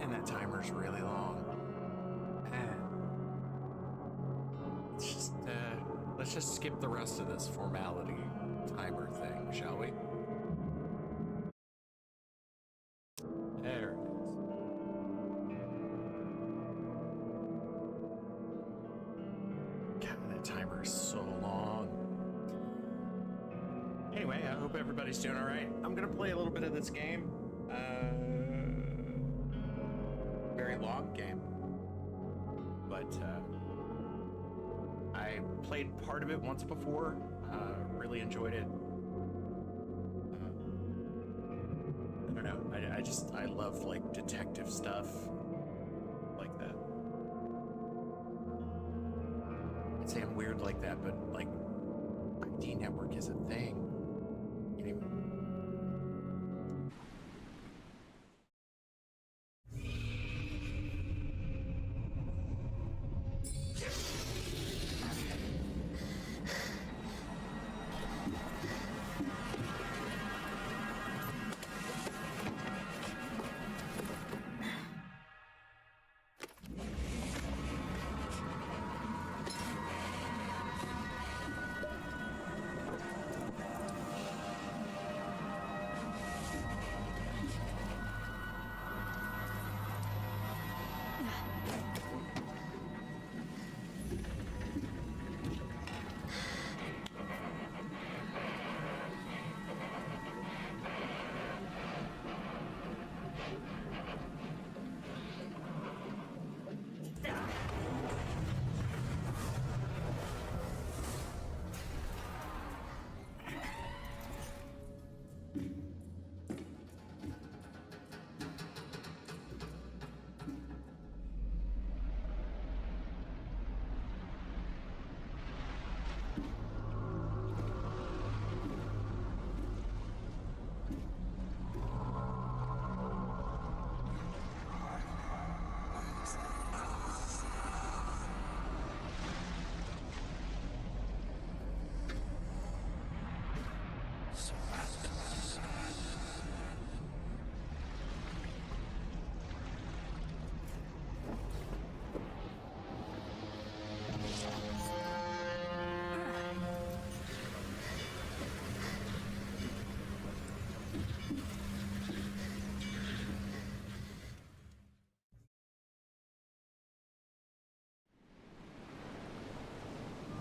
Man, that timer's really long. Let's let's just skip the rest of this formality timer thing, shall we? There it is. God, that timer is so long. Anyway, I hope everybody's doing all right. I'm gonna play a little bit of this game. Very long game, but I played part of it once before. Really enjoyed it. I don't know. I love like detective stuff like that. I'd say I'm weird like that, but like ID network is a thing. Anyway.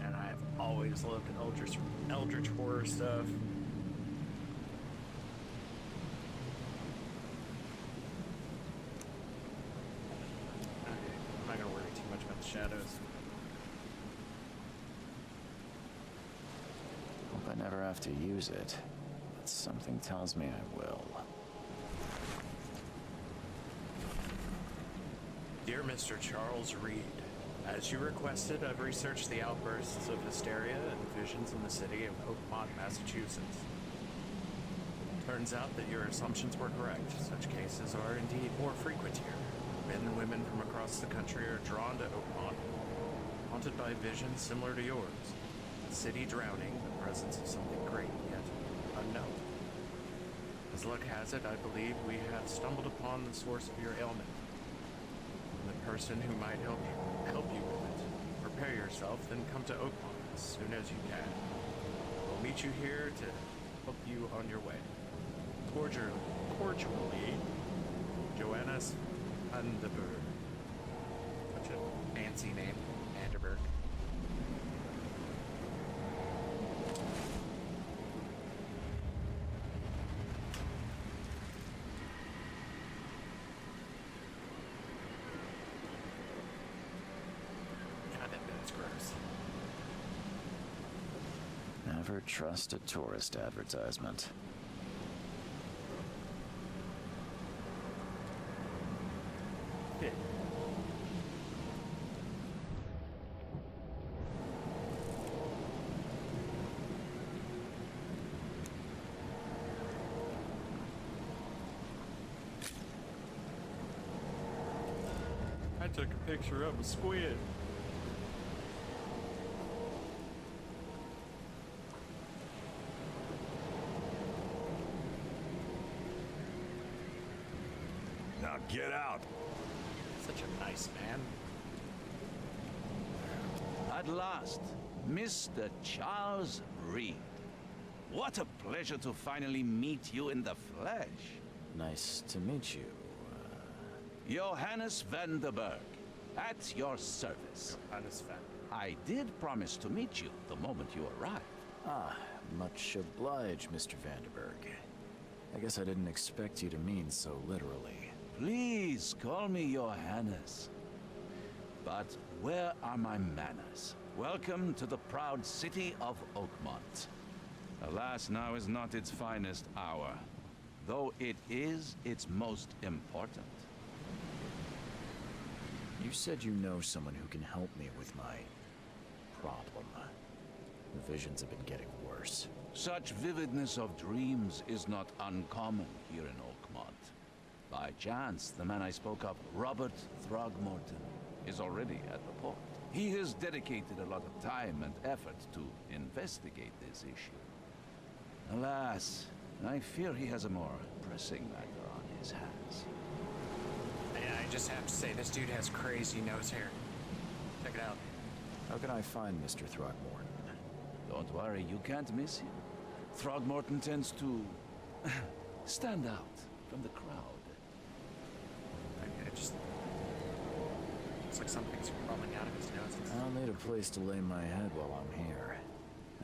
And I've always loved Eldritch horror stuff. Okay, I'm not gonna worry too much about the shadows. Hope I never have to use it, but something tells me I will. Dear Mr. Charles Reed, as you requested, I've researched the outbursts of hysteria and visions in the city of Oakmont, Massachusetts. Turns out that your assumptions were correct. Such cases are indeed more frequent here. Men and women from across the country are drawn to Oakmont, haunted by visions similar to yours. The city drowning, the presence of something great yet unknown. As luck has it, I believe we have stumbled upon the source of your ailment. The person who might help you with it. Prepare yourself, then come to Oakmont as soon as you can. We'll meet you here to help you on your way. Cordially, Joannes Vanderberg. Such a fancy name, Vanderberg. God, that bit's gross. Never trust a tourist advertisement. Yeah. I took a picture of a squid. get out. Such a nice man. At last, Mr. Charles Reed. What a pleasure to finally meet you in the flesh. Nice to meet you. Johannes van der Berg, at your service. Johannes Van. I did promise to meet you the moment you arrived. Ah, much obliged, Mr. Vanderberg. I guess I didn't expect you to mean so literally. Please call me Johannes. But where are my manners? Welcome to the proud city of Oakmont. Alas, now is not its finest hour, though it is its most important. You said you know someone who can help me with my problem. The visions have been getting worse. Such vividness of dreams is not uncommon here in Oakmont. By chance, the man I spoke of, Robert Throgmorton, is already at the port. He has dedicated a lot of time and effort to investigate this issue. Alas, I fear he has a more pressing matter on his hands. Yeah, I just have to say, this dude has crazy nose hair. Check it out. How can I find Mr. Throgmorton? Don't worry, you can't miss him. Throgmorton tends to stand out from the crowd. I just... Looks like something's crawling out of his nose. I'll need a place to lay my head while I'm here.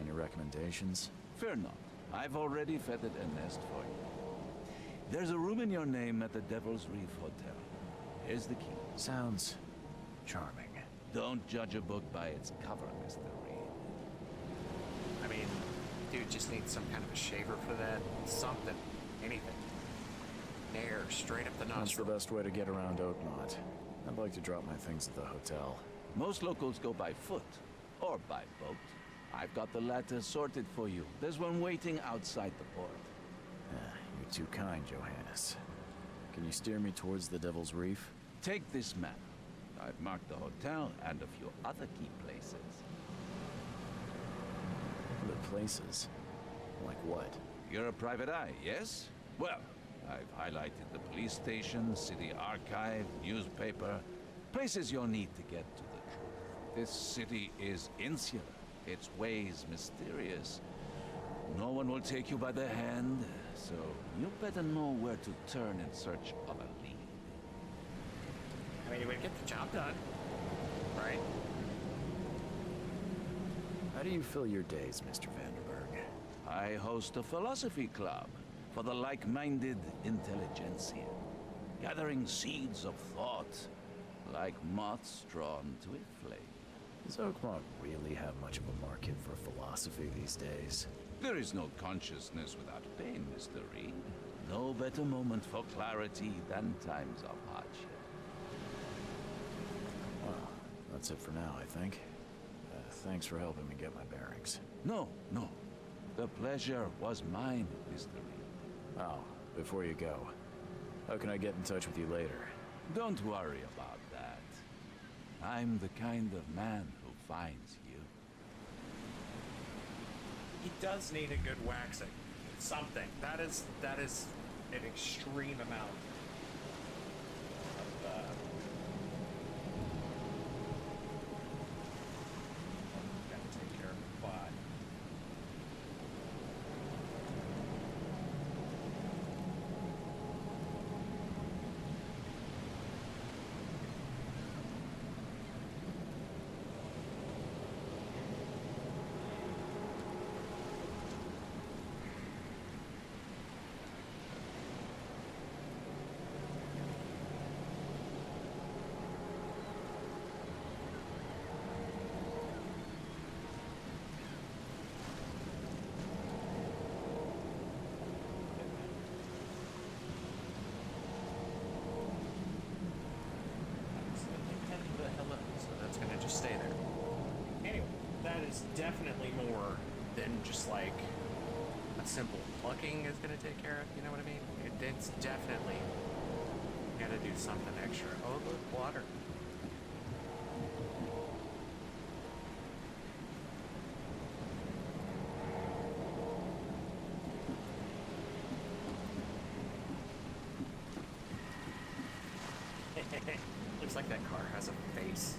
Any recommendations? Fear not. I've already feathered a nest for you. There's a room in your name at the Devil's Reef Hotel. Here's the key. Sounds charming. Don't judge a book by its cover, Mr. Reed. I mean, dude just needs some kind of a shaver for that. Something. Anything. Nair, straight up the That's the nostril. best way to get around Oakmont. I'd like to drop my things at the hotel. Most locals go by foot or by boat. I've got the latter sorted for you. There's one waiting outside the port. You're too kind, Johannes. Can you steer me towards the Devil's Reef? Take this map. I've marked the hotel and a few other key places. Other places? Like what? You're a private eye, yes? Well, I've highlighted the police station, city archive, newspaper, places you'll need to get to the truth. This city is insular, its ways mysterious. No one will take you by the hand, so you better know where to turn in search of a lead. I mean, you would get the job done. Right? How do you fill your days, Mr. Vanderberg? I host a philosophy club for the like-minded intelligentsia, gathering seeds of thought like moths drawn to a flame. Does Oakmont really have much of a market for philosophy these days? There is no consciousness without pain, Mr. Reed. No better moment for clarity than times of hardship. Well, that's it for now, I think. Thanks for helping me get my bearings. No. The pleasure was mine, Mr. Reed. Oh, before you go, how can I get in touch with you later? Don't worry about that. I'm the kind of man who finds you. He does need a good waxing. Something. That is an extreme amount of gotta take care of the quad. So that's gonna just stay there. Anyway, that is definitely more than just like a simple plucking is gonna take care of. You know what I mean? It's definitely gotta do something extra. Oh, look, water. Looks like that car has a face.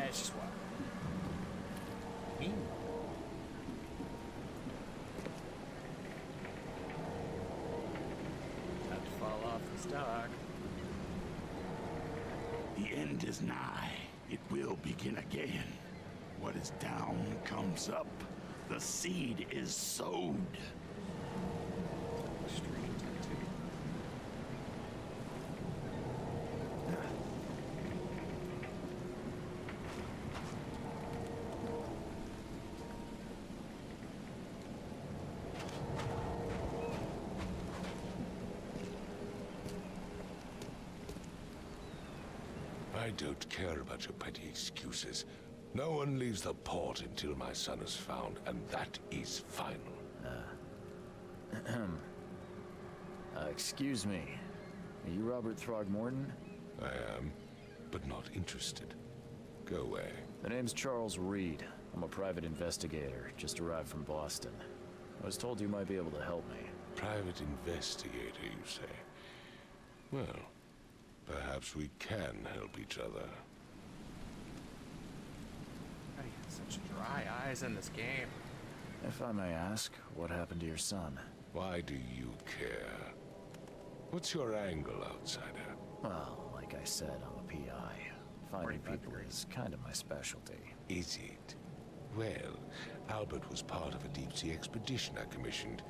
It's just water. Not to fall off the stock. The end is nigh. It will begin again. What is down comes up. The seed is sowed. Extreme tattoo. I don't care about your petty excuses. No one leaves the port until my son is found, and that is final. Excuse me. Are you Robert Throgmorton? I am, but not interested. Go away. The name's Charles Reed. I'm a private investigator, just arrived from Boston. I was told you might be able to help me. Private investigator, you say? Well, perhaps we can help each other. Why do you have such dry eyes in this game? If I may ask, what happened to your son? Why do you care? What's your angle, outsider? Well, like I said, I'm a PI. Finding 45 people degrees. is kind of my specialty. Is it? Well, Albert was part of a deep-sea expedition I commissioned.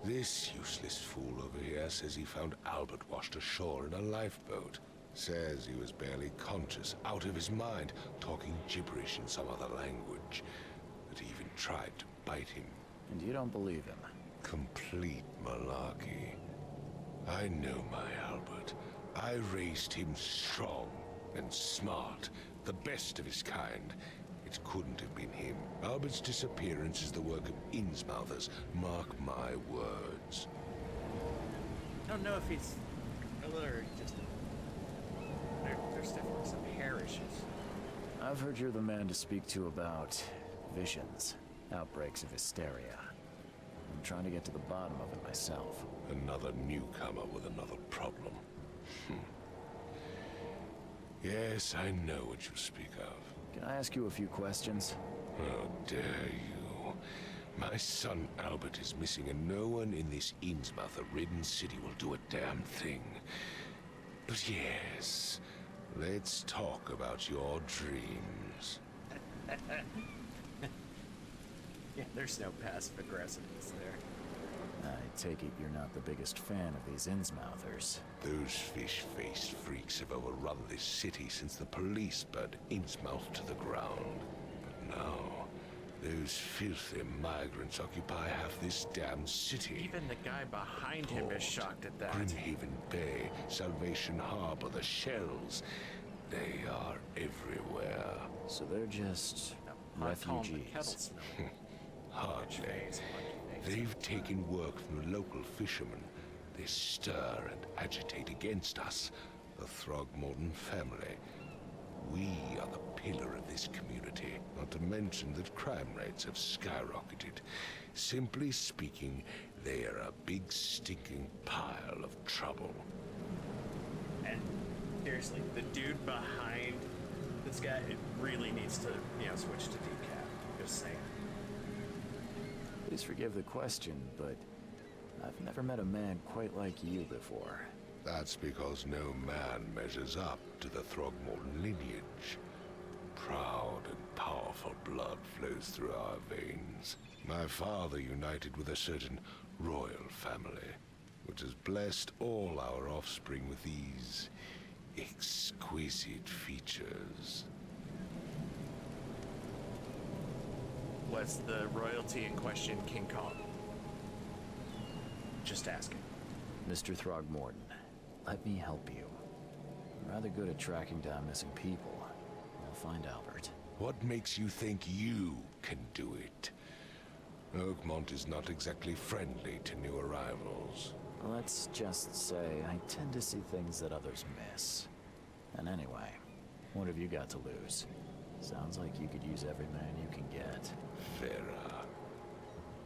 This useless fool over here says he found Albert washed ashore in a lifeboat. Says he was barely conscious, out of his mind, talking gibberish in some other language. That he even tried to bite him. And you don't believe him? Complete malarkey. I know my Albert. I raised him strong and smart, the best of his kind. It couldn't have been him. Albert's disappearance is the work of Innsmouthers. Mark my words. I don't know if he's or just there's definitely some hair issues. I've heard you're the man to speak to about visions, outbreaks of hysteria. I'm trying to get to the bottom of it myself. Another newcomer with another problem. Yes, I know what you speak of. Can I ask you a few questions? How dare you? My son Albert is missing, and no one in this Innsmouth-ridden city will do a damn thing. But yes, let's talk about your dreams. Yeah, there's no passive aggressiveness there. I take it you're not the biggest fan of these Innsmouthers. Those fish-faced freaks have overrun this city since the police burned Innsmouth to the ground. But now, those filthy migrants occupy half this damn city. Even the guy behind him is shocked at that. Grimhaven Bay, Salvation Harbor, the Shells. They are everywhere. So they're just I call him the kettle refugees. smell. Hardly. Face, They've taken work from the local fishermen. They stir and agitate against us, the Throgmorton family. We are the pillar of this community, not to mention that crime rates have skyrocketed. Simply speaking, they are a big stinking pile of trouble. And seriously, the dude behind this guy, it really needs to, switch to decaf. Just saying. Please forgive the question, but I've never met a man quite like you before. That's because no man measures up to the Throgmorton lineage. Proud and powerful blood flows through our veins. My father united with a certain royal family, which has blessed all our offspring with these exquisite features. Was the royalty in question King Kong? Just asking. Mr. Throgmorton, let me help you. I'm rather good at tracking down missing people. I'll find Albert. What makes you think you can do it? Oakmont is not exactly friendly to new arrivals. Let's just say I tend to see things that others miss. And anyway, what have you got to lose? Sounds like you could use every man you can get. Vera.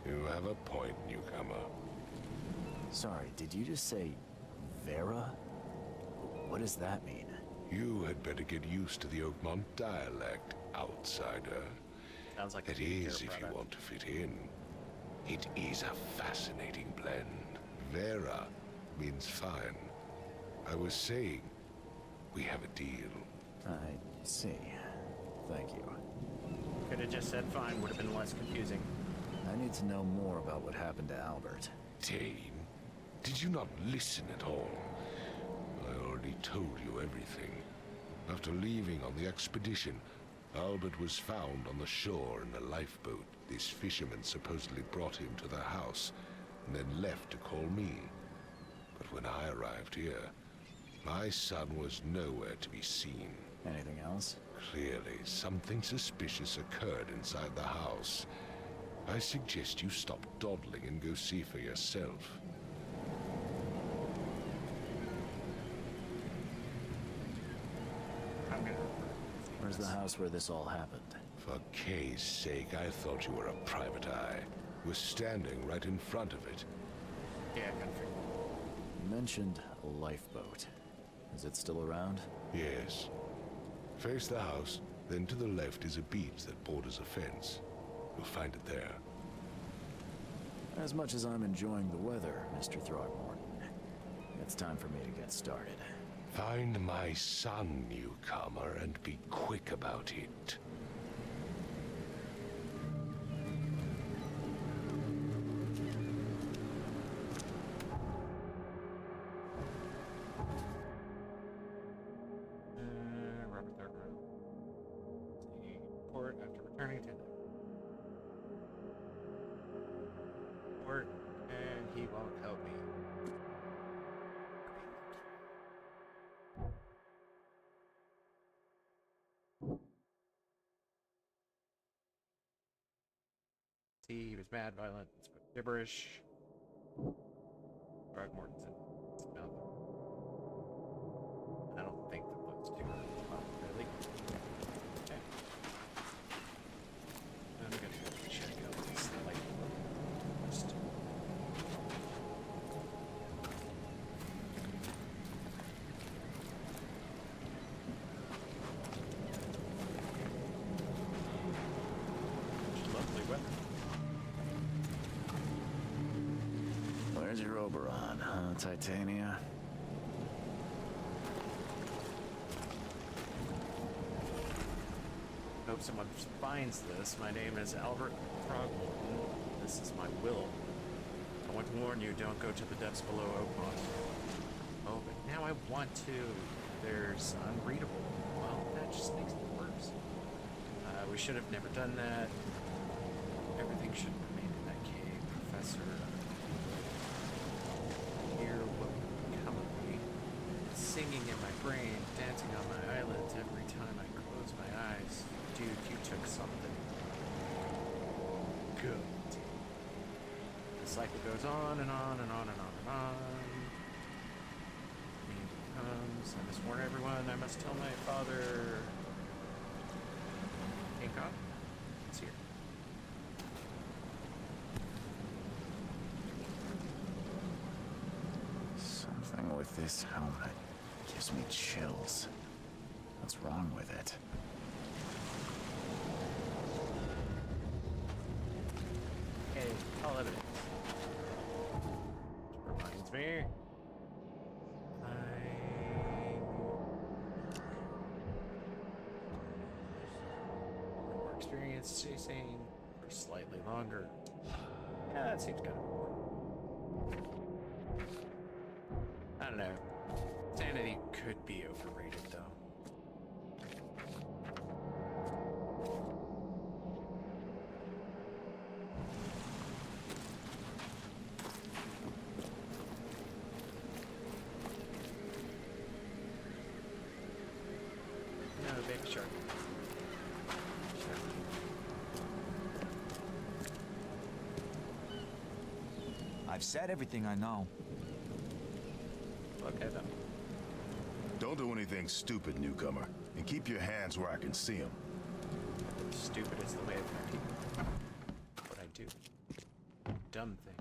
You have a point, newcomer. Sorry, did you just say Vera? What does that mean? You had better get used to the Oakmont dialect, outsider. Sounds like It a skincare is if you product. want to fit in. It is a fascinating blend. Vera means fine. I was saying, we have a deal. I see. Thank you. Could have just said fine, would have been less confusing. I need to know more about what happened to Albert. Dane, did you not listen at all? I already told you everything. After leaving on the expedition, Albert was found on the shore in a lifeboat. This fisherman supposedly brought him to the house, and then left to call me. But when I arrived here, my son was nowhere to be seen. Anything else? Clearly, something suspicious occurred inside the house. I suggest you stop dawdling and go see for yourself. I'm gonna... Where's the house where this all happened? For Kay's sake, I thought you were a private eye. We're standing right in front of it. Yeah, I kind of figured. You mentioned a lifeboat. Is it still around? Yes. Face the house, then to the left is a beach that borders a fence. You'll find it there. As much as I'm enjoying the weather, Mr. Throgmorton, it's time for me to get started. Find my son, newcomer, and be quick about it. Robert Thurman. See, port after returning to the port, and he won't help me. See, he was mad, violent, and spoke gibberish. Greg Mortensen. Smelled them. I don't think that those two are really. Okay. I'm gonna go check out this light first. Lovely weather. Where's your Oberon, huh, Titania? Hope someone finds this. My name is Albert Throgmorton. This is my will. I want to warn you, don't go to the depths below Oakmont. Oh, but now I want to. There's unreadable. Well, that just makes it worse. We should have never done that. Everything should remain in that cave, Professor. Hear what would become of me. Singing in my brain, dancing on my eyelids every time I close my eyes. Dude, you took something. Good. The cycle goes on and on and on and on and on. And it comes. I must warn everyone. I must tell my father. Hancock? It's here. Something with this helmet gives me chills. What's wrong with it? Hey, all evidence. Which reminds me. More experience chasing for slightly longer. Yeah, that seems kind of important. I don't know. Sanity could be overrated, though. No, baby shark. I've said everything I know. Okay, then. Don't do anything stupid, newcomer, and keep your hands where I can see them. stupid is the way I do what I do. Dumb thing.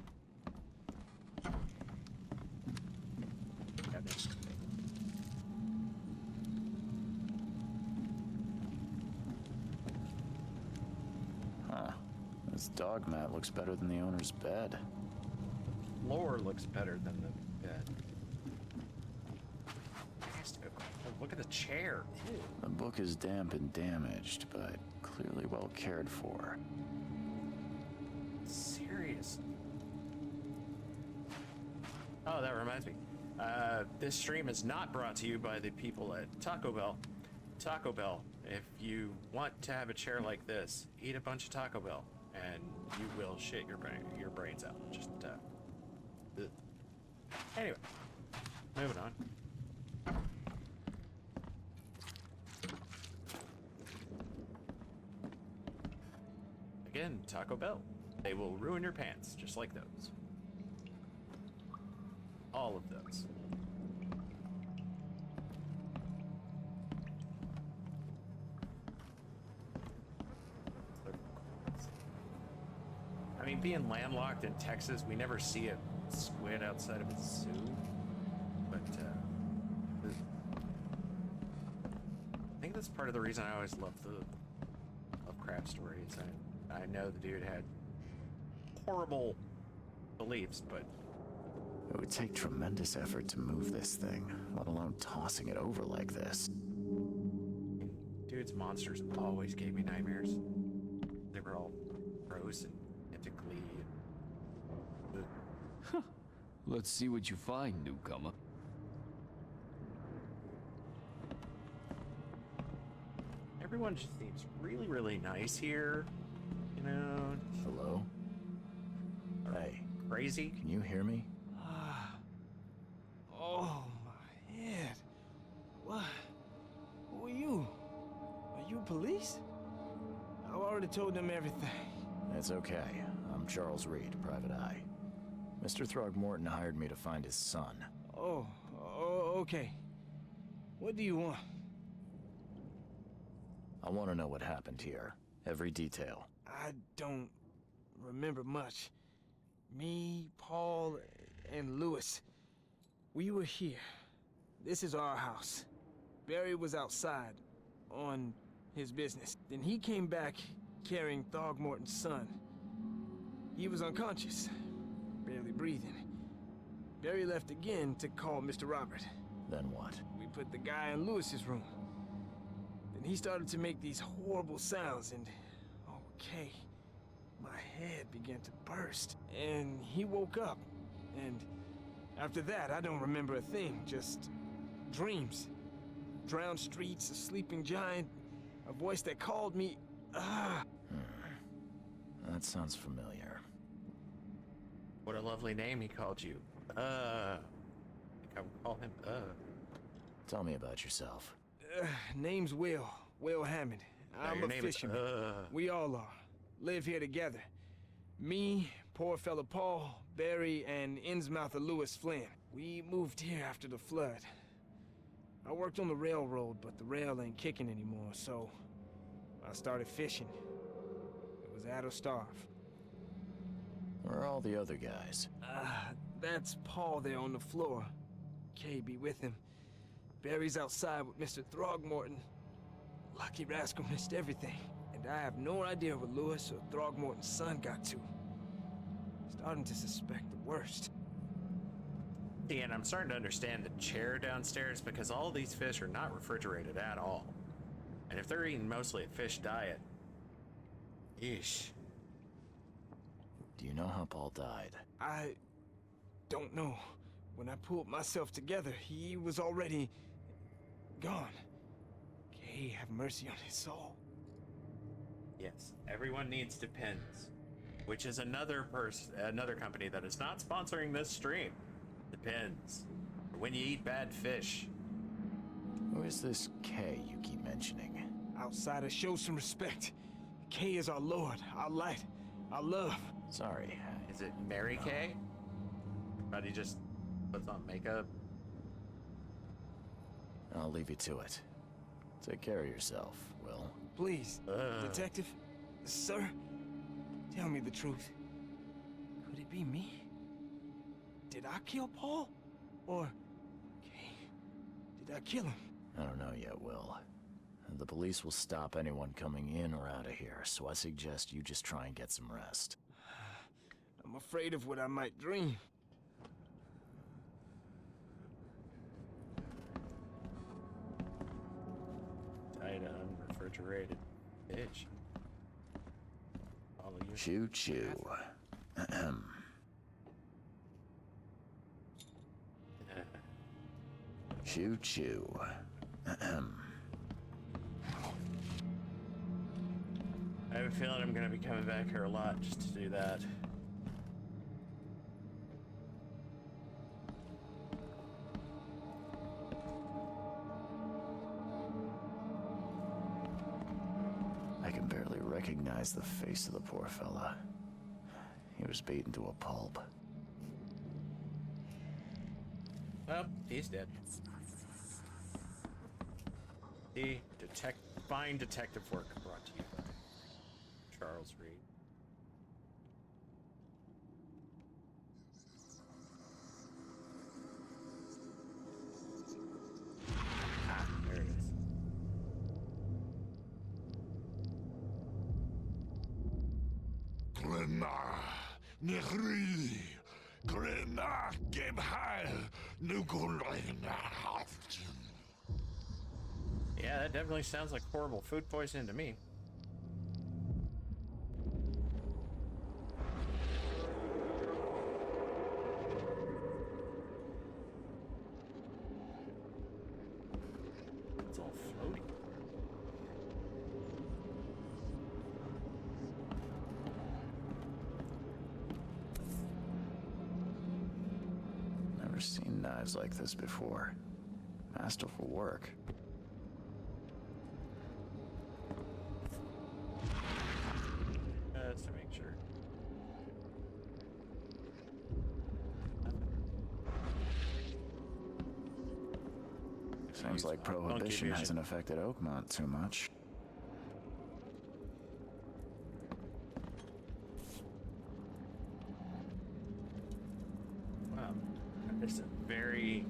Got it. Huh. This dog mat looks better than the owner's bed. Floor looks better than the bed. Oh, look at the chair. Ew. The book is damp and damaged, but clearly well cared for. Serious. Oh, that reminds me. This stream is not brought to you by the people at Taco Bell. Taco Bell, if you want to have a chair like this, eat a bunch of Taco Bell, and you will shit your brains out. Just, ugh. Anyway, moving on. Again, Taco Bell. They will ruin your pants, just like those. All of those. I mean, being landlocked in Texas, we never see a squid outside of a zoo. But, I think that's part of the reason I always loved the Lovecraft stories. I know the dude had horrible beliefs, but It would take tremendous effort to move this thing, let alone tossing it over like this. dude's monsters always gave me nightmares. They were all gross and ethically. Let's see what you find, newcomer. Everyone just seems really, really nice here. You know, Hello? Hey, crazy. can you hear me? Oh, my head. What? Who are you? Are you police? I've already told them everything. It's okay. I'm Charles Reed, Private Eye. Mr. Throgmorton hired me to find his son. Oh, okay. What do you want? I want to know what happened here. Every detail. I don't remember much. Me, Paul, and Lewis. We were here. This is our house. Barry was outside, on his business. Then he came back carrying Throgmorton's son. He was unconscious, barely breathing. Barry left again to call Mr. Robert. Then what? We put the guy in Lewis's room. Then he started to make these horrible sounds and... okay, my head began to burst. And he woke up. And after that, I don't remember a thing, just dreams. Drowned streets, a sleeping giant, a voice that called me... That sounds familiar. What a lovely name he called you. I think I would call him, Tell me about yourself. Name's Will Hammond. I'm your a name is, fisherman. We all are. Live here together. Me, poor fella Paul, Barry, and Innsmouther Lewis Flynn. We moved here after the flood. I worked on the railroad, but the rail ain't kicking anymore, so I started fishing. It was at or starve. Where are all the other guys? That's Paul there on the floor. Kay be with him. Barry's outside with Mr. Throgmorton. Lucky rascal missed everything. And I have no idea what Lewis or Throgmorton's son got to. Starting to suspect the worst. See, and I'm starting to understand the chair downstairs because all these fish are not refrigerated at all. And if they're eating mostly a fish diet, yeesh. Do you know how Paul died? I don't know. When I pulled myself together, he was already gone. Kay, have mercy on his soul. Yes, everyone needs Depends, which is another company that is not sponsoring this stream. Depends. When you eat bad fish. Who is this K you keep mentioning? Outsiders, show some respect. Kay is our lord, our light, our love. Sorry. Is it Mary Kay? Everybody just puts on makeup. I'll leave you to it. Take care of yourself, Will. Please, detective, sir, tell me the truth. Could it be me? Did I kill Paul? Or, did I kill him? I don't know yet, Will. The police will stop anyone coming in or out of here, so I suggest you just try and get some rest. I'm afraid of what I might dream. Tight unrefrigerated bitch. Follow you. Choo choo. Ahem. Choo choo. Ahem. I have a feeling I'm gonna be coming back here a lot just to do that. I can barely recognize the face of the poor fella. He was beaten to a pulp. Well, he's dead. The fine detective work brought to you by Charles Reed. Ah, there it is. Glenna, Nehri, Glenna, Gebheil, Nugulenhaft. Yeah, that definitely sounds like horrible food poisoning to me. It's all floaty. Never seen knives like this before. Masterful work. Just to make sure. Seems like Monkey prohibition vision. hasn't affected Oakmont too much. Wow, just a very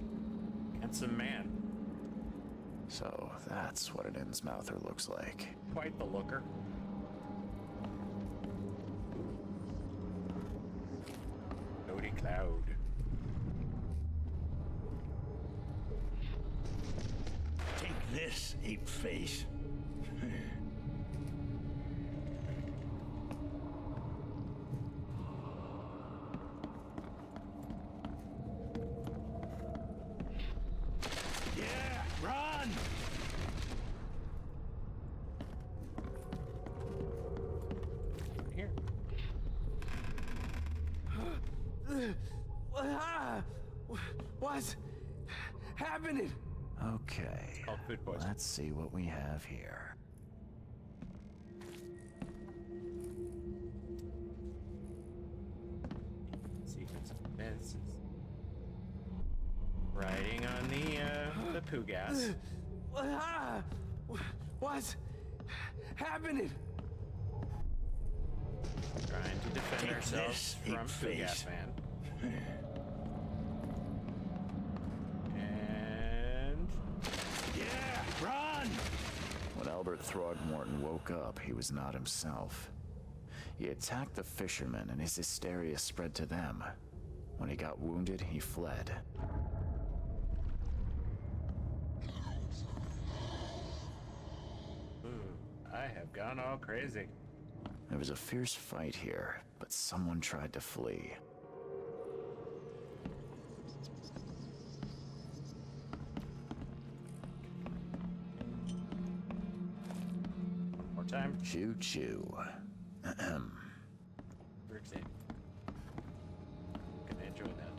handsome man. So that's what an Innsmouther looks like. Quite the looker. Cody Cloud. Take this, ape face. Yeah, run! Here. What's happening? Okay, Called food poisoning. let's see what we have here. Sequence of events. Riding on the poo gas. What's happening? Trying to defend Take ourselves this, from ape poo gas face. man. And Yeah, run! When Albert Throgmorton woke up, he was not himself. He attacked the fishermen and his hysteria spread to them. When he got wounded, he fled. I have gone all crazy. There was a fierce fight here, but someone tried to flee. One more time. Choo choo. Ahem. Rick's in. Gonna enjoy that.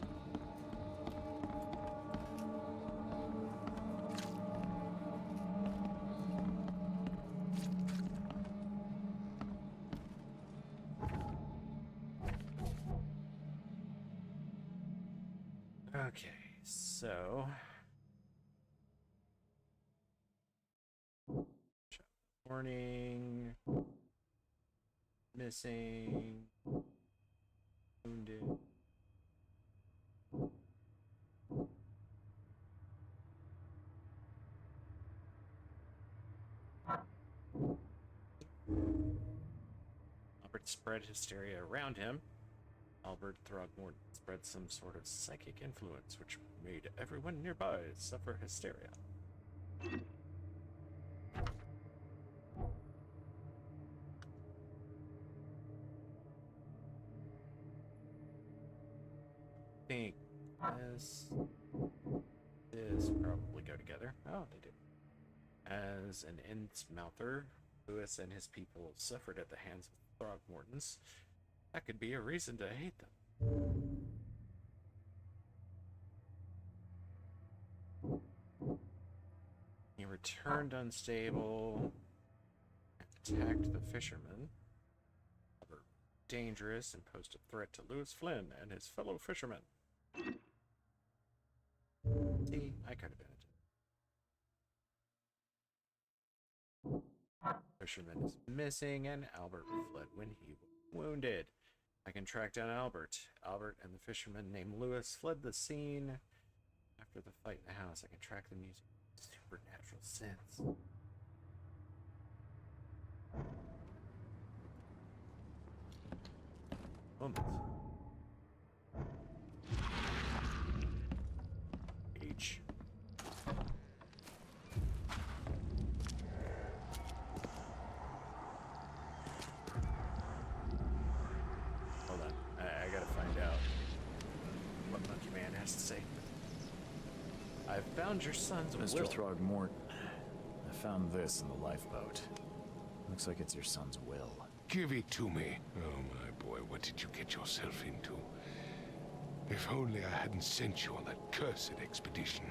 Okay, so Warning. Missing. Wounded. Albert spread hysteria around him. Albert Throgmorton spread some sort of psychic influence which made everyone nearby suffer hysteria. I think this probably go together. Oh, they do. As an Innsmouther, Lewis and his people suffered at the hands of Throgmortons. That could be a reason to hate them. He returned unstable, attacked the fishermen, were dangerous, and posed a threat to Lewis Flynn and his fellow fishermen. See, I could have been it. Fisherman is missing, and Albert fled when he was wounded. I can track down Albert. Albert and the fisherman named Lewis fled the scene. After the fight in the house, I can track them using supernatural sense. Moment. H. Hold on. I gotta find out what Monkey Man has to say. I've found your son's Mr. will. Throgmorton, I found this in the lifeboat. Looks like it's your son's will. Give it to me. Oh, my boy, what did you get yourself into? If only I hadn't sent you on that cursed expedition.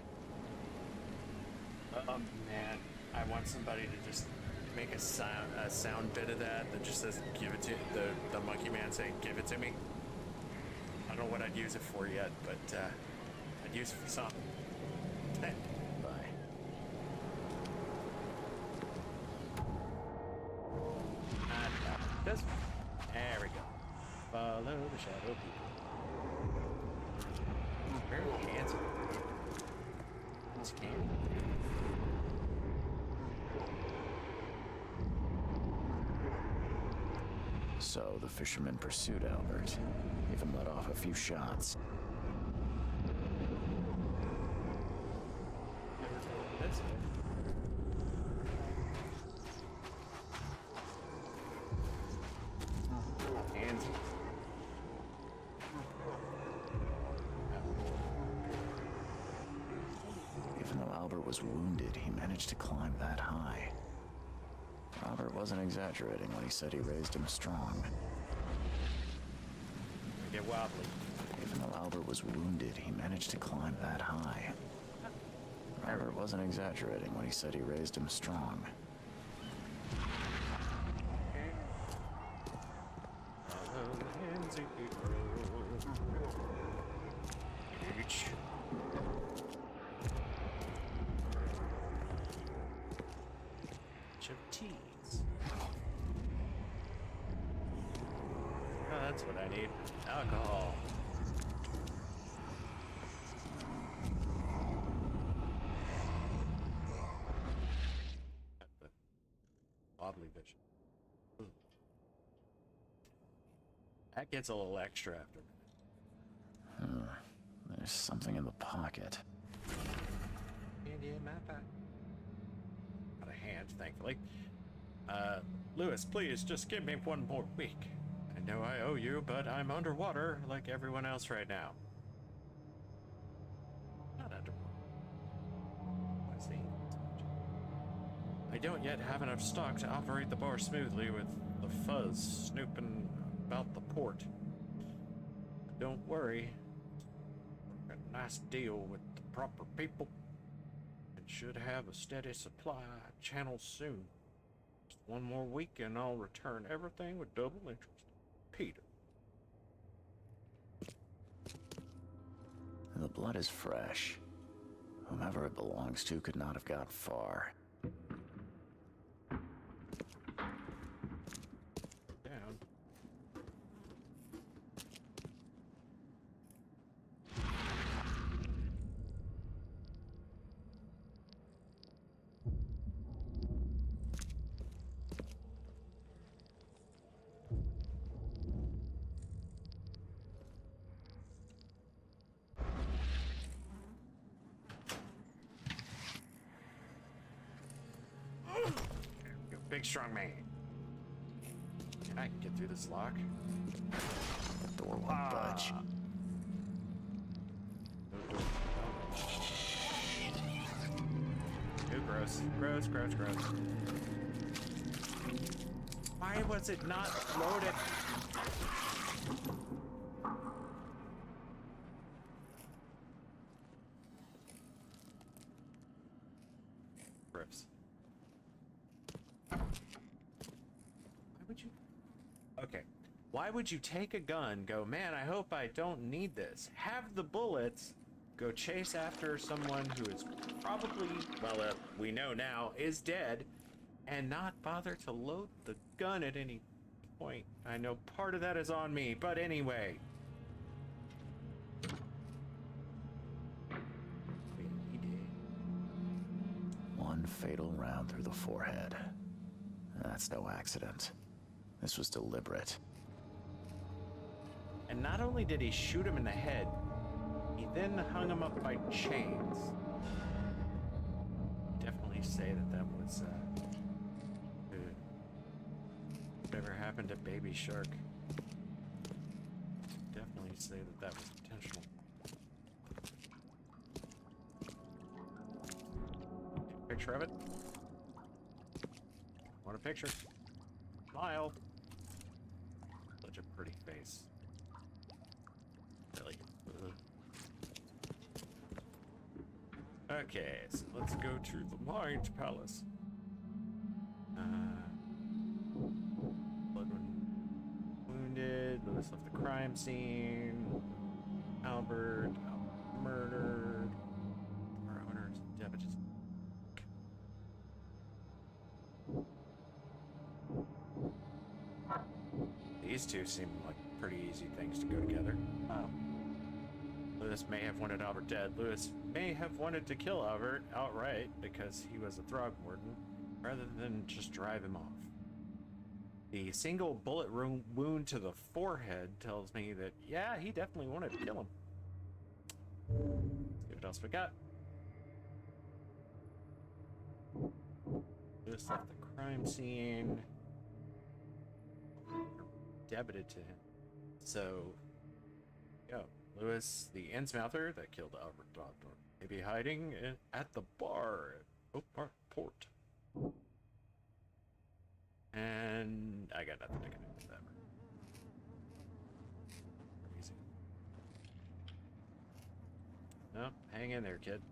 Man, I want somebody to just make a sound bit of that just says, give it to the Monkey Man saying, give it to me. I don't know what I'd use it for yet, but I'd use it for something. Hey. Bye. This one. There we go. Follow the shadow people. Very handsome. This game. So the fisherman pursued Albert, even let off a few shots. This way. Hands. Even though Albert was wounded, he managed to climb that high. Albert wasn't exaggerating when he said he raised him strong. Get wobbly. Even though Albert was wounded, he managed to climb that high. Albert wasn't exaggerating when he said he raised him strong. Follow the hands people. Reach. Bunch of teas. Oh, that's what I need. Alcohol. Wobbly vision. Ooh. That gets a little extra after a minute. There's something in the pocket. Candy in my pocket. Not a hand, thankfully. Lewis, please, just give me one more week. I know I owe you, but I'm underwater like everyone else right now. Not underwater. I see. I don't yet have enough stock to operate the bar smoothly with the fuzz snooping about the port. Don't worry. Got a nice deal with the proper people and should have a steady supply channel soon. Just one more week and I'll return everything with double interest. Peter. The blood is fresh. Whomever it belongs to could not have got far. big strong man. Can I get through this lock? The door won't budge. Ooh, gross. Gross, gross, gross. Why was it not loaded? Rips. Why would you? Okay. Why would you take a gun, go, man, I hope I don't need this, have the bullets, go chase after someone who is probably, well, we know now, is dead, and not bother to load the gun at any point? I know part of that is on me, but anyway. He did. One fatal round through the forehead. That's no accident. This was deliberate. And not only did he shoot him in the head, he then hung him up by chains. Definitely say that that was, whatever happened to Baby Shark. Definitely say that that was intentional. Picture of it. Want a picture? Smile. Such a pretty face. Really. Okay, so let's go to the Mind Palace. Bloodwood wounded. Lewis left the crime scene. Albert murdered. Our owners, damages. These two seem like pretty easy things to go together. Oh. Lewis may have wanted Albert dead. Lewis may have wanted to kill Albert outright because he was a Throgmorton, rather than just drive him off. The single bullet wound to the forehead tells me that, yeah, he definitely wanted to kill him. Let's see what else we got. Lewis left the crime scene. Debited to him. So, yeah, Lewis, the Innsmouther that killed Albert Dogdor, may be hiding at the bar at Oak Park Port. And I got nothing to connect with that. Crazy. No, hang in there, kid.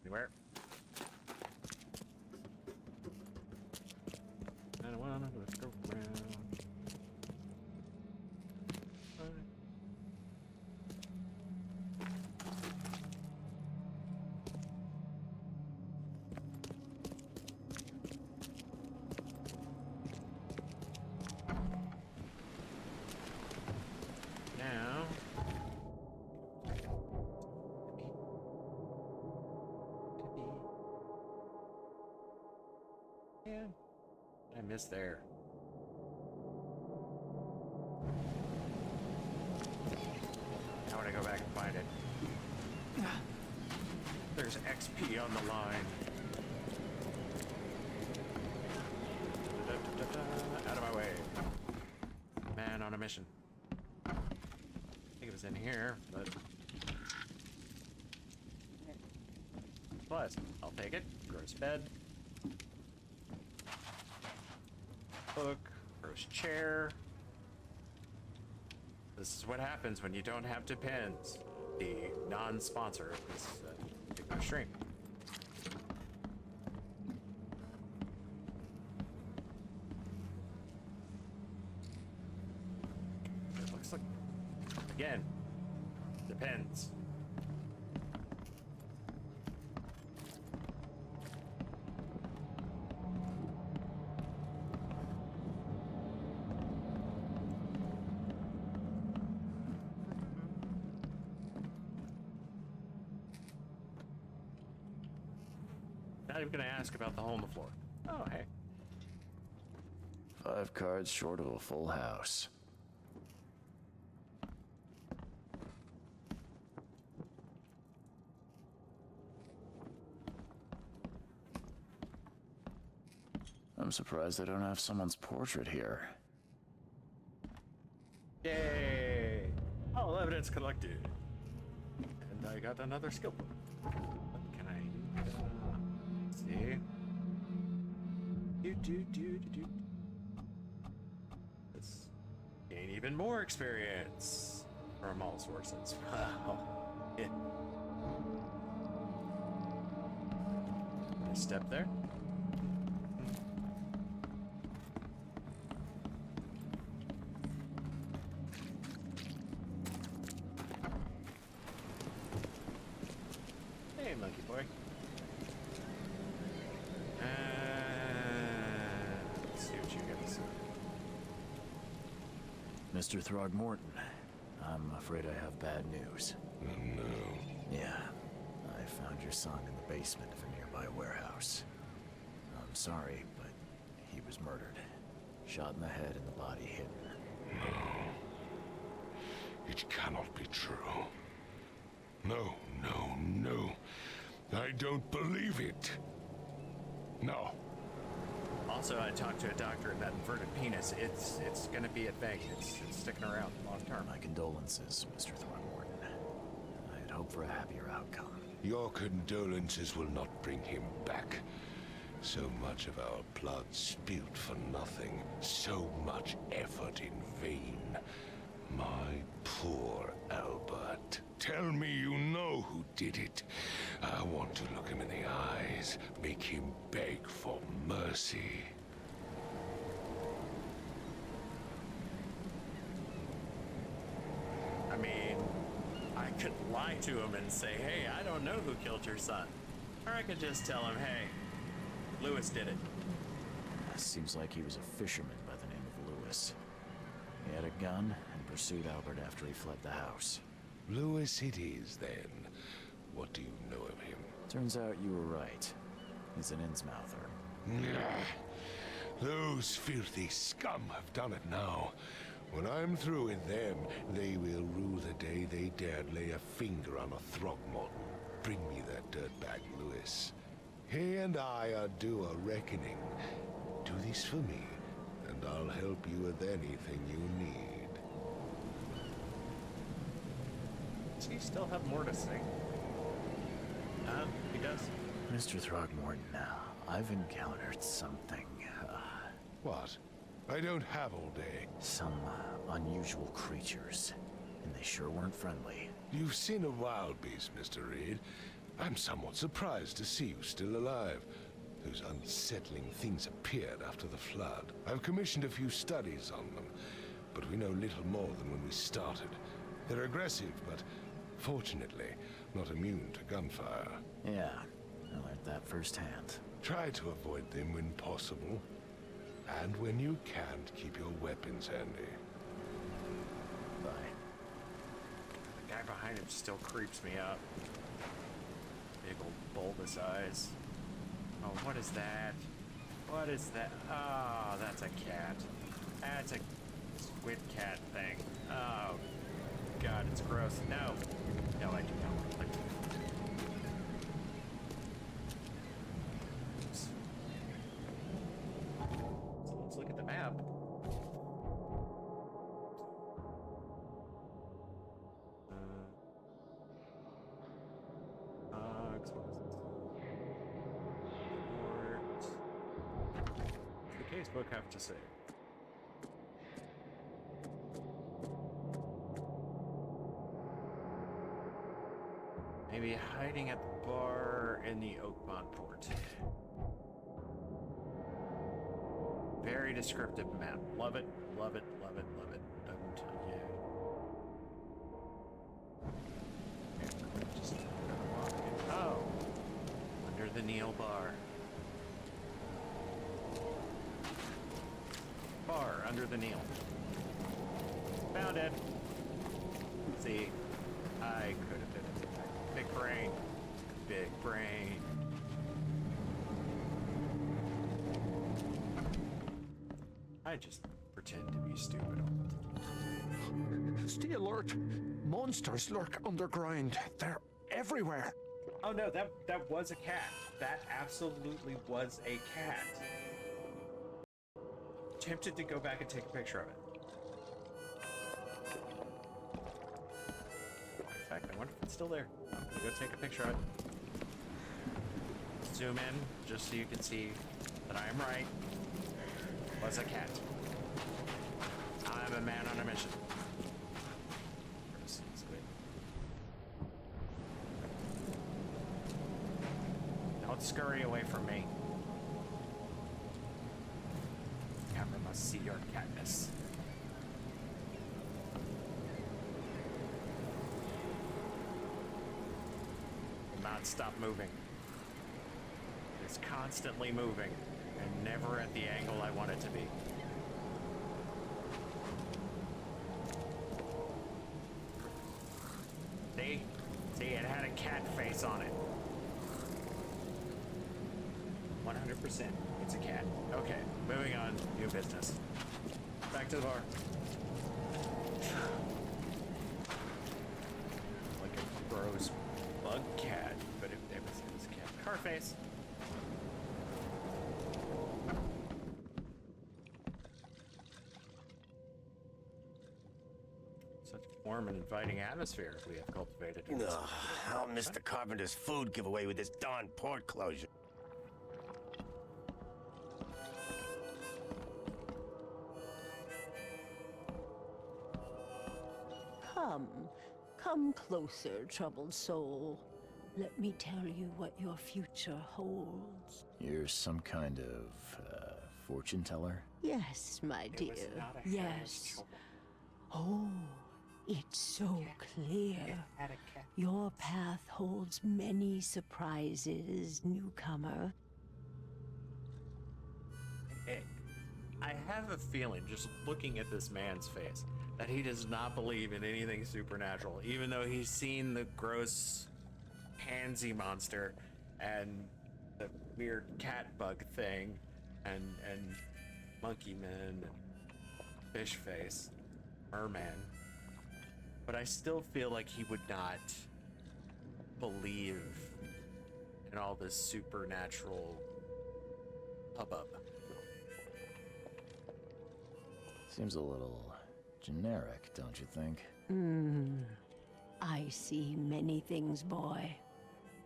Anywhere? I don't wanna, let's go around. Now, yeah, I missed there. Now when I go back and find it, there's XP on the line. Out of my way. Man on a mission. I think it was in here, but... Plus, I'll take it. Gross bed. Book. Gross chair. This is what happens when you don't have Depends, the non-sponsor of this particular stream. It looks like, again, Depends. Not even gonna ask about the hole on the floor. Oh, hey. 5 cards short of a full house. I'm surprised they don't have someone's portrait here. Yay! All evidence collected. And I got another skill book. What can I see? Do. Let's gain even more experience from all sources. Wow. Yeah. A step there. Hey, monkey boy. Let's see what you got to say. Mr. Throgmorton, I'm afraid I have bad news. No. Yeah, I found your son in the basement of a nearby warehouse. I'm sorry, but he was murdered. Shot in the head and the body hidden. It cannot be true. No. I don't believe it. No. Also, I talked to a doctor, and that inverted penis, it's gonna be a thing. It's sticking around long term. My condolences, Mr. Throgmorton. I had hoped for a happier outcome. Your condolences will not bring him back. So much of our blood spilled for nothing. So much effort in vain. My poor Albert. Tell me you know who did it. I want to look him in the eyes, make him beg for mercy. I mean, I could lie to him and say, hey, I don't know who killed your son. Or I could just tell him, hey, Lewis did it. Seems like he was a fisherman by the name of Lewis. He had a gun and pursued Albert after he fled the house. Lewis it is, then. What do you know of him? Turns out you were right. He's an Innsmouther. Those filthy scum have done it now. When I'm through with them, they will rue the day they dared lay a finger on a Throgmorton. Bring me that dirtbag, Lewis. He and I are due a reckoning. Do this for me, and I'll help you with anything you need. Does he still have more to say? He does. Mr. Throgmorton, I've encountered something. What? I don't have all day. Some unusual creatures. And they sure weren't friendly. You've seen a wild beast, Mr. Reed. I'm somewhat surprised to see you still alive. Those unsettling things appeared after the flood. I've commissioned a few studies on them, but we know little more than when we started. They're aggressive, but fortunately, not immune to gunfire. Yeah, I learned that firsthand. Try to avoid them when possible. And when you can't, keep your weapons handy. Bye. The guy behind him still creeps me out. Big old bulbous eyes. Oh, what is that? What is that? Oh, that's a cat. That's a squid cat thing. Oh, God, it's gross. No. No, I do not want to play with it. Oops. So let's look at the map. What's the casebook have to say? Maybe hiding at the bar in the Oakmont port. Very descriptive map. Love it, love it, love it, love it. Don't, yeah. Just oh, under the Neil bar. Bar under the Neil. Found it. See, I could have been it. Big brain. Big brain. I just pretend to be stupid all the time. Stay alert. Monsters lurk underground. They're everywhere. Oh no, that was a cat. That absolutely was a cat. tempted to go back and take a picture of it. In fact, I wonder if it's still there. I'm gonna go take a picture of it. Zoom in, just so you can see that I am right. It was a cat. I'm a man on a mission. Don't scurry away from me. Camera must see your catness. Will not stop moving. It's constantly moving, and never at the angle I want it to be. See, it had a cat face on it. 100%, it's a cat. Okay, moving on, new business. Back to the bar. Like a gross bug cat, but it was a cat. Car face. Such a warm and inviting atmosphere we have cultivated. Ugh, I'll miss the carpenter's food giveaway with this darn port closure. Come closer, troubled soul. Let me tell you what your future holds. You're some kind of fortune teller? Yes, my dear. Yes. Oh, it's so clear. Your path holds many surprises, newcomer. I have a feeling, just looking at this man's face, that he does not believe in anything supernatural, even though he's seen the gross pansy monster and the weird cat bug thing and monkey man and fish face, merman. But I still feel like he would not believe in all this supernatural hubbub. Seems a little generic, don't you think? I see many things, boy,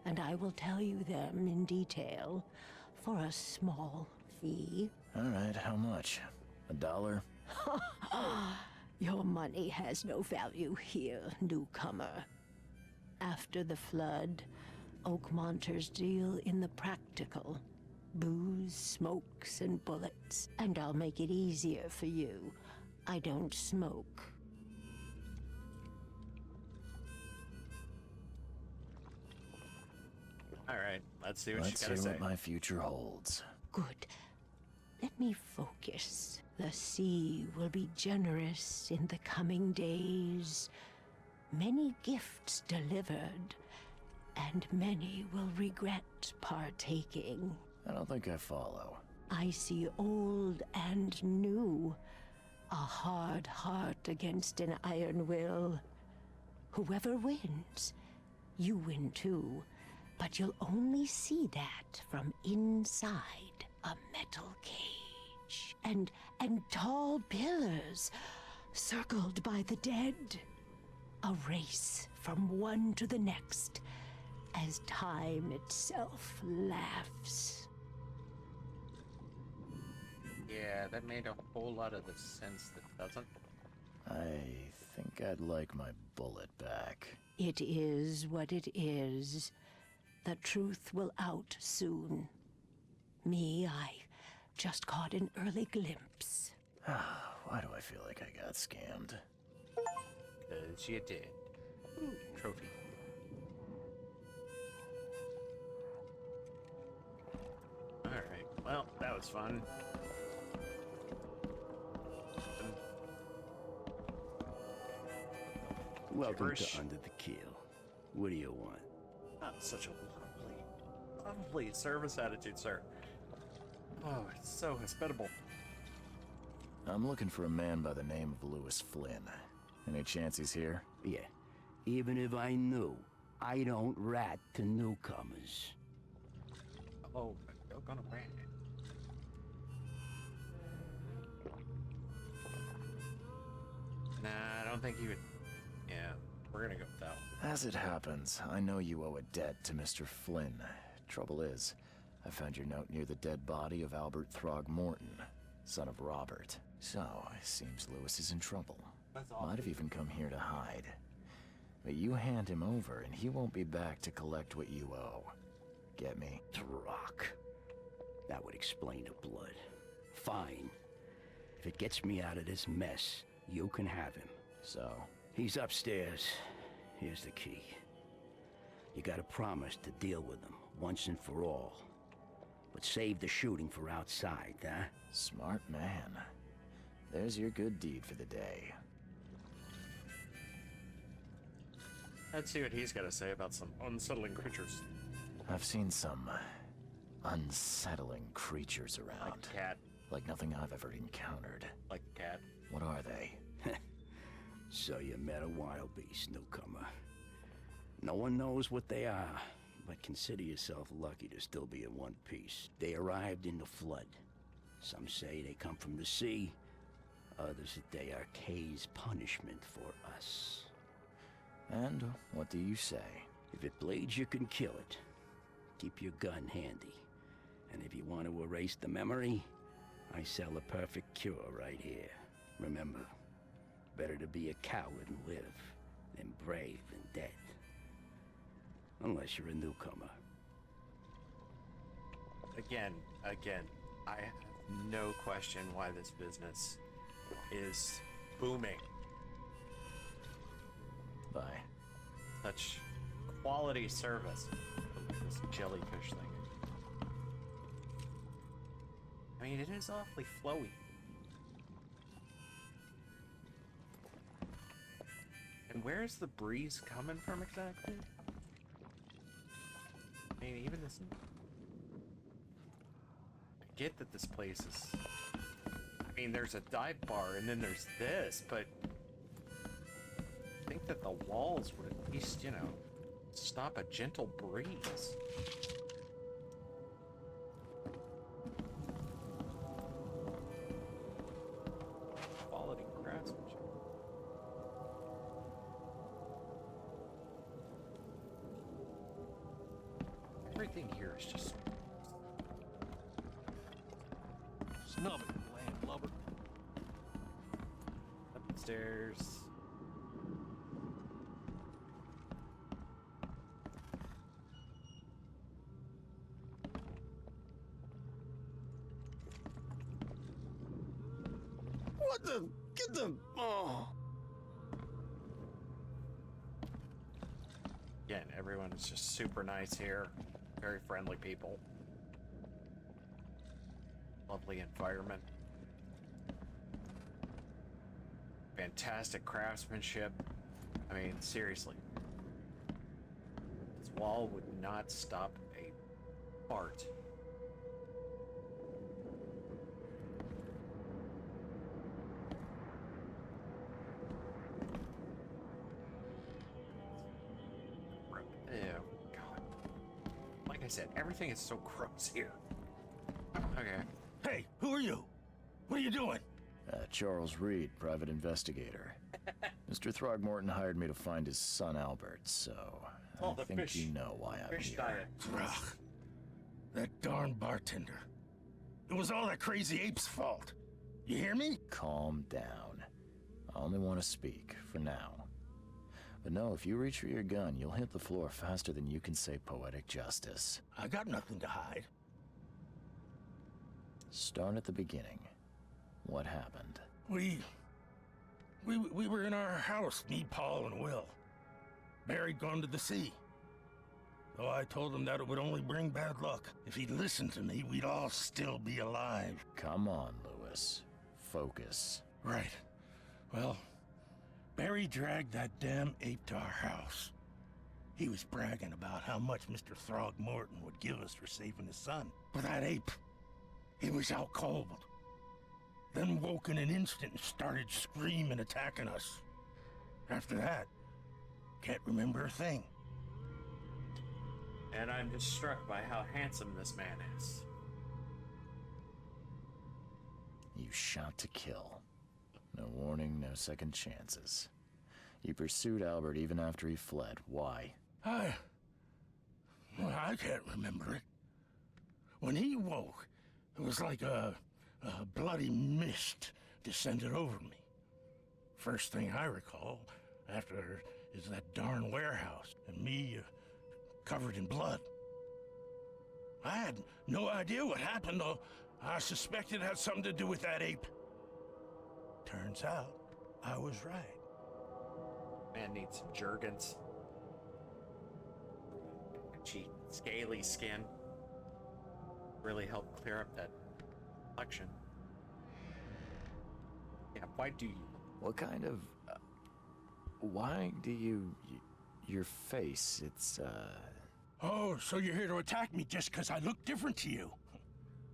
and I will tell you them in detail for a small fee. All right, how much? $1? Your money has no value here, newcomer. After the flood, Oakmonters deal in the practical. Booze, smokes, and bullets. And I'll make it easier for you. I don't smoke. All right, let's see what Let's she's got to see say. what my future holds. Good. Let me focus. The sea will be generous in the coming days. Many gifts delivered, and many will regret partaking. I don't think I follow. I see old and new. A hard heart against an iron will. Whoever wins, you win too. But you'll only see that from inside a metal cage. And tall pillars, circled by the dead. A race from one to the next, as time itself laughs. Yeah, that made a whole lot of the sense that doesn't. I think I'd like my bullet back. It is what it is. The truth will out soon. Me, I just caught an early glimpse. Why do I feel like I got scammed? 'Cause you did. Ooh, trophy. Alright, well, that was fun. Welcome Gibberish. to Under the Kill. What do you want? Oh, such a lovely service attitude, sir. Oh, it's so hospitable. I'm looking for a man by the name of Lewis Flynn. Any chance he's here? Yeah, even if I knew, I don't rat to newcomers. Oh, you're gonna rat. don't think he would... Yeah, we're gonna go with that one. As it happens, I know you owe a debt to Mr. Flynn. Trouble is, I found your note near the dead body of Albert Throgmorton, son of Robert. So, it seems Lewis is in trouble. That's awesome. Might have even come here to hide. But you hand him over, and he won't be back to collect what you owe. Get me? Throck. That would explain the blood. Fine. If it gets me out of this mess, you can have him. So? He's upstairs. Here's the key. You gotta promise to deal with him, once and for all. But save the shooting for outside, huh? Smart man. There's your good deed for the day. Let's see what he's got to say about some unsettling creatures. I've seen some unsettling creatures around. Like a cat. Like nothing I've ever encountered. Like a cat. What are they? So you met a wild beast, newcomer. No one knows what they are, but consider yourself lucky to still be in one piece. They arrived in the flood. Some say they come from the sea. Others that they are Kay's punishment for us. And what do you say? If it bleeds, you can kill it. Keep your gun handy. And if you want to erase the memory, I sell a perfect cure right here. Remember, better to be a coward and live than brave and dead. Unless you're a newcomer. Again, I have no question why this business is booming. By such quality service. This jellyfish thing. I mean, it is awfully flowy. And where's the breeze coming from exactly? I mean, even this... I get that this place is... I mean, there's a dive bar and then there's this, but... I think that the walls would at least, you know, stop a gentle breeze. Quality craftsmanship. Everything here is just Snubbing, landlubber. upstairs. What the? Get them! Oh. Again, everyone is just super nice here. Very friendly people. Lovely environment. Fantastic craftsmanship. I mean, seriously. This wall would not stop a fart. Ew, God. Like I said, everything is so gross here. Okay. Hey, who are you? What are you doing? Charles Reed, private investigator. Mr. Throgmorton hired me to find his son Albert, so Oh, I the think fish. you know why I'm Fish here. diet. Ugh, that darn bartender. It was all that crazy ape's fault. You hear me? Calm down. I only want to speak, for now. But no, if you reach for your gun, you'll hit the floor faster than you can say poetic justice. I got nothing to hide. Start at the beginning. What happened? We were in our house, me, Paul, and Will. Barry'd gone to the sea. Though I told him that it would only bring bad luck. If he'd listened to me, we'd all still be alive. Come on, Lewis. Focus. Right. Well, Barry dragged that damn ape to our house. He was bragging about how much Mr. Throgmorton would give us for saving his son. But that ape, he was out cold. Then woke in an instant and started screaming, attacking us. After that, can't remember a thing. And I'm just struck by how handsome this man is. You shot to kill. No warning, no second chances. You pursued Albert even after he fled. Why? Well, I can't remember it. When he woke, it was like a bloody mist descended over me. First thing I recall after is that darn warehouse and me covered in blood. I had no idea what happened, though I suspected it had something to do with that ape. Turns out, I was right. Man needs some Jergens. Itchy, scaly skin. Really help clear up that complexion. Yeah, why do you? What kind of... why do you... your face, it's, Oh, so you're here to attack me just because I look different to you?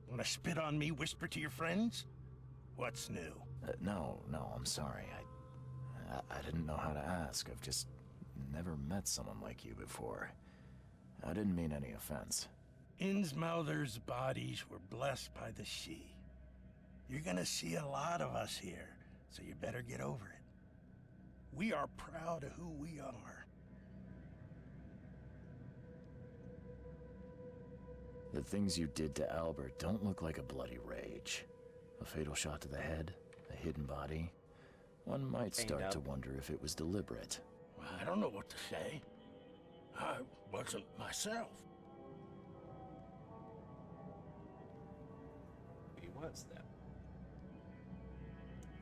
Wanna spit on me, whisper to your friends? What's new? No, I'm sorry. I didn't know how to ask. I've just never met someone like you before. I didn't mean any offense. Innsmouther's bodies were blessed by the She. You're gonna see a lot of us here, so you better get over it. We are proud of who we are. The things you did to Albert don't look like a bloody rage. A fatal shot to the head, a hidden body. One might start to wonder if it was deliberate. I don't know what to say. I wasn't myself. He was then.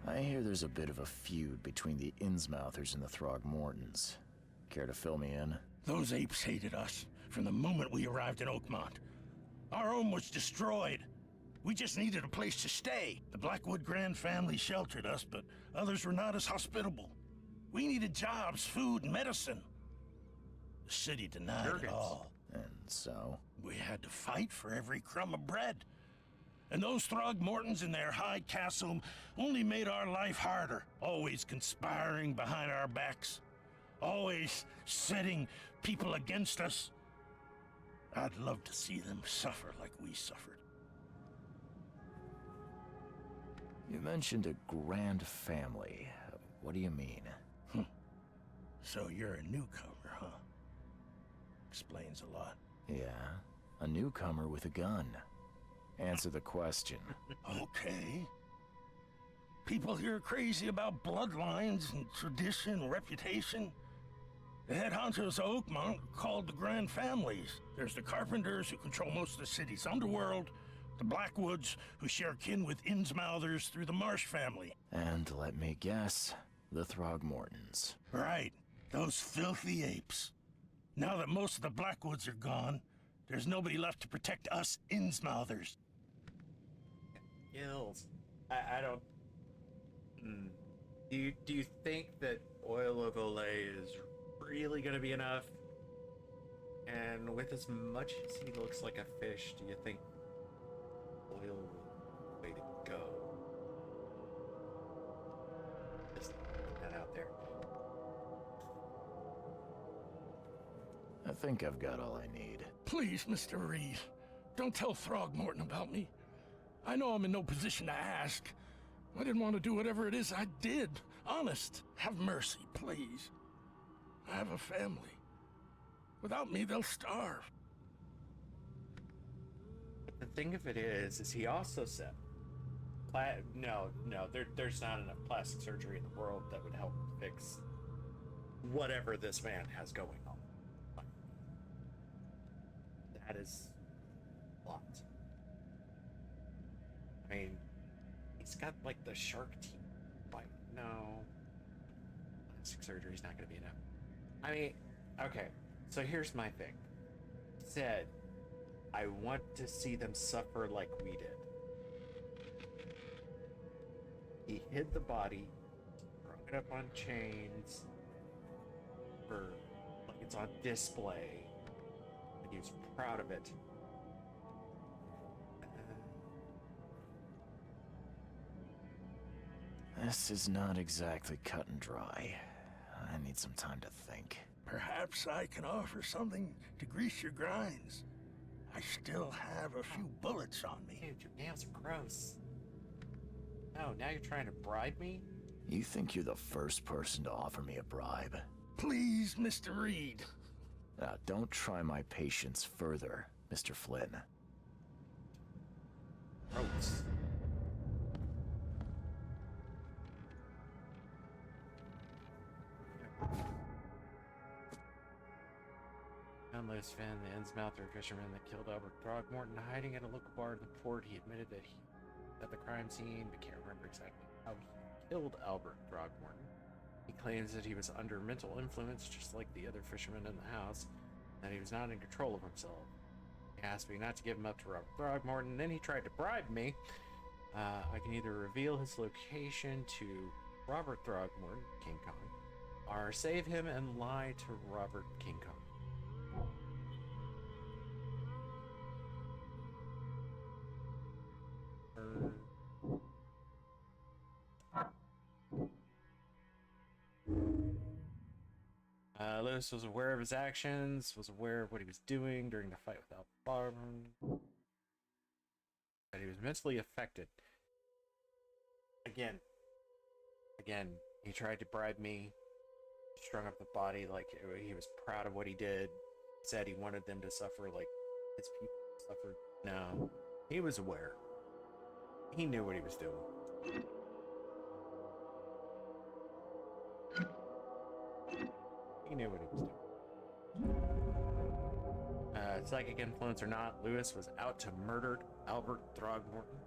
I hear there's a bit of a feud between the Innsmouthers and the Throgmortons. Care to fill me in? Those apes hated us from the moment we arrived in Oakmont. Our home was destroyed. We just needed a place to stay. The Blackwood Grand family sheltered us, but others were not as hospitable. We needed jobs, food, and medicine. The city denied it all. And so? We had to fight for every crumb of bread. And those Throgmortons in their high castle only made our life harder, always conspiring behind our backs, always setting people against us. I'd love to see them suffer like we suffered. You mentioned a grand family. What do you mean? So you're a newcomer, huh? Explains a lot. Yeah, a newcomer with a gun. Answer the question. Okay. People here are crazy about bloodlines and tradition and reputation. The head honchos of Oakmont are called the Grand Families. There's the Carpenters, who control most of the city's underworld, the Blackwoods, who share kin with Innsmouthers through the Marsh family. And let me guess, the Throgmortons. Right, those filthy apes. Now that most of the Blackwoods are gone, there's nobody left to protect us Innsmouthers. Gills. I don't... Do you think that oil of Olay is really gonna be enough? And with as much as he looks like a fish, do you think oil will way to go? Just put that out there. I think I've got all I need. Please, Mr. Reed, don't tell Throgmorton about me. I know I'm in no position to ask. I didn't want to do whatever it is I did. Honest, have mercy, please. I have a family. Without me, they'll starve. The thing of it is he also said, there's not enough plastic surgery in the world that would help fix whatever this man has going on. That is a lot. I mean, he's got like the shark teeth. Like, no, plastic surgery's not going to be enough. I mean, okay, so here's my thing. He said, I want to see them suffer like we did. He hid the body, hung it up on chains, for like it's on display, and he was proud of it. This is not exactly cut and dry. I need some time to think. Perhaps I can offer something to grease your grinds. I still have a few bullets on me. Dude, your nails are gross. Oh, now you're trying to bribe me? You think you're the first person to offer me a bribe? Please, Mr. Reed. Now, don't try my patience further, Mr. Flynn. Gross. John Lewis Finn, the Innsmouther fisherman that killed Albert Throgmorton, hiding at a local bar in the port. He admitted that he at the crime scene, but can't remember exactly how he killed Albert Throgmorton. He claims that he was under mental influence, just like the other fishermen in the house, and that he was not in control of himself. He asked me not to give him up to Robert Throgmorton, then he tried to bribe me. I can either reveal his location to Robert Throgmorton, King Kong, or save him and lie to Robert King Kong. Lewis was aware of his actions, was aware of what he was doing during the fight with Albert, but he was mentally affected. Again, he tried to bribe me, strung up the body like he was proud of what he did, said he wanted them to suffer like his people suffered. No, he was aware. He knew what he was doing. He knew what he was doing. Psychic influence or not, Lewis was out to murder Albert Throgmorton.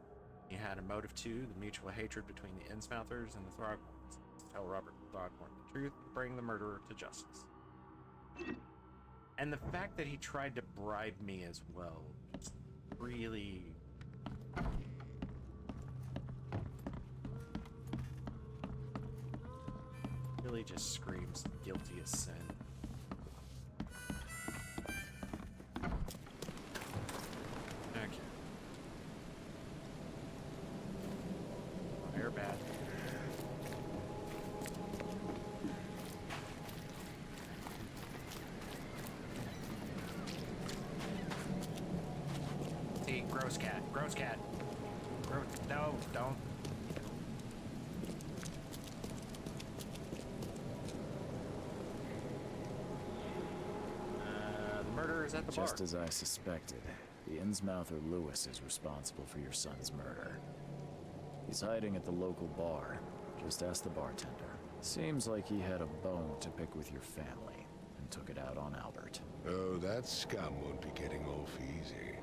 He had a motive too, the mutual hatred between the Innsmouthers and the Throgmortons. To tell Robert Throgmorton the truth and bring the murderer to justice. And the fact that he tried to bribe me as well really... really just screams guilty as sin. Okay. You're bad. See, gross cat. Gross cat. Gross. No, don't. At the Just bar. as I suspected, the Innsmouther Lewis is responsible for your son's murder. He's hiding at the local bar. Just ask the bartender. Seems like he had a bone to pick with your family and took it out on Albert. Oh, that scum won't be getting off easy.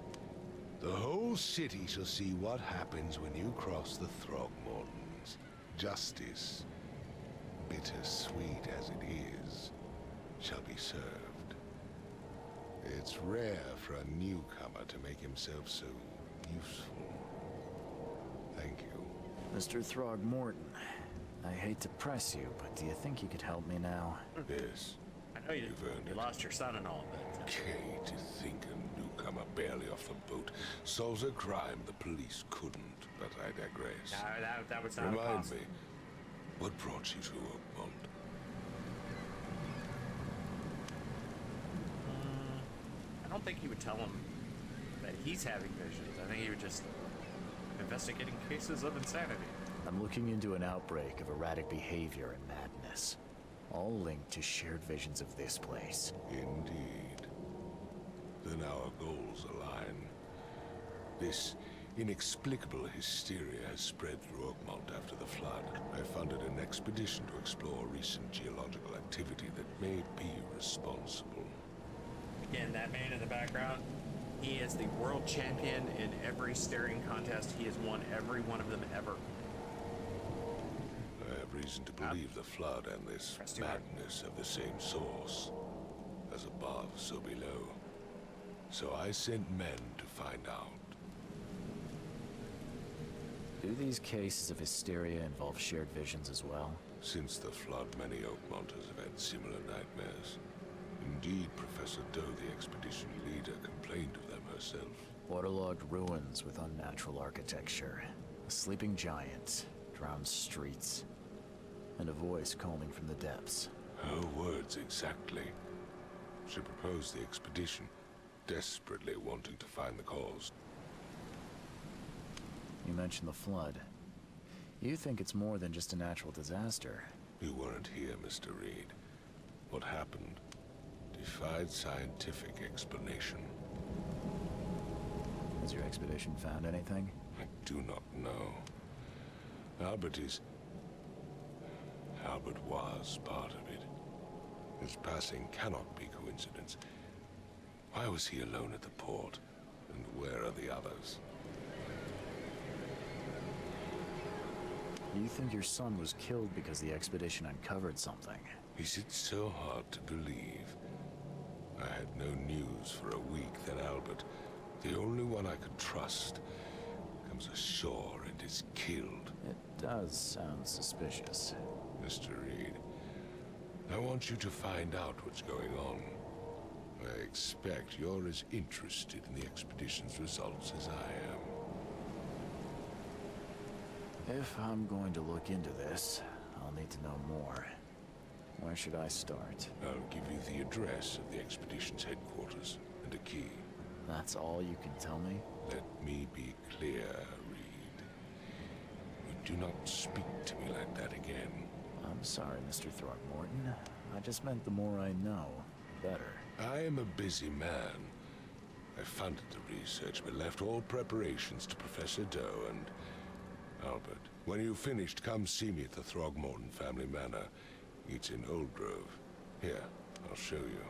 The whole city shall see what happens when you cross the Throgmortons. Justice, bittersweet as it is, shall be served. It's rare for a newcomer to make himself so useful. Thank you. Mr. Throgmorton, I hate to press you, but do you think you could help me now? Yes. I know you lost your son and all, but... Okay, to think a newcomer barely off the boat solves a crime the police couldn't, but I digress. No, that was not Remind possible. me, what brought you to Oakmont? I don't think he would tell him that he's having visions. I think he would just investigating cases of insanity. I'm looking into an outbreak of erratic behavior and madness, all linked to shared visions of this place. Indeed. Then our goals align. This inexplicable hysteria has spread through Oakmont after the flood. I funded an expedition to explore recent geological activity that may be responsible. Again, that man in the background, he is the world champion in every staring contest. He has won every one of them ever. I have reason to believe the flood and this madness have the same source. As above, so below. So I sent men to find out. Do these cases of hysteria involve shared visions as well? Since the flood, many Oakmonters have had similar nightmares. Indeed, Professor Doe, the expedition leader, complained of them herself. Waterlogged ruins with unnatural architecture, a sleeping giant, drowned streets, and a voice calling from the depths. Her words exactly. She proposed the expedition, desperately wanting to find the cause. You mentioned the flood. You think it's more than just a natural disaster. You weren't here, Mr. Reed. What happened defied scientific explanation. Has your expedition found anything? I do not know. Albert was part of it. His passing cannot be coincidence. Why was he alone at the port? And where are the others? You think your son was killed because the expedition uncovered something? Is it so hard to believe? I had no news for a week, then Albert, the only one I could trust, comes ashore and is killed. It does sound suspicious. Mr. Reed, I want you to find out what's going on. I expect you're as interested in the expedition's results as I am. If I'm going to look into this, I'll need to know more. Where should I start? I'll give you the address of the expedition's headquarters and a key. That's all you can tell me? Let me be clear, Reed. You do not speak to me like that again. I'm sorry, Mr. Throckmorton. I just meant the more I know, the better. I am a busy man. I funded the research, but left all preparations to Professor Doe and Albert. When you've finished, come see me at the Throgmorton family manor. It's in Old Grove. Here, I'll show you.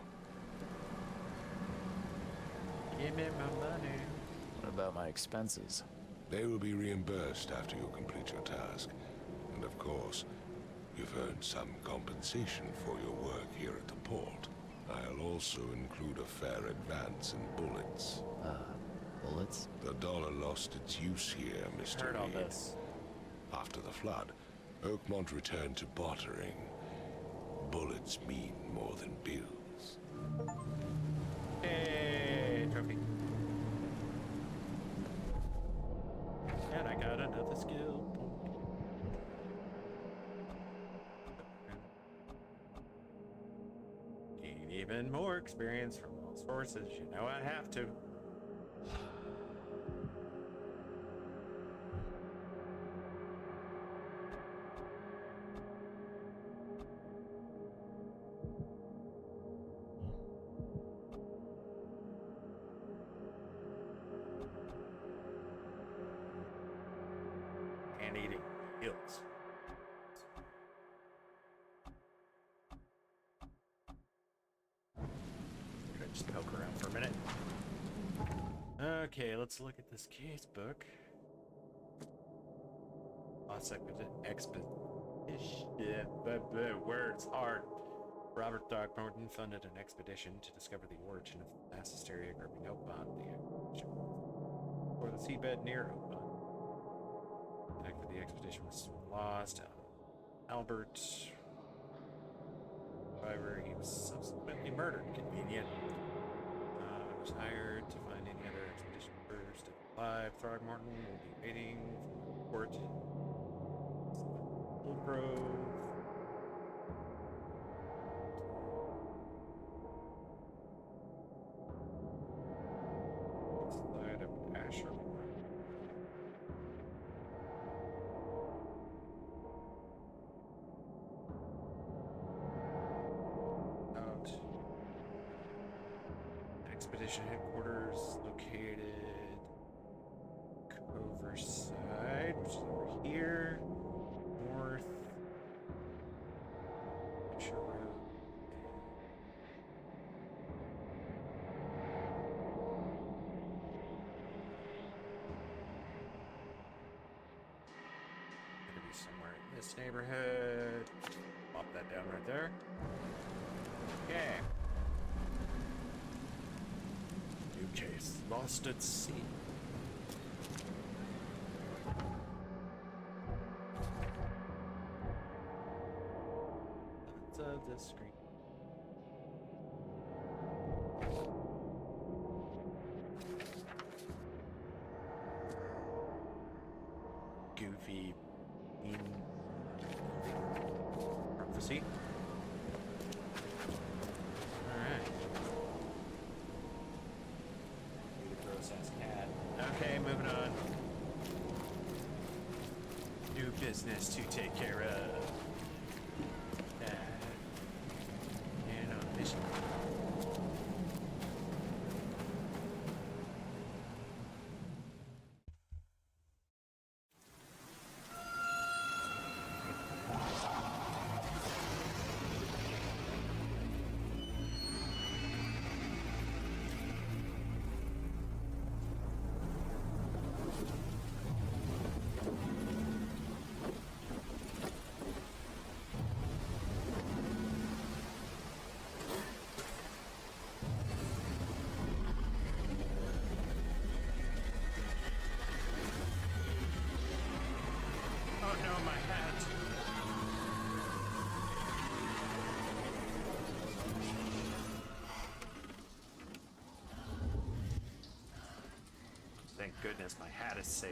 Give me my money. What about my expenses? They will be reimbursed after you complete your task. And of course, you've earned some compensation for your work here at the port. I'll also include a fair advance in bullets. Bullets? The dollar lost its use here, Mr. Heard all Reed. this. After the flood, Oakmont returned to bartering. Bullets mean more than bills. Hey, trophy. And I got another skill point. Gain even more experience from all sources. You know I have to. And eating hills. Should I just poke around for a minute? Okay, let's look at this case book. Lost expedition. Words hard. Robert Throckmorton funded an expedition to discover the origin of the mass hysteria gripping Oakmont. The expedition or the seabed near Oakmont. The fact that the expedition was lost. Albert. However, he was subsequently murdered. Convenient. Was hired to find any other expedition first. Alive, Throgmorton will be waiting for the port. Old Grove. Side of Asher. Out. Expedition headquarters located Coverside, which is over here. North. Hampshire Road. Gonna be somewhere in this neighborhood. Pop that down right there. Okay. New case. Lost at sea. Of the screen. Goofy in prophecy. Alright. Gross ass cat. Okay, moving on. New business. business to take care of. And on mission. Oh no, my hat. Thank goodness my hat is safe.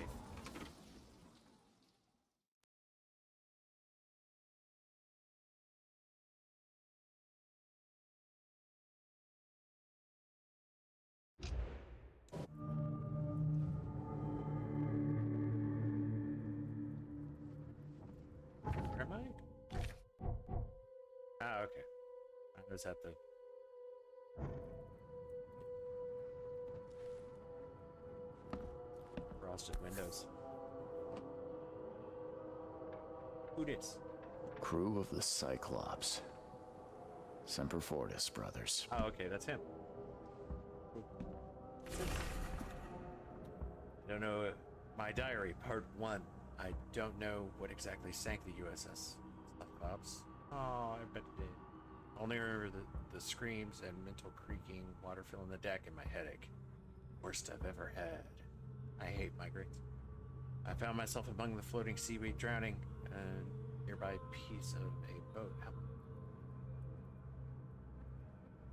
Where am I? Ah, okay. I was at the... frosted windows. Who dis? Crew of the Cyclops. Semper Fortis brothers. Oh, okay, that's him. I don't know. My diary, part 1. I don't know what exactly sank the USS Cyclops. Oh, I bet it did. Only remember the screams and mental creaking, water filling the deck, and my headache. Worst I've ever had. I hate migrates. I found myself among the floating seaweed, drowning a nearby piece of a boat.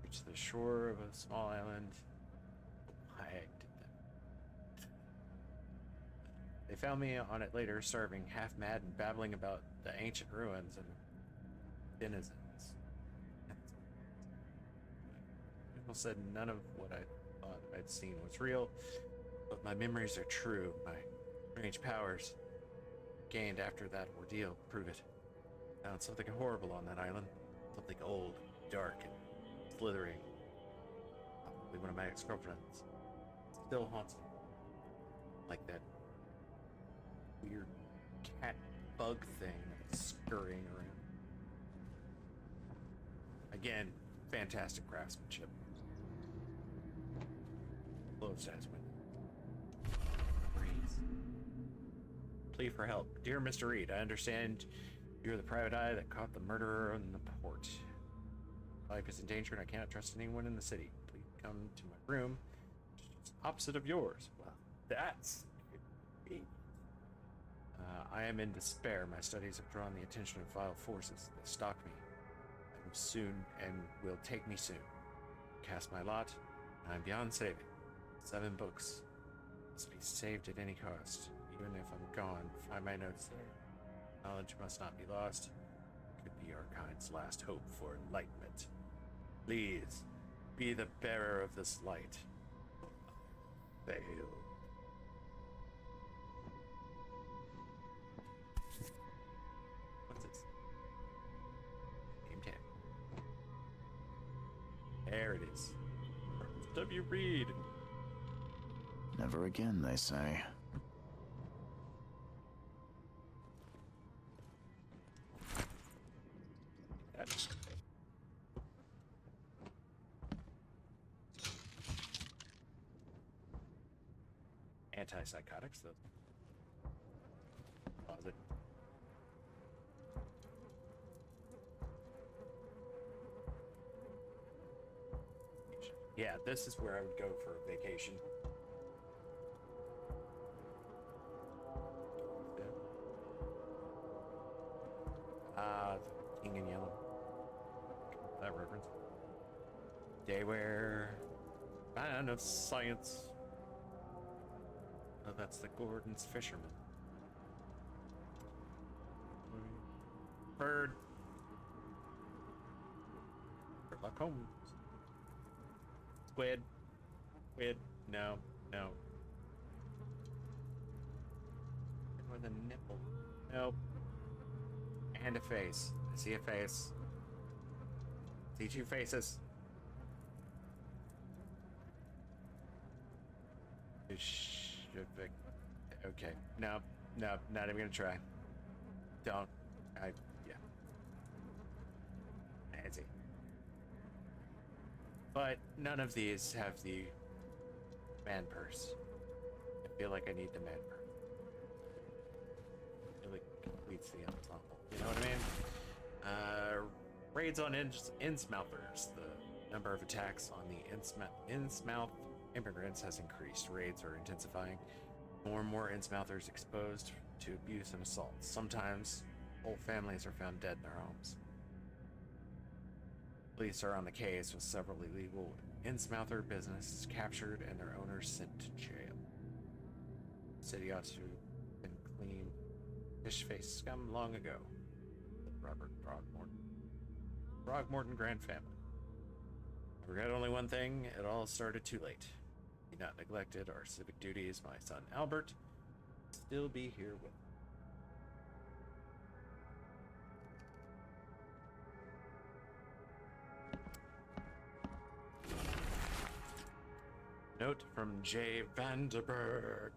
Reached the shore of a small island. Why I did that. They found me on it later, starving, half mad, and babbling about the ancient ruins and denizens. People said none of what I thought I'd seen was real, but my memories are true. My strange powers gained after that ordeal prove it. Found something horrible on that island. Something old, dark, and slithering. Probably one of my ex-girlfriends. Still haunts me. Like that weird cat bug thing that's scurrying around. Again, fantastic craftsmanship. Closed as window. Breeze. Plea for help. Dear Mr. Reed, I understand you're the private eye that caught the murderer in the port. Life is in danger and I cannot trust anyone in the city. Please come to my room, just opposite of yours. Well, that's me. I am in despair. My studies have drawn the attention of vile forces. They stalk me. I will soon and will take me soon. Cast my lot, and I'm beyond saving. 7 books must be saved at any cost. Even if I'm gone, find my notes there. Knowledge must not be lost. It could be our kind's last hope for enlightenment. Please, be the bearer of this light. Fail. What's this? Game 10. There it is. W. Reed. Never again, they say. Antipsychotics, though. Pause it. Yeah, this is where I would go for a vacation. King in Yellow. That reference. Daywear. Man of science. Oh, that's the Gordon's fisherman. Bird. Sherlock Holmes. Squid. Squid. No. No. With a nipple. Nope. And a face. I see a face. See two faces. Okay. No, no, not even gonna try. Don't. Yeah. Nancy. But none of these have the man purse. I feel like I need the man purse. It really completes the ensemble. You know what I mean? Raids on Innsmouthers. The number of attacks on the Innsmouth immigrants has increased. Raids are intensifying. More and more Innsmouthers exposed to abuse and assault. Sometimes whole families are found dead in their homes. Police are on the case with several illegal Innsmouther businesses captured and their owners sent to jail. The city ought to have been clean. Fish-faced scum long ago. Robert Throgmorton. Throgmorton Grand Family. I regret only one thing. It all started too late. We not neglected our civic duties. My son Albert will still be here with me. Note from J. Vanderberg.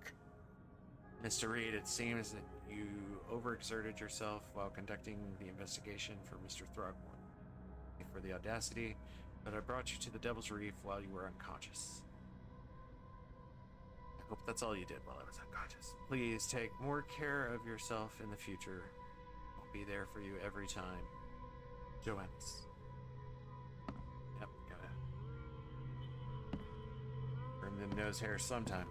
Mr. Reed, it seems that you overexerted yourself while conducting the investigation for Mr. Throgmorton. For the audacity, but I brought you to the Devil's Reef while you were unconscious. I hope that's all you did while I was unconscious. Please take more care of yourself in the future. I'll be there for you every time. Joannis. Yep, gotta trim them nose hairs sometime.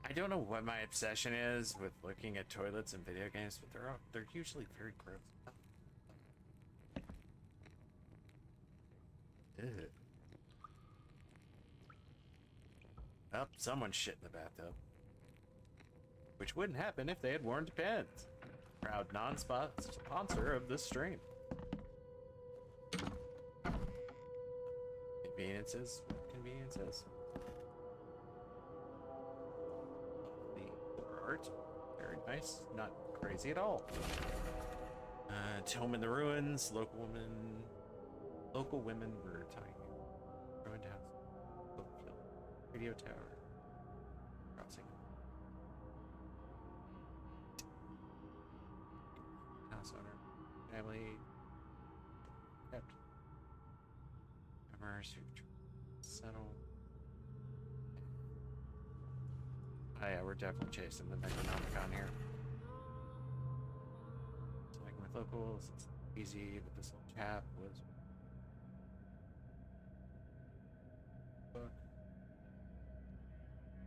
I don't know what my obsession is with looking at toilets in video games, but they're usually very gross. Ew. Oh, someone shit in the bathtub. Which wouldn't happen if they had worn Depends. Proud non-sponsor of this stream. Conveniences? What conveniences? The art. Very nice. Not crazy at all. Tome in the ruins. Local women were talking. Ruined house. Oakville. Radio tower. Crossing. House owner. Family. Kept. Commerce. Settle. Oh yeah, we're definitely chasing the Necronomicon here. Talking with locals. It's easy, but this little chap was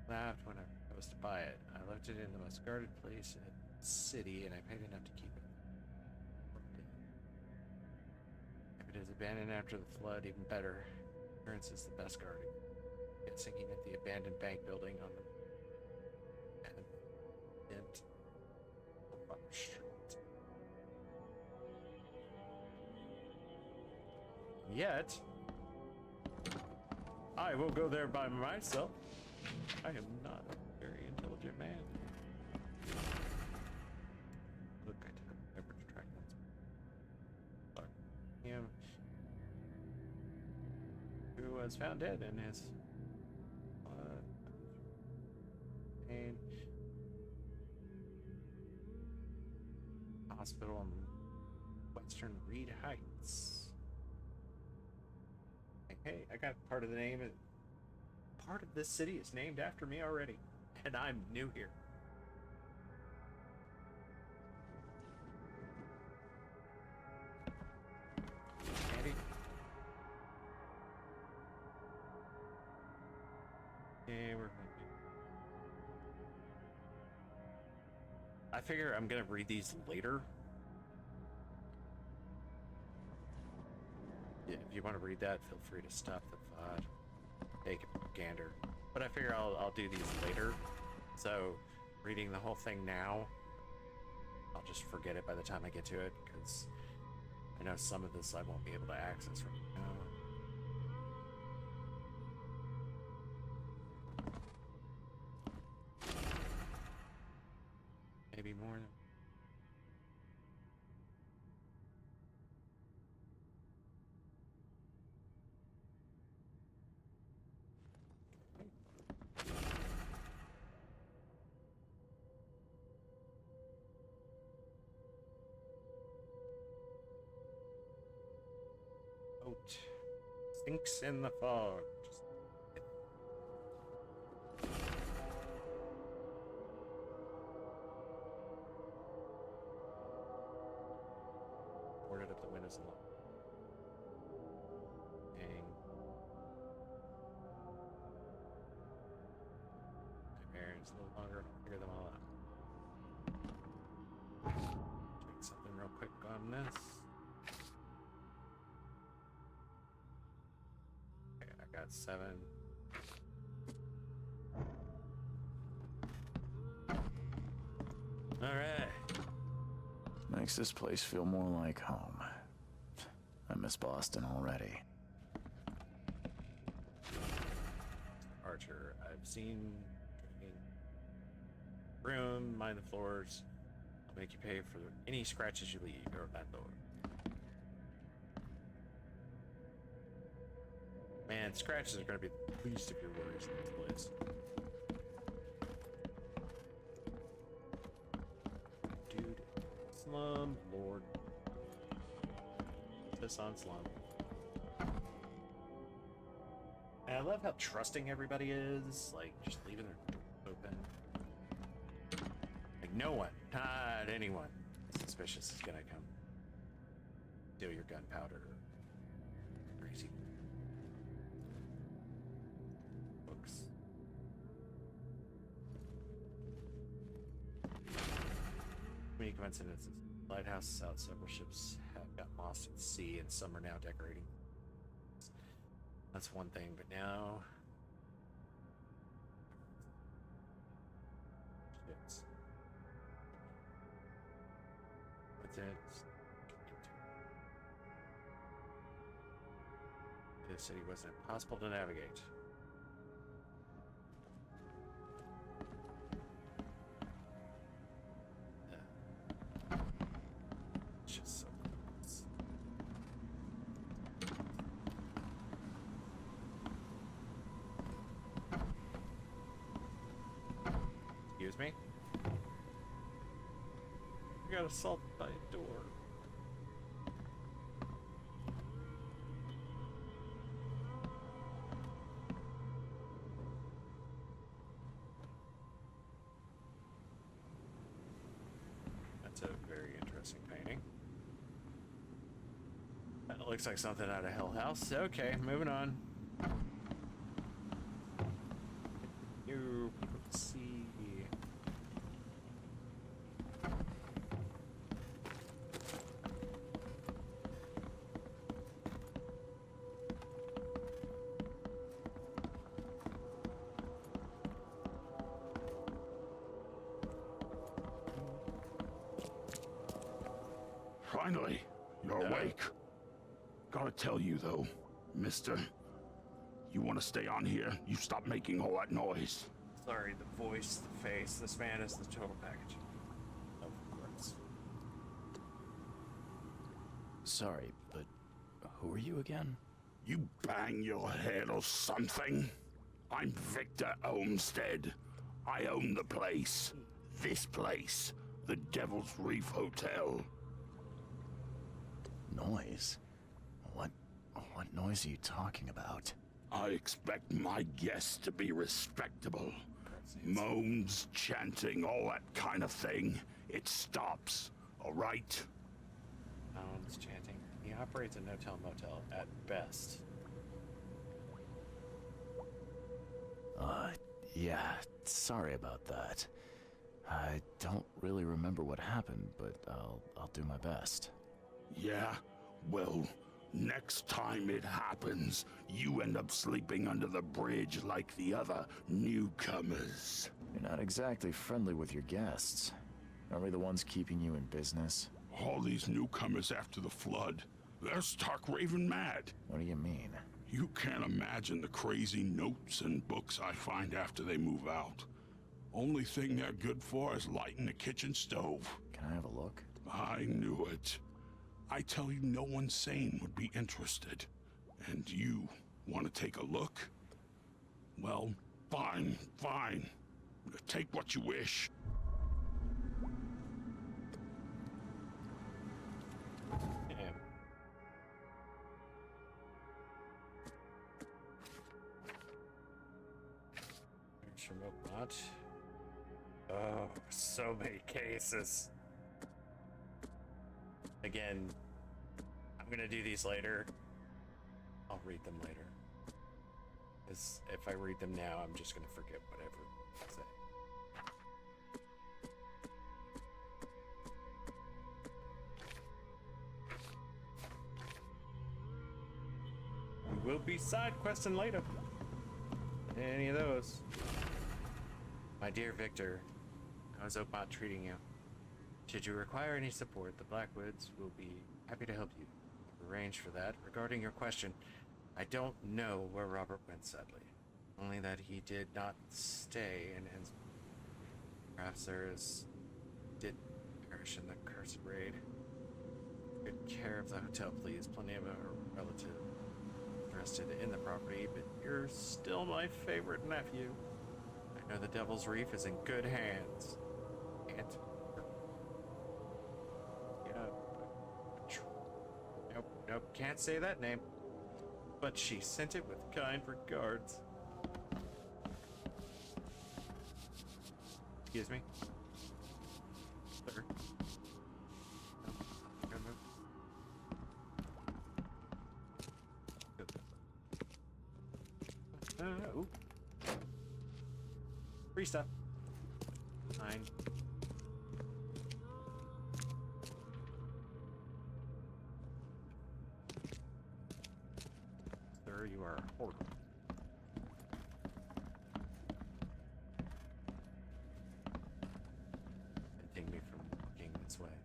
laughed when I was to buy it. I left it in the most guarded place in the city, and I paid enough to keep it. If it is abandoned after the flood, even better. Insurance is the best guarding. It's sinking at the abandoned bank building on the Street. Yet, I will go there by myself. I am not a very intelligent man. Look, I took a beverage track. Fuck him. Who was found dead in his pain hospital in Western Reed Heights. Hey, I got part of the name. Part of this city is named after me already, and I'm new here. Andy? Yeah, we're gonna do. I figure I'm gonna read these later. Yeah, if you want to read that, feel free to stop the VOD. Take a gander. But I figure I'll do these later. So, reading the whole thing now, I'll just forget it by the time I get to it, because I know some of this I won't be able to access right now. Maybe more. Out. Sinks in the fog. Boarded up the windows and locked. Dang. My parents no longer figure them all out. Check something real quick on this. Okay, I got 7. All right. Makes this place feel more like home. I miss Boston already. Archer, I've seen room, mind the floors. I'll make you pay for any scratches you leave or that door. Man, scratches are gonna be the least of your worries in this place. Dude, slum lord. This on slum. And I love how trusting everybody is, like just leaving their door open. Like no one, not anyone suspicious is gonna come steal your gunpowder. Crazy books. Many coincidences. Lighthouse is out. Several ships have got lost at sea, and some are now decorating. That's one thing, but now ships. What's it? The city wasn't impossible to navigate. Just so close. Excuse me? You got assaulted by a door. That's a very interesting painting. That looks like something out of Hell House. Okay, moving on. You see. Finally, you're awake. Gotta tell you though, mister, you want to stay on here? You stop making all that noise. Sorry, the voice, the face, this man is the total package. Of course. Sorry, but who are you again? You bang your head or something? I'm Victor Olmsted. I own the place. This place. The Devil's Reef Hotel. Noise? What noise are you talking about? I expect my guests to be respectable. Moans, chanting, all that kind of thing. It stops, all right? Moans, chanting. He operates a no-tell motel at best. Yeah, sorry about that. I don't really remember what happened, but I'll do my best. Yeah? Well, next time it happens, you end up sleeping under the bridge like the other newcomers. You're not exactly friendly with your guests. Are we the ones keeping you in business? All these newcomers after the flood, they're stark raving mad. What do you mean? You can't imagine the crazy notes and books I find after they move out. Only thing they're good for is lighting the kitchen stove. Can I have a look? I knew it. I tell you, no one sane would be interested. And you want to take a look? Well, fine, fine. Take what you wish. Yeah. From Oakmont. Oh, so many cases. Again, I'm gonna do these later. I'll read them later. Because if I read them now, I'm just gonna forget whatever I say. We will be side questing later. Any of those. My dear Victor, how's Oakmont treating you? Should you require any support, the Blackwoods will be happy to help you. Arrange for that. Regarding your question, I don't know where Robert went, sadly. Only that he did not stay in his... Perhaps did perish in the cursed raid. Good care of the hotel, please. Plenty of a relative interested in the property, but you're still my favorite nephew. I know the Devil's Reef is in good hands. Nope, can't say that name. But she sent it with kind regards. Excuse me? Sir? No, move. Ooh. Free stuff. Fine. Sir, you are a hoarder. Preventing me from looking this way.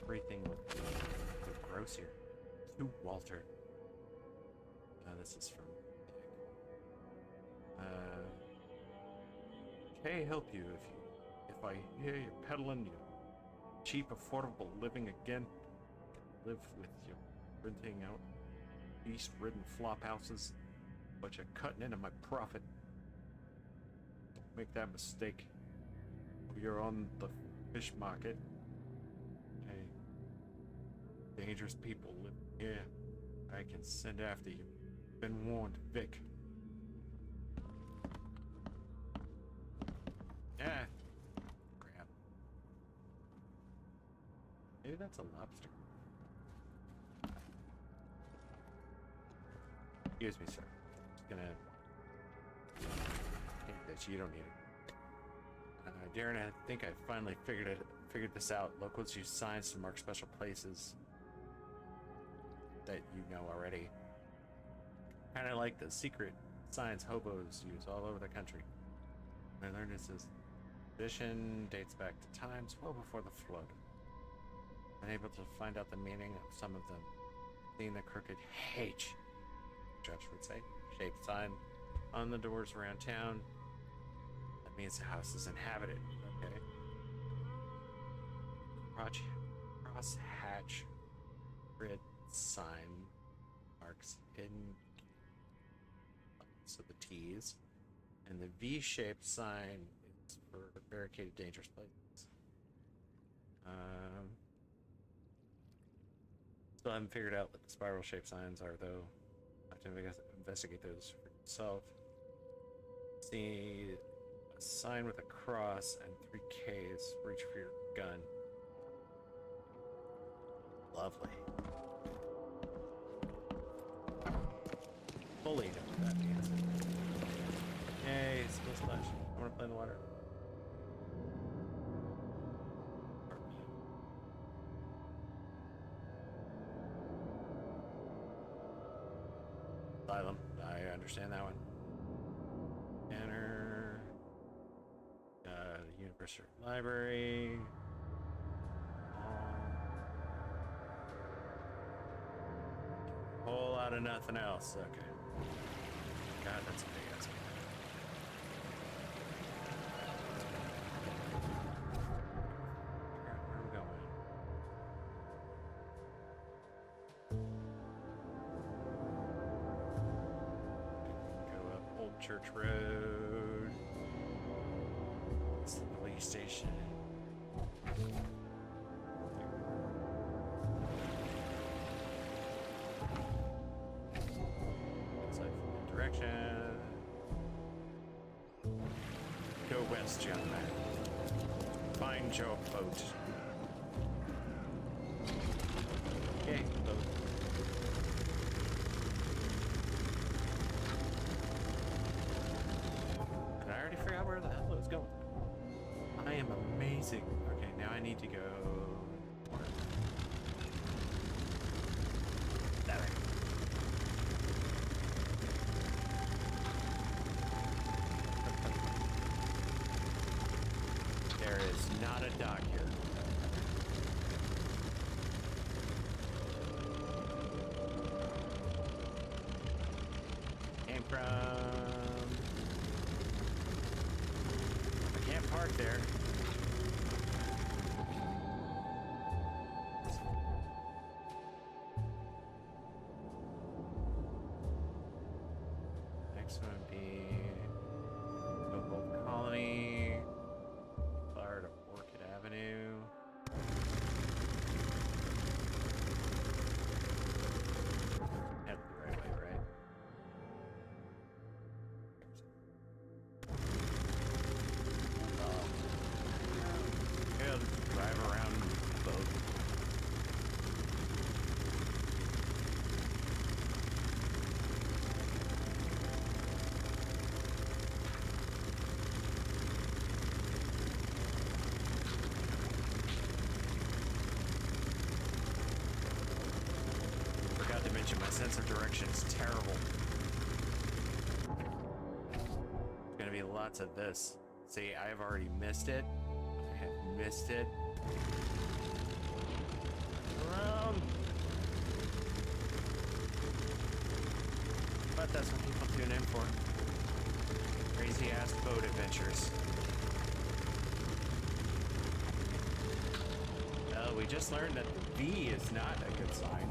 Everything looks gross here. To Walter. This is from Dick. Can I help you if I hear you peddling your cheap, affordable living again? Live with you renting out beast-ridden flop houses, but you're cutting into my profit. Don't make that mistake. You're on the fish market. Hey, dangerous people live here. I can send after you. Been warned, Vic. Yeah. Crap. Maybe that's a lobster. Excuse me, sir. Just gonna take this. You don't need it. Darren, I think I finally figured this out. Locals use signs to mark special places that you know already. Kind of like the secret signs hobos use all over the country. I learned this tradition dates back to times well before the flood. Been able to find out the meaning of some of them. Seeing the crooked H, Josh would say, shaped sign on the doors around town. That means the house is inhabited. Okay. Cross hatch grid sign marks hidden. So the T's, and the V-shaped sign is for barricaded dangerous places. Still haven't figured out what the spiral-shaped signs are, though. I have to investigate those for yourself. See a sign with a cross and 3 Ks. Reach for your gun. Lovely. Fully know what that means. Yay, skill splash. I want to play in the water. Asylum. I understand that one. Enter. University Library. lot of nothing else. Okay. God, that's a big ass. Where are we going? Go up Old Church Road. It's the police station. Inside from the direction. Go west, young man. Find your boat. Okay, boat. And I already forgot where the hell it was going. I am amazing. Okay, now I need to go. That way. There is not a dock here. Came from. I can't park there. Next one would be Oakville Colony, fire to Orchid Avenue. Head the right way, right? Yeah, let's drive around the boat. Forgot to mention my sense of direction is terrible. There's gonna be lots of this. See, I have already missed it. I have missed it. Around. But that's what people tune in for. Crazy ass boat adventures. Well, we just learned that the V is not a good sign.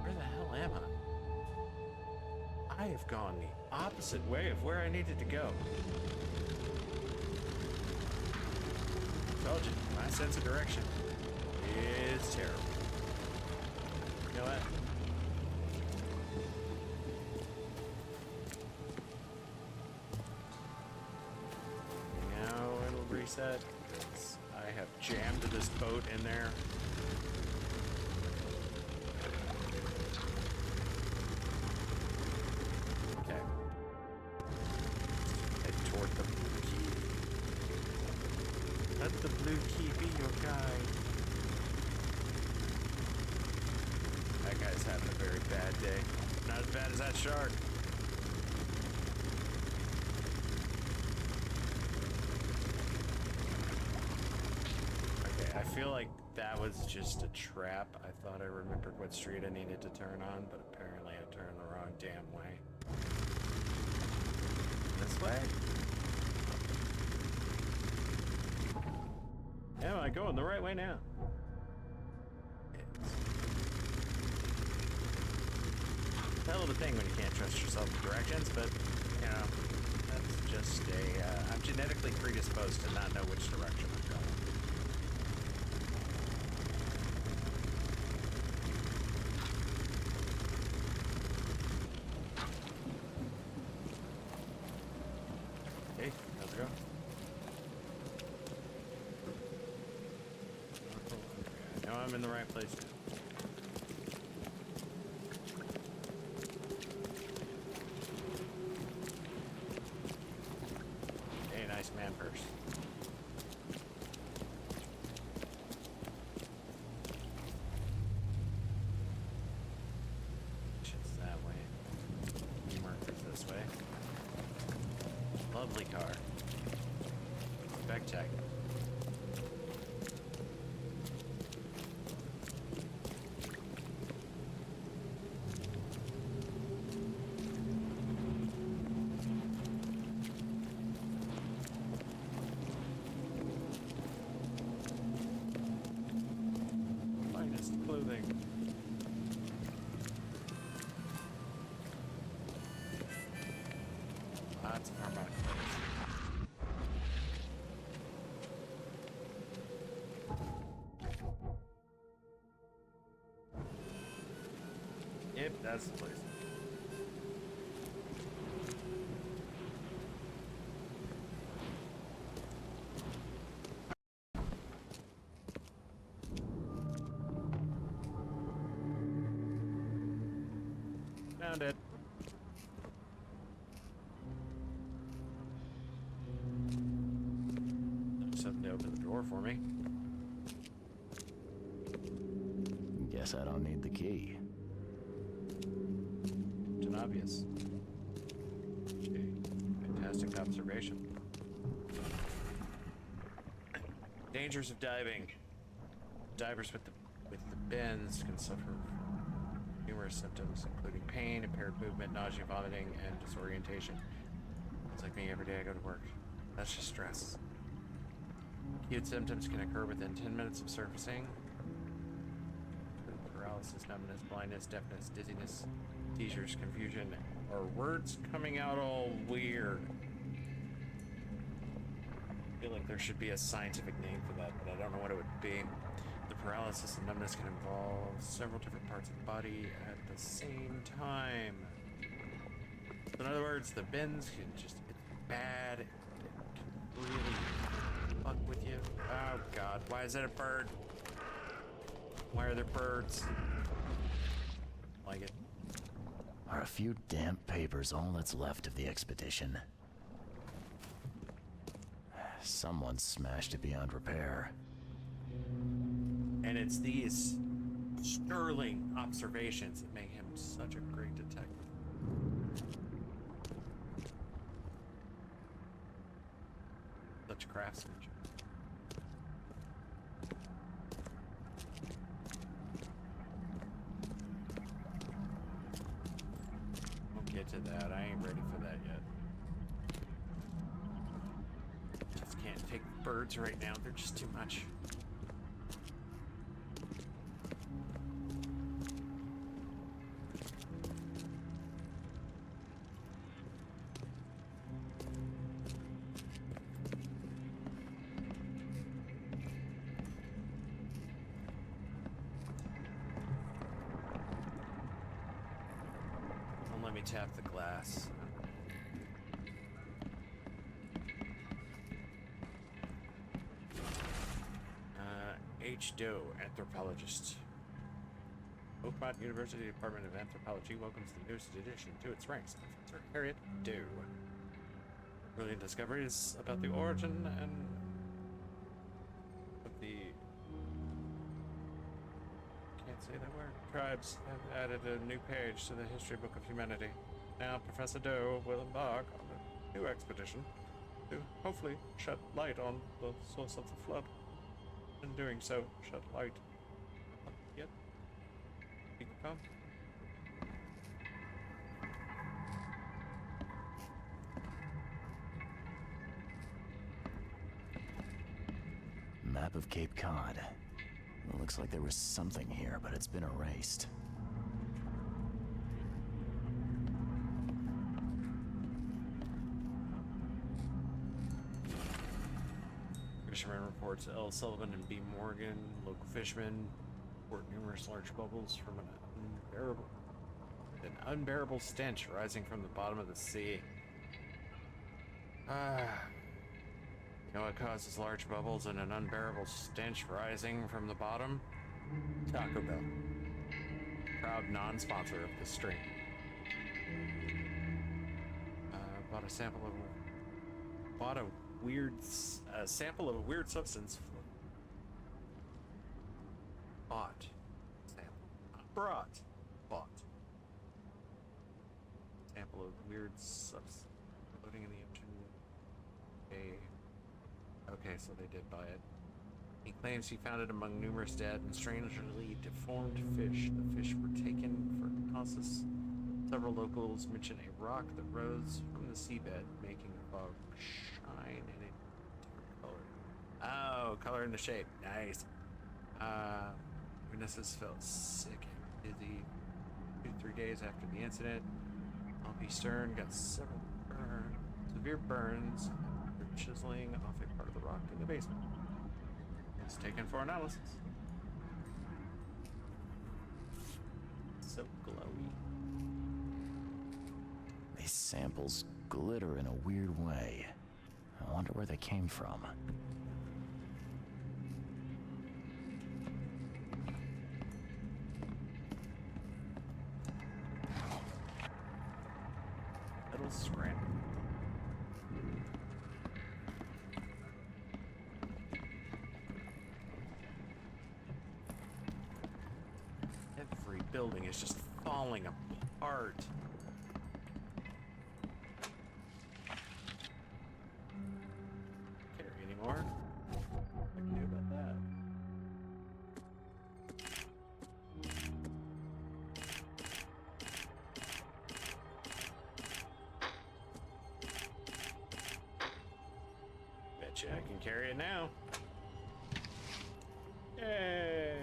Where the hell am I? I have gone the opposite way of where I needed to go. Told you, my sense of direction is terrible. You know what? Now it'll reset because I have jammed this boat in there. Okay. Head toward the blue key. Let the blue key be your guide. That guy's having a very bad day. Not as bad as that shark. Okay, I feel like that was just a trap. I thought I remembered what street I needed to turn on, but apparently I turned the wrong damn way. This way? Am I going the right way now? It's a hell of a thing when you can't trust yourself with directions, but, you know, that's just I'm genetically predisposed to not know which direction I'm going. Hey, how's it going? Now I'm in the right place. Hey, nice man purse. Shit's that way. Markers this way. Lovely car. Spectacular. clothing. Lots of harmonic clothes. Yep, that's the place. Found it. Something to open the door for me. Guess I don't need the key. Captain Obvious. Okay. Fantastic observation. Dangers of diving. Divers with the bends can suffer numerous symptoms, including pain, impaired movement, nausea, vomiting, and disorientation. It's like me every day I go to work. That's just stress. Acute symptoms can occur within 10 minutes of surfacing. Paralysis, numbness, blindness, deafness, dizziness, seizures, confusion, or words coming out all weird. I feel like there should be a scientific name for that, but I don't know what it would be. The paralysis and numbness can involve several different parts of the body at the same time. So in other words, the bends can just, it's bad. It can really fuck with you. Oh god, why is that a bird? Why are there birds? Like it. Are a few damp papers all that's left of the expedition? Someone smashed it beyond repair. And it's these sterling observations that make him such a great detective. Such craftsmanship. We'll get to that. I ain't ready for that yet. Just can't take birds right now. They're just too much. Let me tap the glass. H. Doe, anthropologist. Oakmont University Department of Anthropology welcomes the newest addition to its ranks, Professor Harriet Doe. Brilliant discoveries about the origin and of the say that word. Tribes have added a new page to the history book of humanity. Now Professor Doe will embark on a new expedition to hopefully shed light on the source of the flood. In doing so, shed light. Yet, he can come. Map of Cape Cod. It looks like there was something here, but it's been erased. Fisherman reports L. Sullivan and B. Morgan, local fishermen, report numerous large bubbles from an unbearable stench rising from the bottom of the sea. You know what causes large bubbles and an unbearable stench rising from the bottom? Taco Bell. Proud non-sponsor of this stream. Bought a sample of a sample of a weird substance. Bought. Sample. Not brought. Bought. Sample of weird substance floating in the ocean. Okay, so they did buy it. He claims he found it among numerous dead and strangely deformed fish. The fish were taken for analysis. Several locals mention a rock that rose from the seabed, making the fog shine in a different color. Oh, color and the shape. Nice. Who witnesses felt sick and dizzy 2-3 days after the incident. L.P. Stern got severe burns for chiseling off a part of the rock in the basement. It's taken for analysis. So glowy. These samples glitter in a weird way. I wonder where they came from. Little scrap. Every building is just falling apart. Carry anymore? What can I do about that? Betcha I can carry it now. Yay!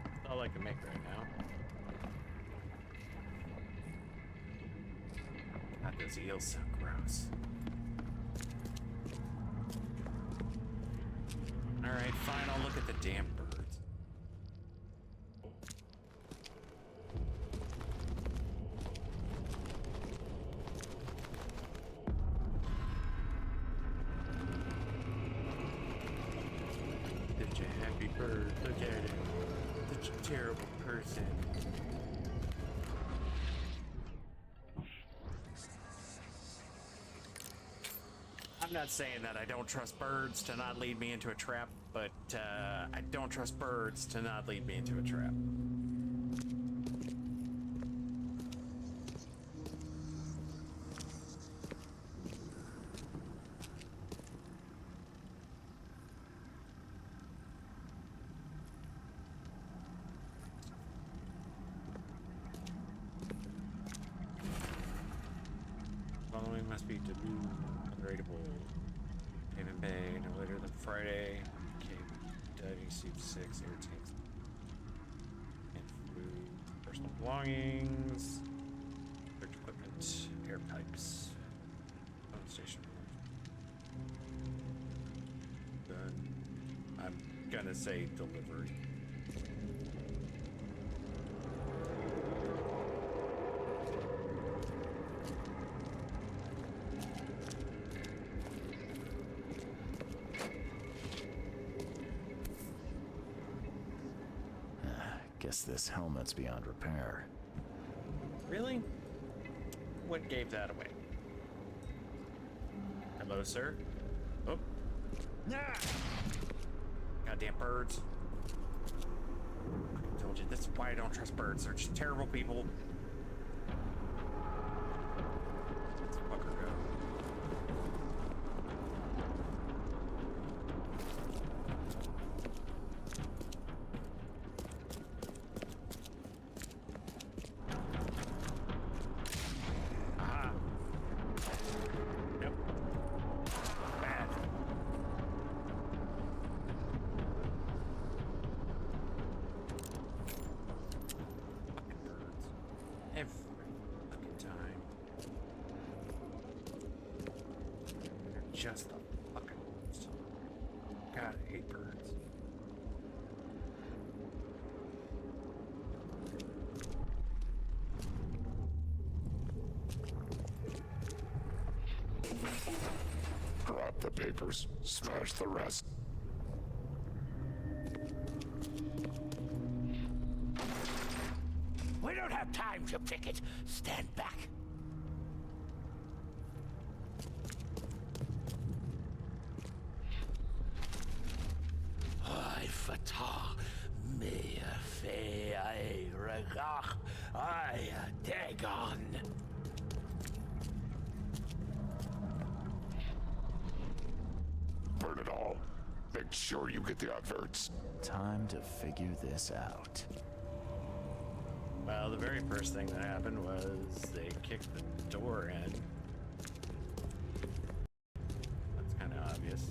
That's all I can make right now. God, those eels so gross. Alright, fine, I'll look at the damn birds. Such a happy bird, look at it. Such a terrible person. I'm not saying that I don't trust birds to not lead me into a trap, but I don't trust birds to not lead me into a trap. Following must be taboo, unrateable. Payment Bay, no later than Friday. Cape, diving suit 6, air tanks. And food, personal belongings, search equipment, air pipes, phone station. Done. I'm gonna say delivery. Guess this helmet's beyond repair. Really? What gave that away? Hello, sir? Oh. Goddamn birds. I told you, this is why I don't trust birds. They're just terrible people. Let's fucker go. Aha. Yep. Bad. Fucking birds. Every fucking time. They're just the fucking worst. God, I hate birds. Drop the papers, smash the rest. We don't have time to picket. Stand back. I fatah me fe I regach I dagon. Burn it all. Make sure you get the adverts. Time to figure this out. Well, the very first thing that happened was they kick the door in. That's kind of obvious.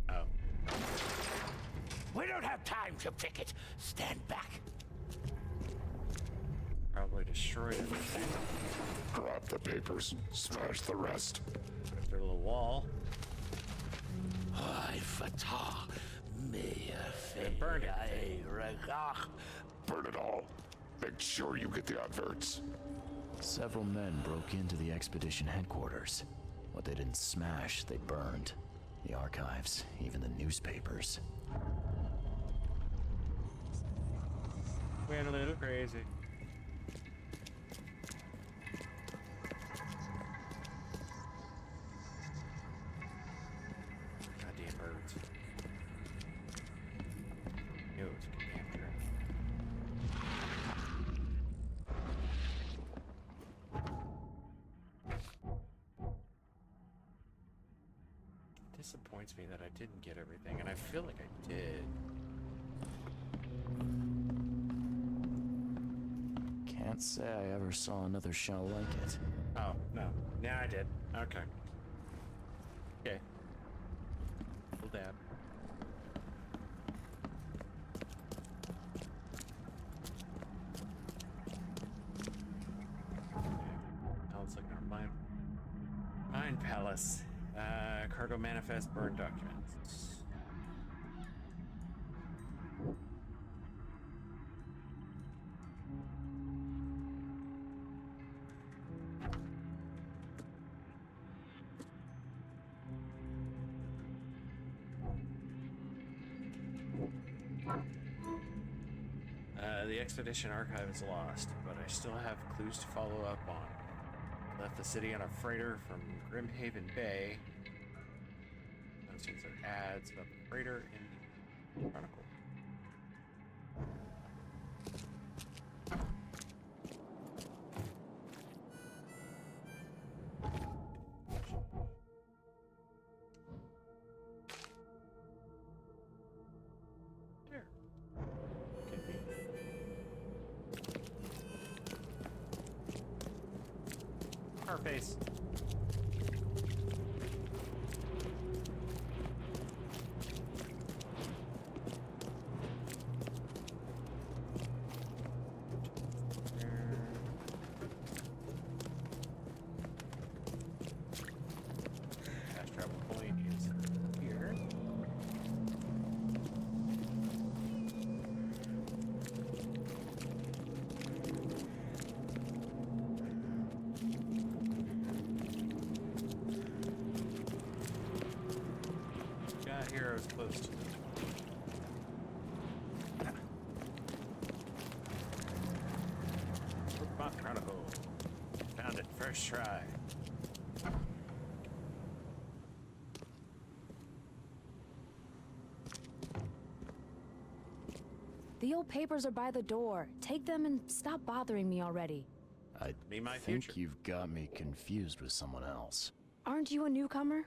Oh. We don't have time to pick it. Stand back. Probably destroyed everything. Grab the papers, smash the rest. Their little wall. They burned it. Burn it all. Make sure you get the adverts. Several men broke into the expedition headquarters. What they didn't smash, they burned. The archives, even the newspapers. Went a little crazy. Goddamn birds. Yo, it's a camper. Disappoints me that I didn't get everything, and I feel like I did. Can't say I ever saw another show like it. Oh, no. Yeah, I did. Okay. Okay. Little dab. Now let's look at our Mine Palace. Cargo manifest, burn documents. The expedition archive is lost, but I still have clues to follow up on. Left the city on a freighter from Grimhaven Bay. Those things are ads about the freighter in the Chronicle. There. Could be. Our face. Fast travel point is here. Got heroes close to the 20. Bookmark Chronicle. Found it first try. The old papers are by the door. Take them and stop bothering me already. I Be my think future. you've got me confused with someone else. Aren't you a newcomer?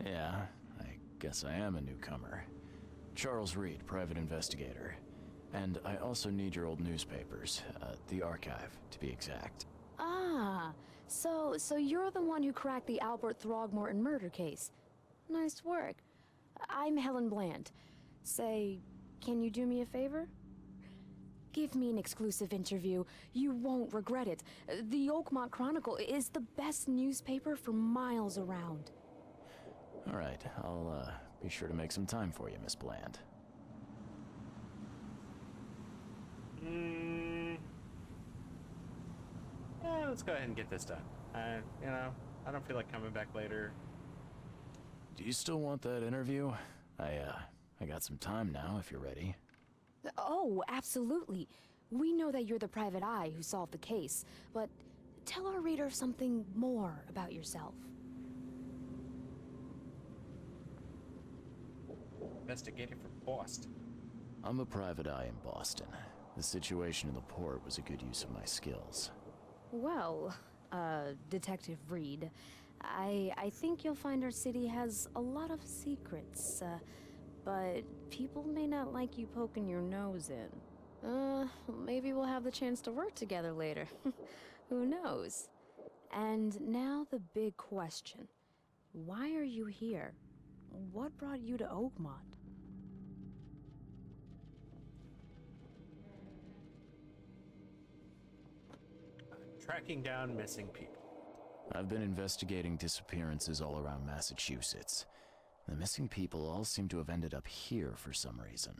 Yeah, I guess I am a newcomer. Charles Reed, private investigator. And I also need your old newspapers, the archive, to be exact. Ah, so you're the one who cracked the Albert Throgmorton murder case. Nice work. I'm Helen Bland. Say, can you do me a favor? Give me an exclusive interview. You won't regret it. The Oakmont Chronicle is the best newspaper for miles around. All right, I'll be sure to make some time for you, Miss Bland. Yeah, let's go ahead and get this done. You know, I don't feel like coming back later. Do you still want that interview? I got some time now, if you're ready. Oh, absolutely. We know that you're the private eye who solved the case, but tell our reader something more about yourself. investigator from Boston. I'm a private eye in Boston. The situation in the port was a good use of my skills. Well, Detective Reed, I think you'll find our city has a lot of secrets, but people may not like you poking your nose in. Maybe we'll have the chance to work together later. Who knows? And now the big question. Why are you here? What brought you to Oakmont? Tracking down missing people. I've been investigating disappearances all around Massachusetts. The missing people all seem to have ended up here for some reason.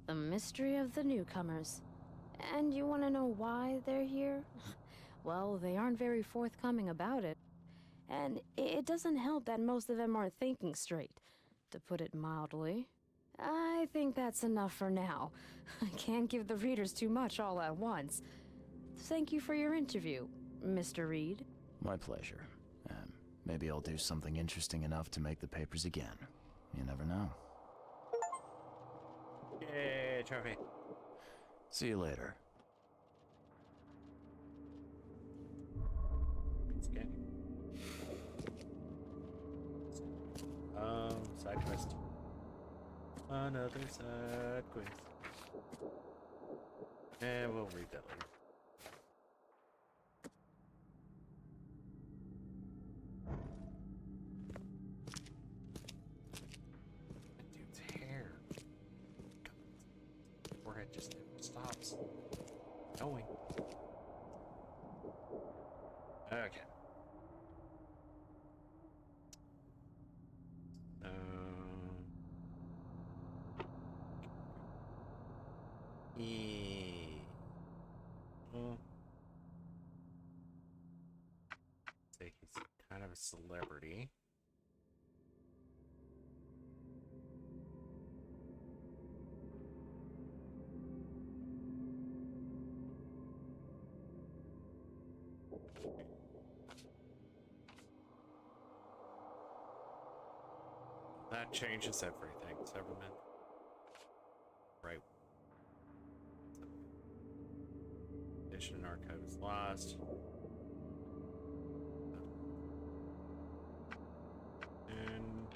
The mystery of the newcomers. And you want to know why they're here? Well, they aren't very forthcoming about it. And it doesn't help that most of them aren't thinking straight, to put it mildly. I think that's enough for now. I can't give the readers too much all at once. Thank you for your interview, Mr. Reed. My pleasure. Maybe I'll do something interesting enough to make the papers again. You never know. Yay, trophy. See you later. Scanning. Side quest. Another side quest. And we'll read that later. That dude's hair. Forehead just never stops going. Okay. Well, say he's kind of a celebrity. That changes everything, Severman. Right. Edition archive is lost. And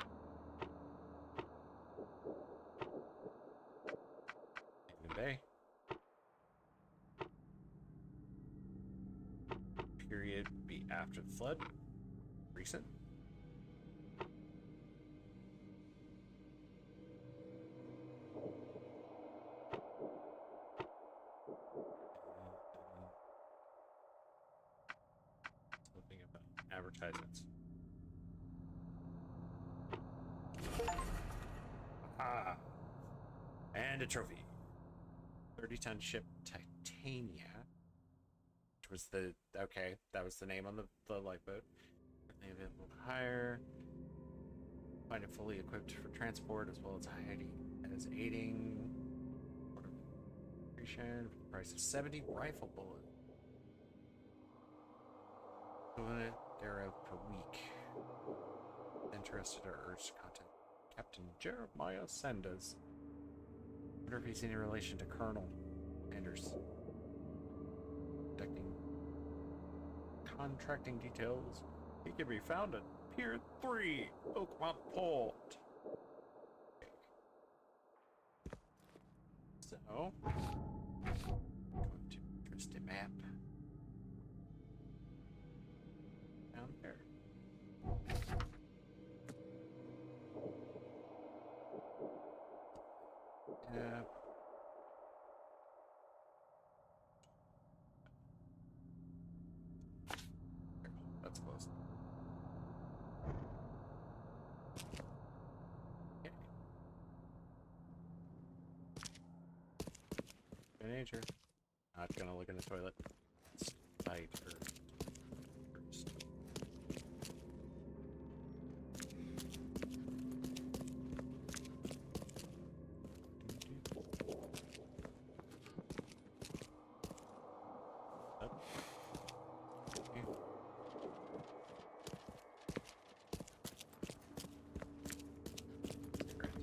Haven Bay. Period be after the flood. Recent. Something about advertisements. Ah, and a trophy. 30-ton ship Titania. Which was the that was the name on the lifeboat. Currently available to hire. Find it fully equipped for transport as well as aiding. For the price of 70 rifle bullets. Equivalent thereof per week. Interested or urged to contact Captain Jeremiah Sanders. I wonder if he's any relation to Colonel Sanders. Contracting details. He can be found at Pier 3, Oakmont Port. Okay. So, go to interesting map. Down there. Yeah. That's close. Okay. Manager. Not gonna look in the toilet. Let's fight her first. Up. Okay. Great.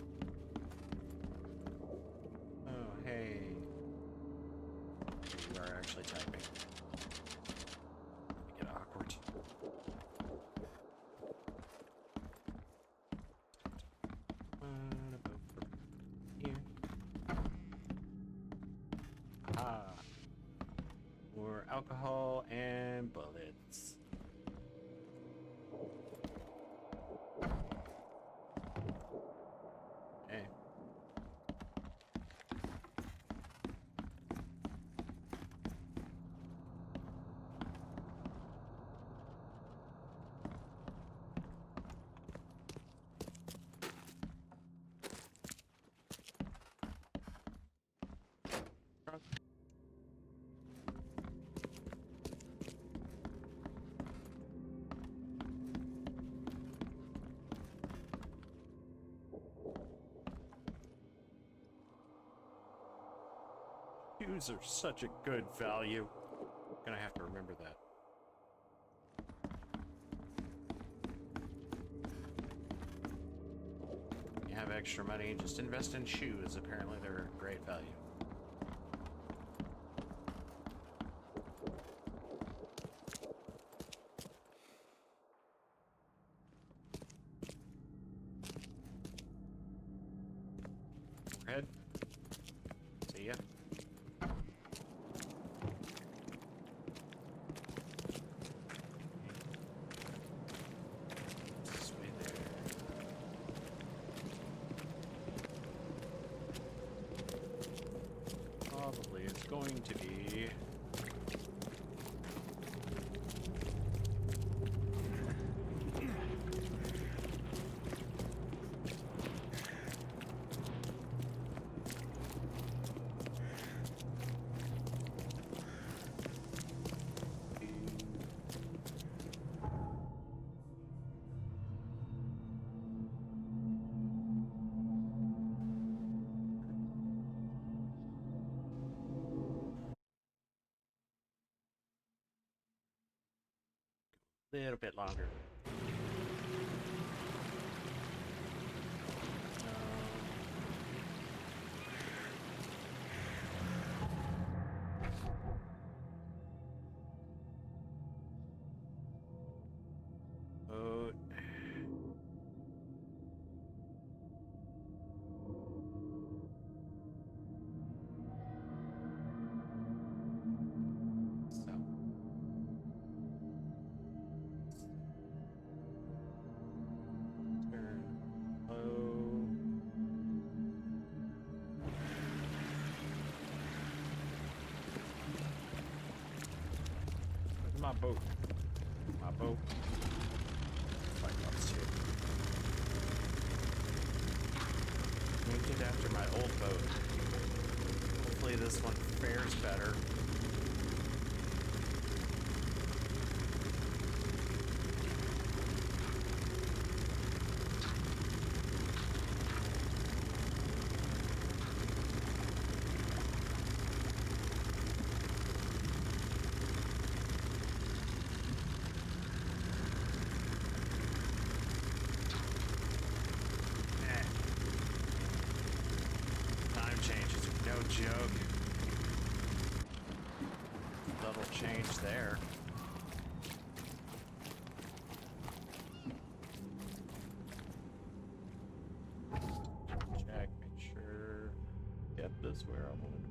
alcohol, and bullets. Hey. Shoes are such a good value. Gonna have to remember that. You have extra money, just invest in shoes. Apparently they're great value. Overhead. See ya. Probably it's going to be a little bit longer. Oh. So. Turn low. Where's my boat? My boat. Cyclops ship. Named it after my old boat. Hopefully this one fares better. Time changes are no joke. Double change there. Check, make sure. Yep, this is where I wanted to.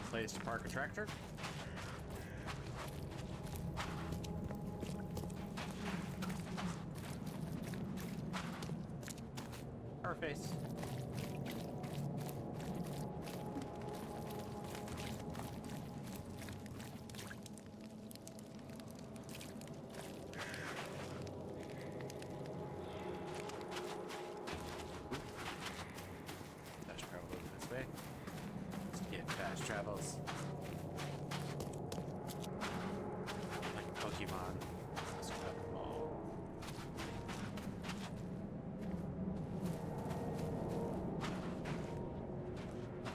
Place to park a tractor. Car face. Fast travel over this way. Let's get fast travels. Like Pokemon. Let's grab them all.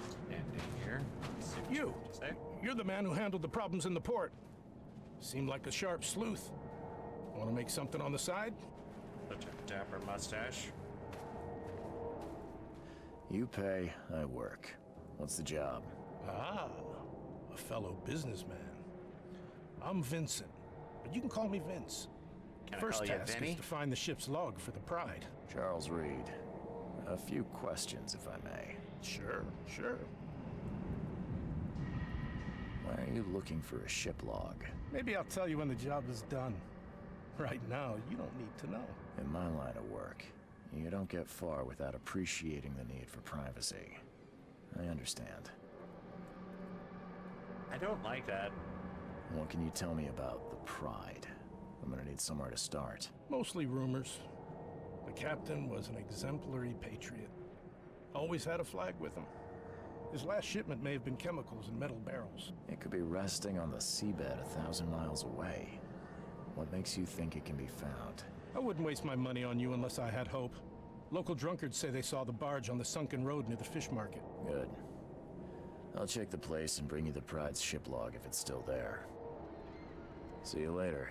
Stand in here. See what You! have to say. You're the man who handled the problems in the port. Seemed like a sharp sleuth. Want to make something on the side? Such a dapper mustache. You pay, I work. What's the job? Ah, a fellow businessman. I'm Vincent, but you can call me Vince. Can I First call you task Vinny? is to find the ship's log for the Pride. Charles Reed. A few questions, if I may. Sure. Why are you looking for a ship log? Maybe I'll tell you when the job is done. Right now, you don't need to know. In my line of work, you don't get far without appreciating the need for privacy. I understand. I don't like that. What can you tell me about the Pride? I'm gonna need somewhere to start. Mostly rumors. The captain was an exemplary patriot. Always had a flag with him. His last shipment may have been chemicals in metal barrels. It could be resting on the seabed 1,000 miles away. What makes you think it can be found? I wouldn't waste my money on you unless I had hope. Local drunkards say they saw the barge on the sunken road near the fish market. Good. I'll check the place and bring you the Pride's ship log if it's still there. See you later.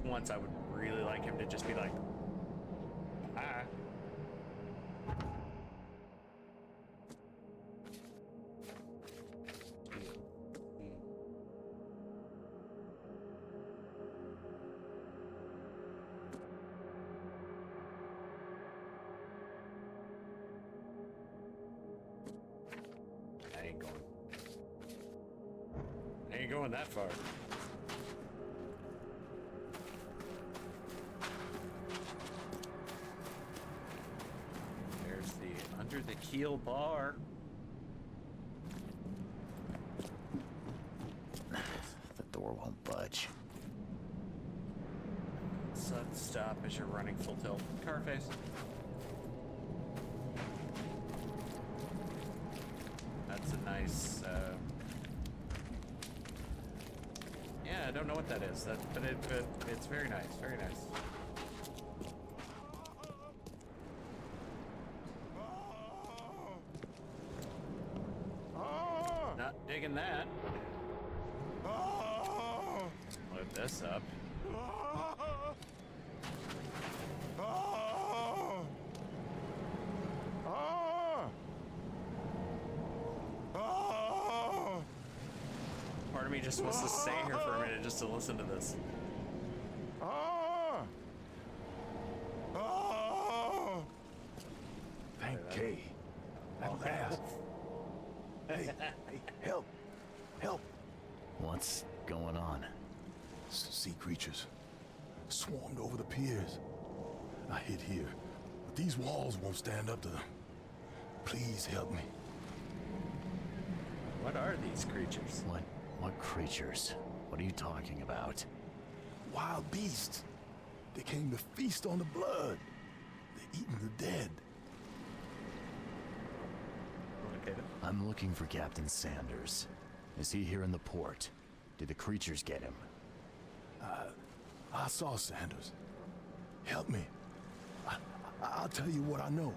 Once I would really like him to just be like, ah. I ain't going that far. There's the under the keel bar. The door won't budge. Stop as you're running full tilt. Car face. That's a nice, yeah, I don't know what that is, but it's very nice, very nice. Not digging that. Load this up. Part of me just wants to stay here for a minute just to listen to this. Thank Kay. At last. Hey, help! Help! What's going on? Sea creatures swarmed over the piers. I hid here, but these walls won't stand up to them. Please help me. What are these creatures? What creatures? What are you talking about? Wild beasts. They came to feast on the blood. They're eating the dead. Okay. I'm looking for Captain Sanders. Is he here in the port? Did the creatures get him? I saw Sanders. Help me. I'll tell you what I know.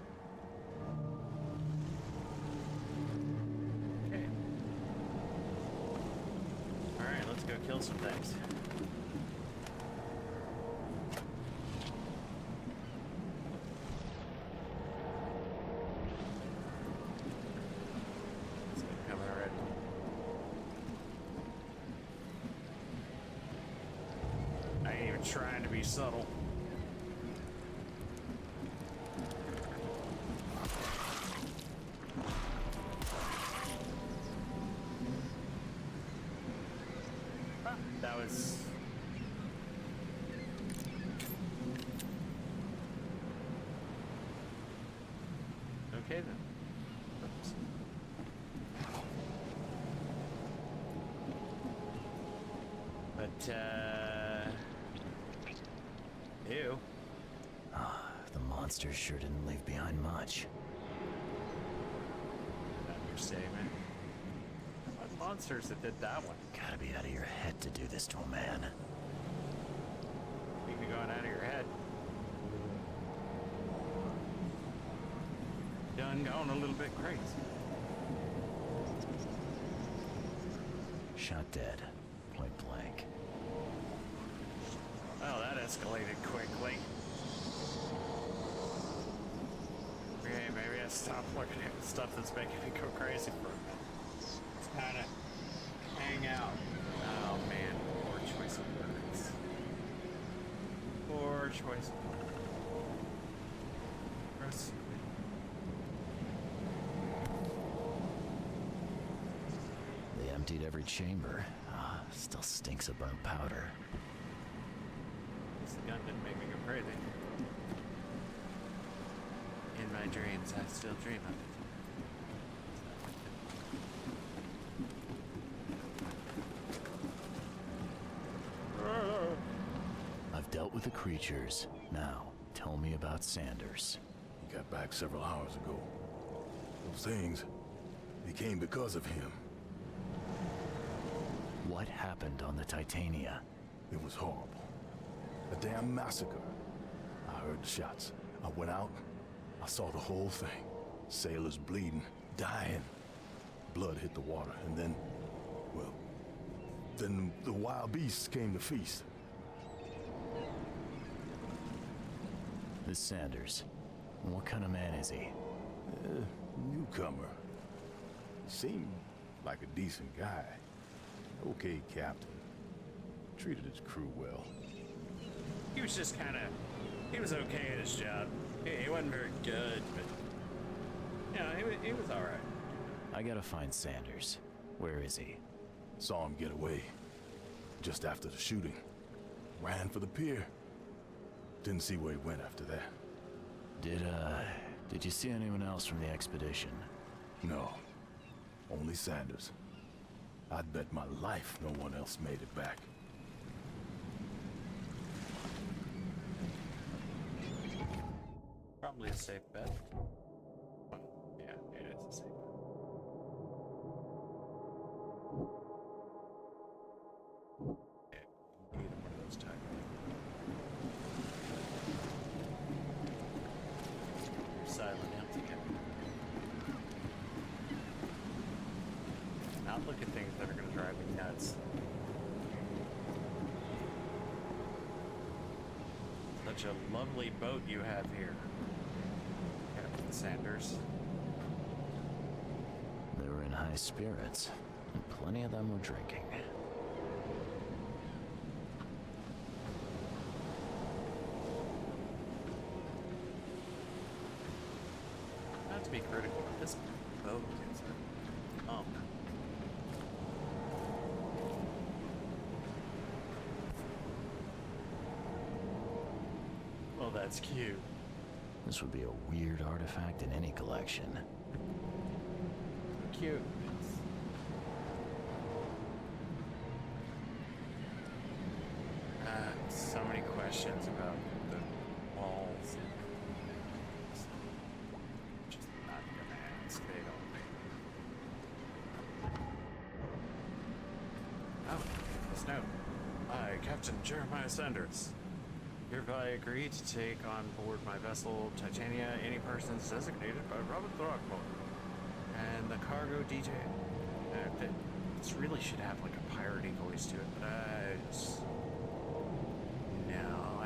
Okay. Alright, let's go kill some things. It's coming already. I ain't even trying to be subtle. That was... Okay then. Oops. But, ew. The monsters sure didn't leave behind much. Understatement. What monsters that did that one? Gotta be out of your head to do this to a man. You be going out of your head. Done gone a little bit crazy. Shot dead. Point blank. Well, that escalated quickly. Okay, maybe I stop looking at stuff that's making me go crazy for a minute. Just kinda hang out. Oh man. Poor choice. Gross. They emptied every chamber. Still stinks of burnt powder. This gun didn't make me go crazy. In my dreams, I still dream of it. I've dealt with the creatures. Now, tell me about Sanders. He got back several hours ago. Those things, they came because of him. What happened on the Titania? It was horrible. A damn massacre. I heard the shots. I went out. I saw the whole thing. Sailors bleeding, dying. Blood hit the water, and then, well, then the wild beasts came to feast. This Sanders. What kind of man is he? Newcomer. Seemed like a decent guy. Okay, Captain. Treated his crew well. He was just kind of... He was okay at his job. He wasn't very good, but... You know, he was alright. I gotta find Sanders. Where is he? Saw him get away. Just after the shooting. Ran for the pier. Didn't see where he went after that. Did you see anyone else from the expedition? No. Only Sanders. I'd bet my life no one else made it back. Probably a safe bet. Well, yeah, it is a safe bet. Yeah, either one of those type. Silent empty. Not look at things that are going to drive me nuts. Such a lovely boat you have here, Captain Sanders. They were in high spirits, and plenty of them were drinking. Not to be critical, but this boat is a hump. Well, that's cute. This would be a weird artifact in any collection. Cute. So many questions about the walls. Just not gonna ask. They don't. Oh, this note. I, Captain Jeremiah Sanders, hereby agree to take on board my vessel Titania any persons designated by Robert Throckmorton and the cargo detail. This really should have like a piratey voice to it, but I just... No,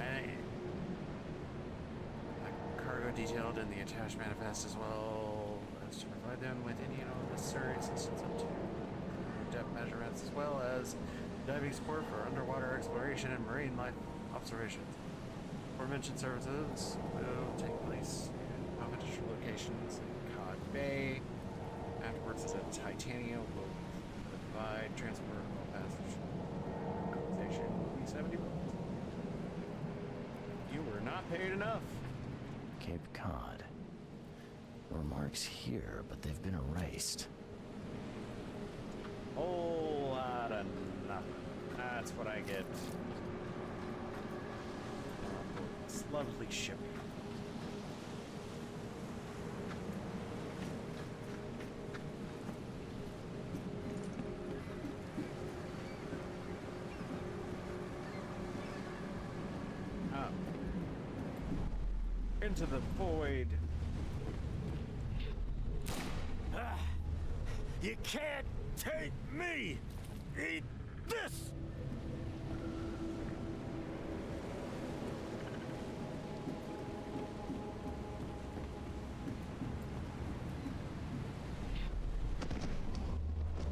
cargo detailed in the attached manifest as well as to provide them with any and all necessary assistance up to depth measurements as well as diving support for underwater exploration and marine life observations. Aforementioned services will take place in confidential locations in Cod Bay. Afterwards, the Titania will provide transport of passage. Compensation will be 70 bucks. You were not paid enough. Cape Cod. Remarks here, but they've been erased. Whole lot of nothing. That's what I get. This lovely ship. Into the void. You can't take me! Eat this!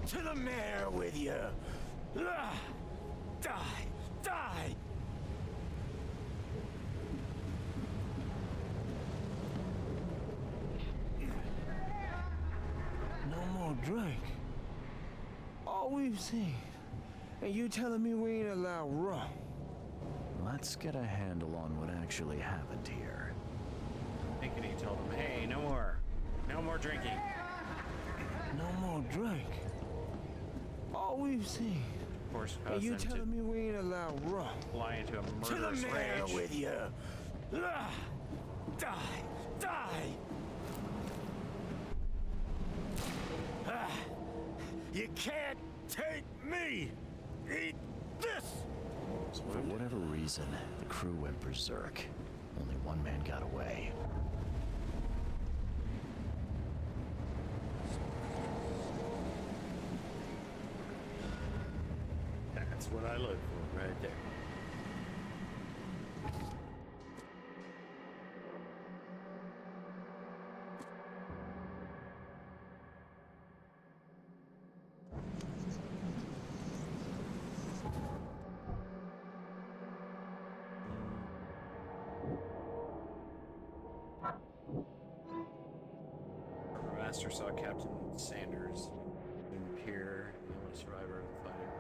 To the mare with you! Die! Die! more drink. All we've seen. And you telling me we ain't allowed rum? Let's get a handle on what actually happened here. Thinking he told him, hey, no more drinking. No more drink. All we've seen. Of course, And you caused them telling me we ain't allowed rum? to fly into a To the murderous mayor rage. with you. Die! Die! You can't take me! Eat this! For whatever reason, the crew went berserk. Only one man got away. That's what I look for right there. Our master saw Captain Sanders in Pier, the only survivor of the fighting.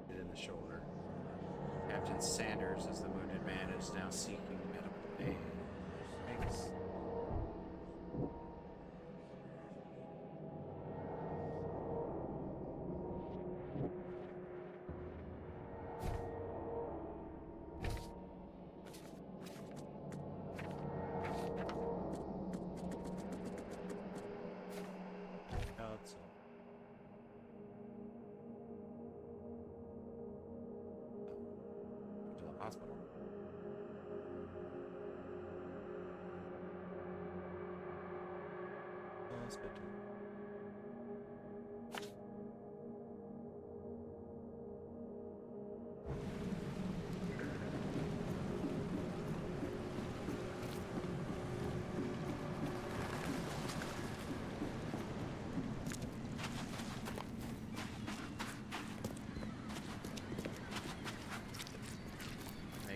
Hit in the shoulder. Captain Sanders, as the wounded man, is now seeking medical aid. Thanks. To the hospital. Hospital.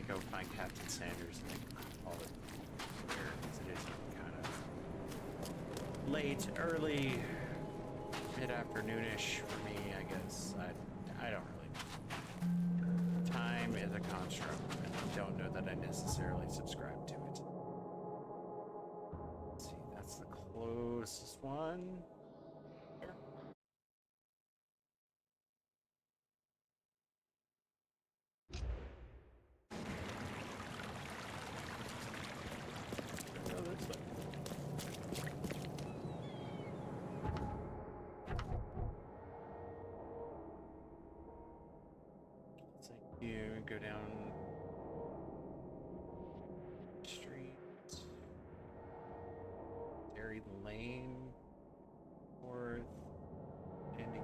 Go find Captain Sanders and call it there, because it is kind of late, early, mid-afternoonish for me, I guess. I don't really know. Time is a construct, and I don't know that I necessarily subscribe to it. Let's see, that's the closest one. You go down street, Dairy Lane, Fourth, ending.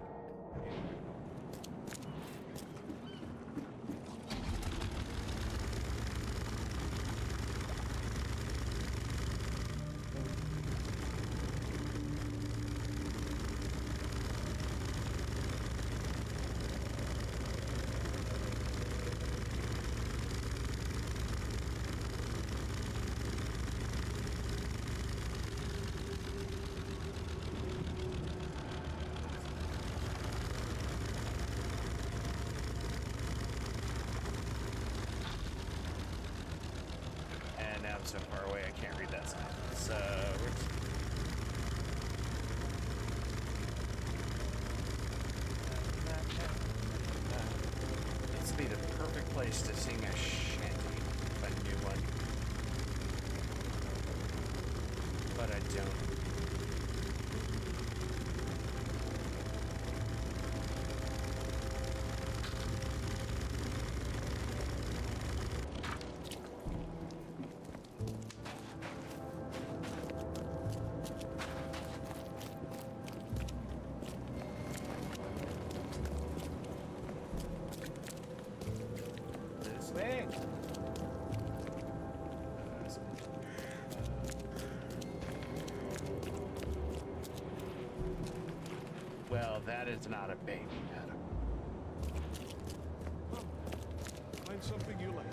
And now I'm so far away I can't read that sign. So this would be the perfect place to sing a shanty, a new one. But I don't. Well, that is not a baby, Adam. Find something you like.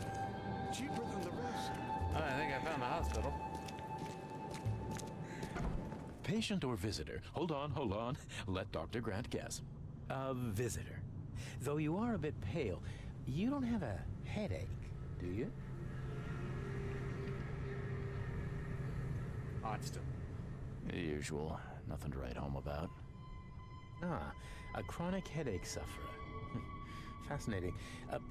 Cheaper than the rest. I think I found the hospital. Patient or visitor? Hold on, hold on. Let Dr. Grant guess. A visitor. Though you are a bit pale, you don't have a headache, do you? Constant. Usual. Nothing to write home about. Ah, a chronic headache sufferer. Fascinating.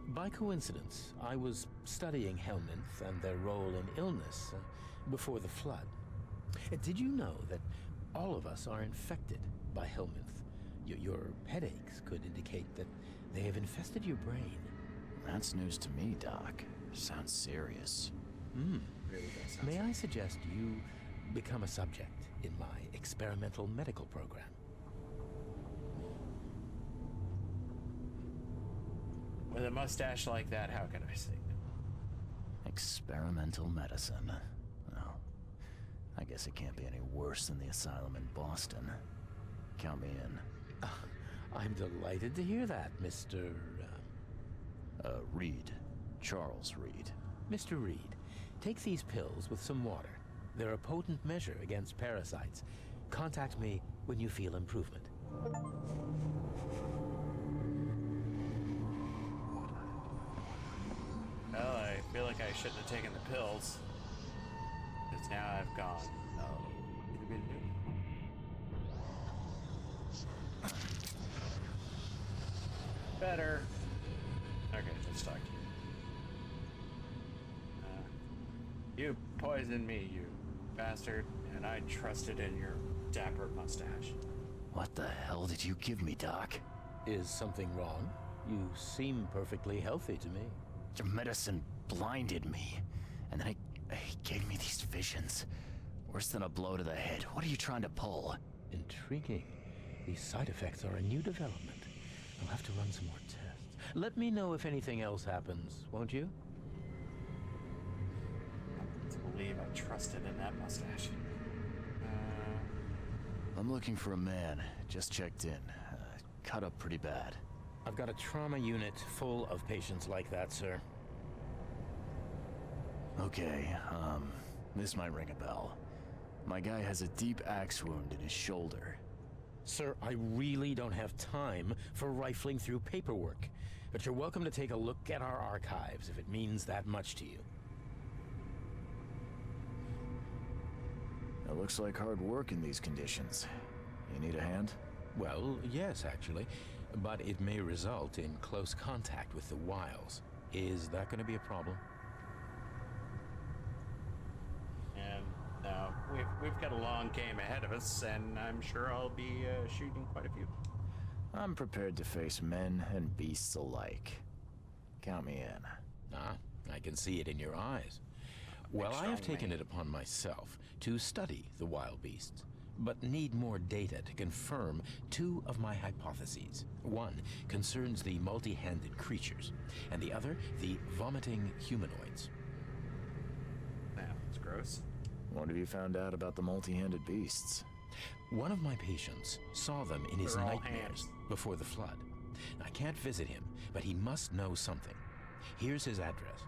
By coincidence, I was studying Helminth and their role in illness before the flood. Did you know that all of us are infected by Helminth? Your headaches could indicate that they have infested your brain. That's news to me, Doc. Sounds serious. Really does sound May I suggest you become a subject in my experimental medical program? With a mustache like that, how can I say no? Experimental medicine. Well, I guess it can't be any worse than the asylum in Boston. Count me in. I'm delighted to hear that, Mr. Reed. Charles Reed. Mr. Reed, take these pills with some water. They're a potent measure against parasites. Contact me when you feel improvement. Well, I feel like I shouldn't have taken the pills. Because now I've gone. Better. Okay, let's talk to you. You poisoned me, you bastard, and I trusted in your dapper mustache. What the hell did you give me, Doc? Is something wrong? You seem perfectly healthy to me. Your medicine blinded me, and then it gave me these visions. Worse than a blow to the head. What are you trying to pull? Intriguing. These side effects are a new development. I'll have to run some more tests. Let me know if anything else happens, won't you? To believe I trusted in that mustache. I'm looking for a man. Just checked in. Cut up pretty bad. I've got a trauma unit full of patients like that, sir. Okay, this might ring a bell. My guy has a deep axe wound in his shoulder. Sir, I really don't have time for rifling through paperwork, but you're welcome to take a look at our archives if it means that much to you. It looks like hard work in these conditions. You need a hand? Well, yes, actually, but it may result in close contact with the wiles. Is that going to be a problem? And now we've got a long game ahead of us, and I'm sure I'll be shooting quite a few. I'm prepared to face men and beasts alike. Count me in. Ah, I can see it in your eyes. Well, I have taken it upon myself to study the wild beasts, but need more data to confirm two of my hypotheses. One concerns the multi-handed creatures, and the other the vomiting humanoids. That's gross. What have you found out about the multi-handed beasts? One of my patients saw them in his They're all nightmares hands. before the flood. I can't visit him, but he must know something. Here's his address.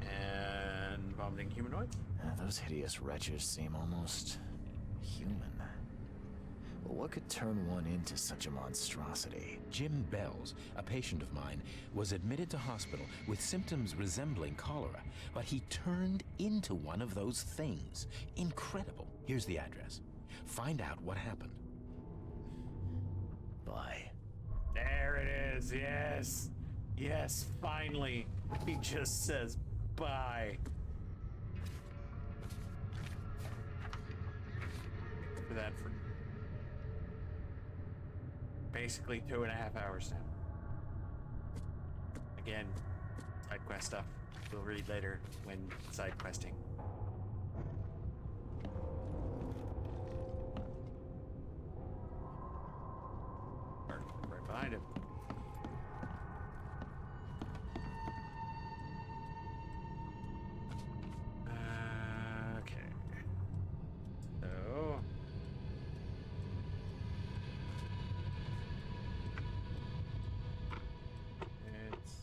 And vomiting humanoids? Those hideous wretches seem almost human. But what could turn one into such a monstrosity? Jim Bells, a patient of mine, was admitted to hospital with symptoms resembling cholera, but he turned into one of those things. Incredible. Here's the address. Find out what happened. Bye. There it is, yes. Yes, finally. He just says bye. For that for basically 2.5 hours now. Again, side quest stuff. We'll read later when side questing. Right behind him. Okay. So. It's.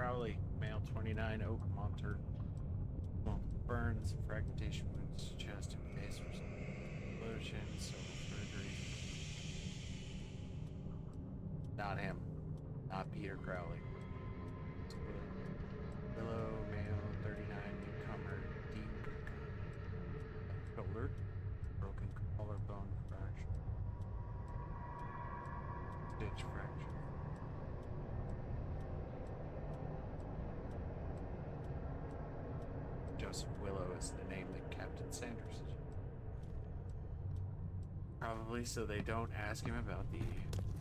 Crowley, male 29, oak monter. Well, burns, fragmentation wounds, chest and face, explosion, several surgeries. Not him. Not Peter Crowley. Willow, male 39, newcomer, deep shoulder, broken collarbone fracture, stitch fracture. Joseph Willow is the name that Captain Sanders is. Probably so they don't ask him about the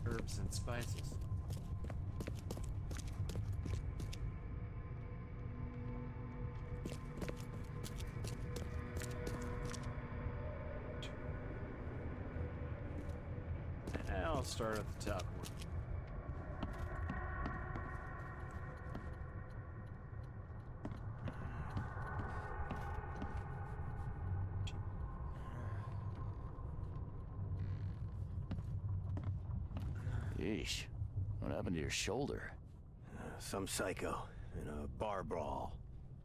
herbs and spices. I'll start at the top one. Yeesh. What happened to your shoulder? Some psycho in a bar brawl.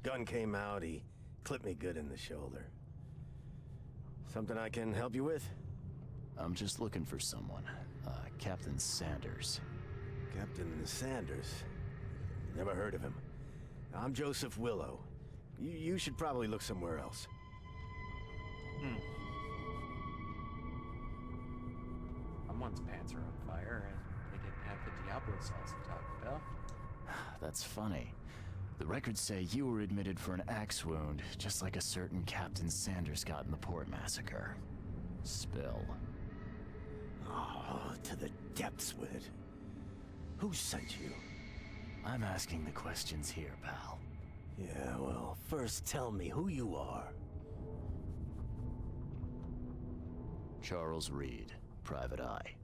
Gun came out, he clipped me good in the shoulder. Something I can help you with? I'm just looking for someone. Captain Sanders. Captain Sanders? Never heard of him. I'm Joseph Willow. You should probably look somewhere else. Someone's pants are on fire, and they didn't have the Diablo sauce to Taco Bell. That's funny. The records say you were admitted for an axe wound, just like a certain Captain Sanders got in the Port Massacre. Spill. Oh, to the depths with it. Who sent you? I'm asking the questions here, pal. Yeah, well, first tell me who you are. Charles Reed, Private Eye.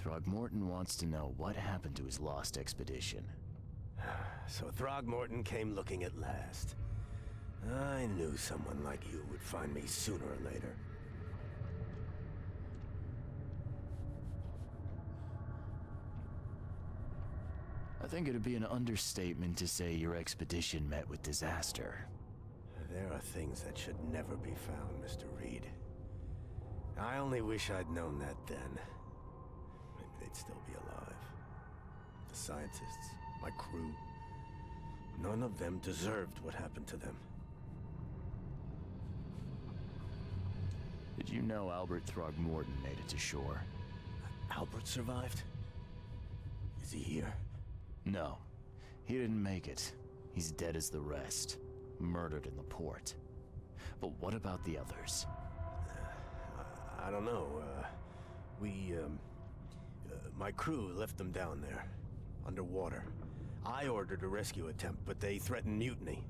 Throgmorton wants to know what happened to his lost expedition. So Throgmorton came looking at last. I knew someone like you would find me sooner or later. I think it'd be an understatement to say your expedition met with disaster. There are things that should never be found, Mr. Reed. I only wish I'd known that then. Maybe they'd still be alive. The scientists, my crew, none of them deserved what happened to them. Did you know Albert Throgmorton made it to shore? Albert survived? Is he here? No. He didn't make it. He's dead as the rest. Murdered in the port. But what about the others? I don't know. My crew left them down there, underwater. I ordered a rescue attempt, but they threatened mutiny.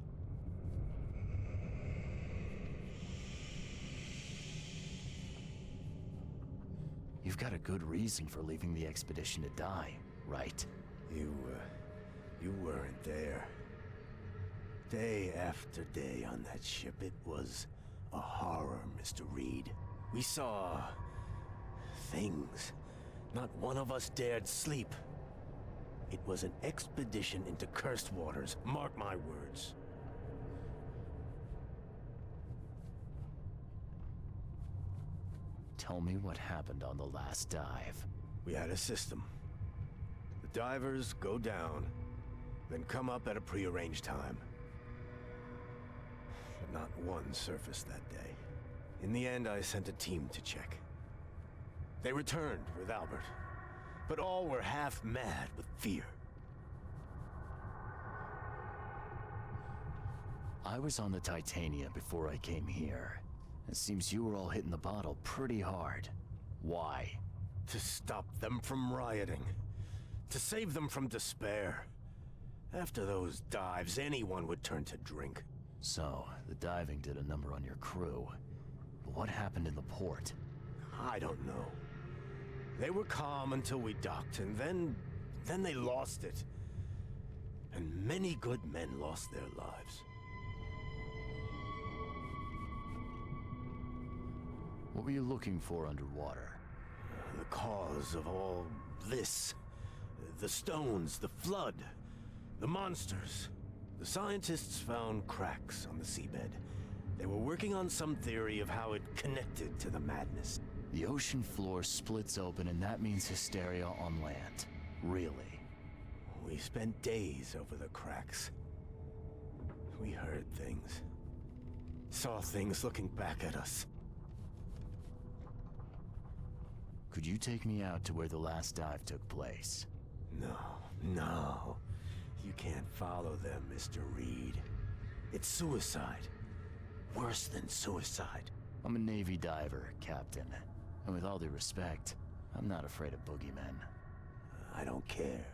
You've got a good reason for leaving the expedition to die, right? You weren't there. Day after day on that ship, it was a horror, Mr. Reed. We saw things. Not one of us dared sleep. It was an expedition into cursed waters, mark my words. Tell me what happened on the last dive. We had a system. The divers go down, then come up at a prearranged time. But not one surfaced that day. In the end, I sent a team to check. They returned with Albert, but all were half mad with fear. I was on the Titania before I came here. It seems you were all hitting the bottle pretty hard. Why? To stop them from rioting. To save them from despair. After those dives, anyone would turn to drink. So, the diving did a number on your crew. But what happened in the port? I don't know. They were calm until we docked, and then they lost it. And many good men lost their lives. What were you looking for underwater? The cause of all this. The stones, the flood. The monsters. The scientists found cracks on the seabed. They were working on some theory of how it connected to the madness. The ocean floor splits open, and that means hysteria on land. Really? We spent days over the cracks. We heard things. Saw things looking back at us. Could you take me out to where the last dive took place? No. You can't follow them, Mr. Reed. It's suicide. Worse than suicide. I'm a Navy diver, Captain. And with all due respect, I'm not afraid of boogeymen. I don't care.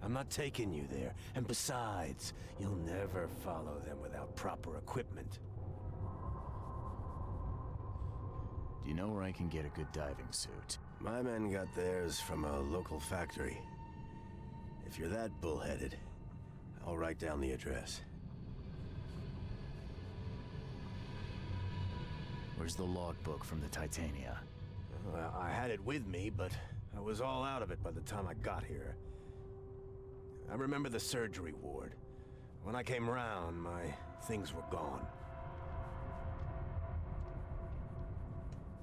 I'm not taking you there. And besides, you'll never follow them without proper equipment. Do you know where I can get a good diving suit? My men got theirs from a local factory. If you're that bullheaded, I'll write down the address. Where's the logbook from the Titania? Well, I had it with me, but I was all out of it by the time I got here. I remember the surgery ward. When I came round, my things were gone.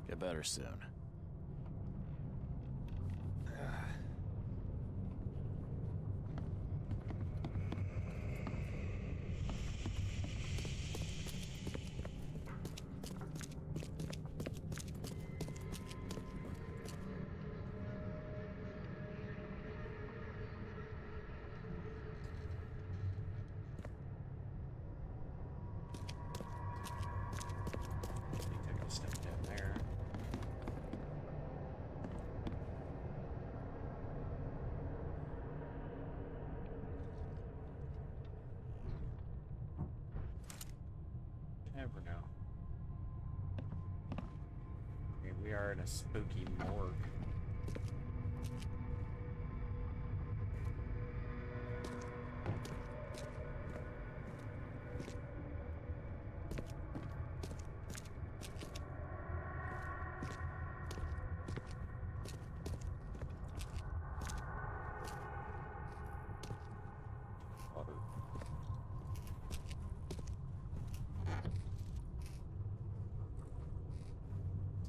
Get better soon. Take a step down there. Never know. Okay, we are in a spooky morgue.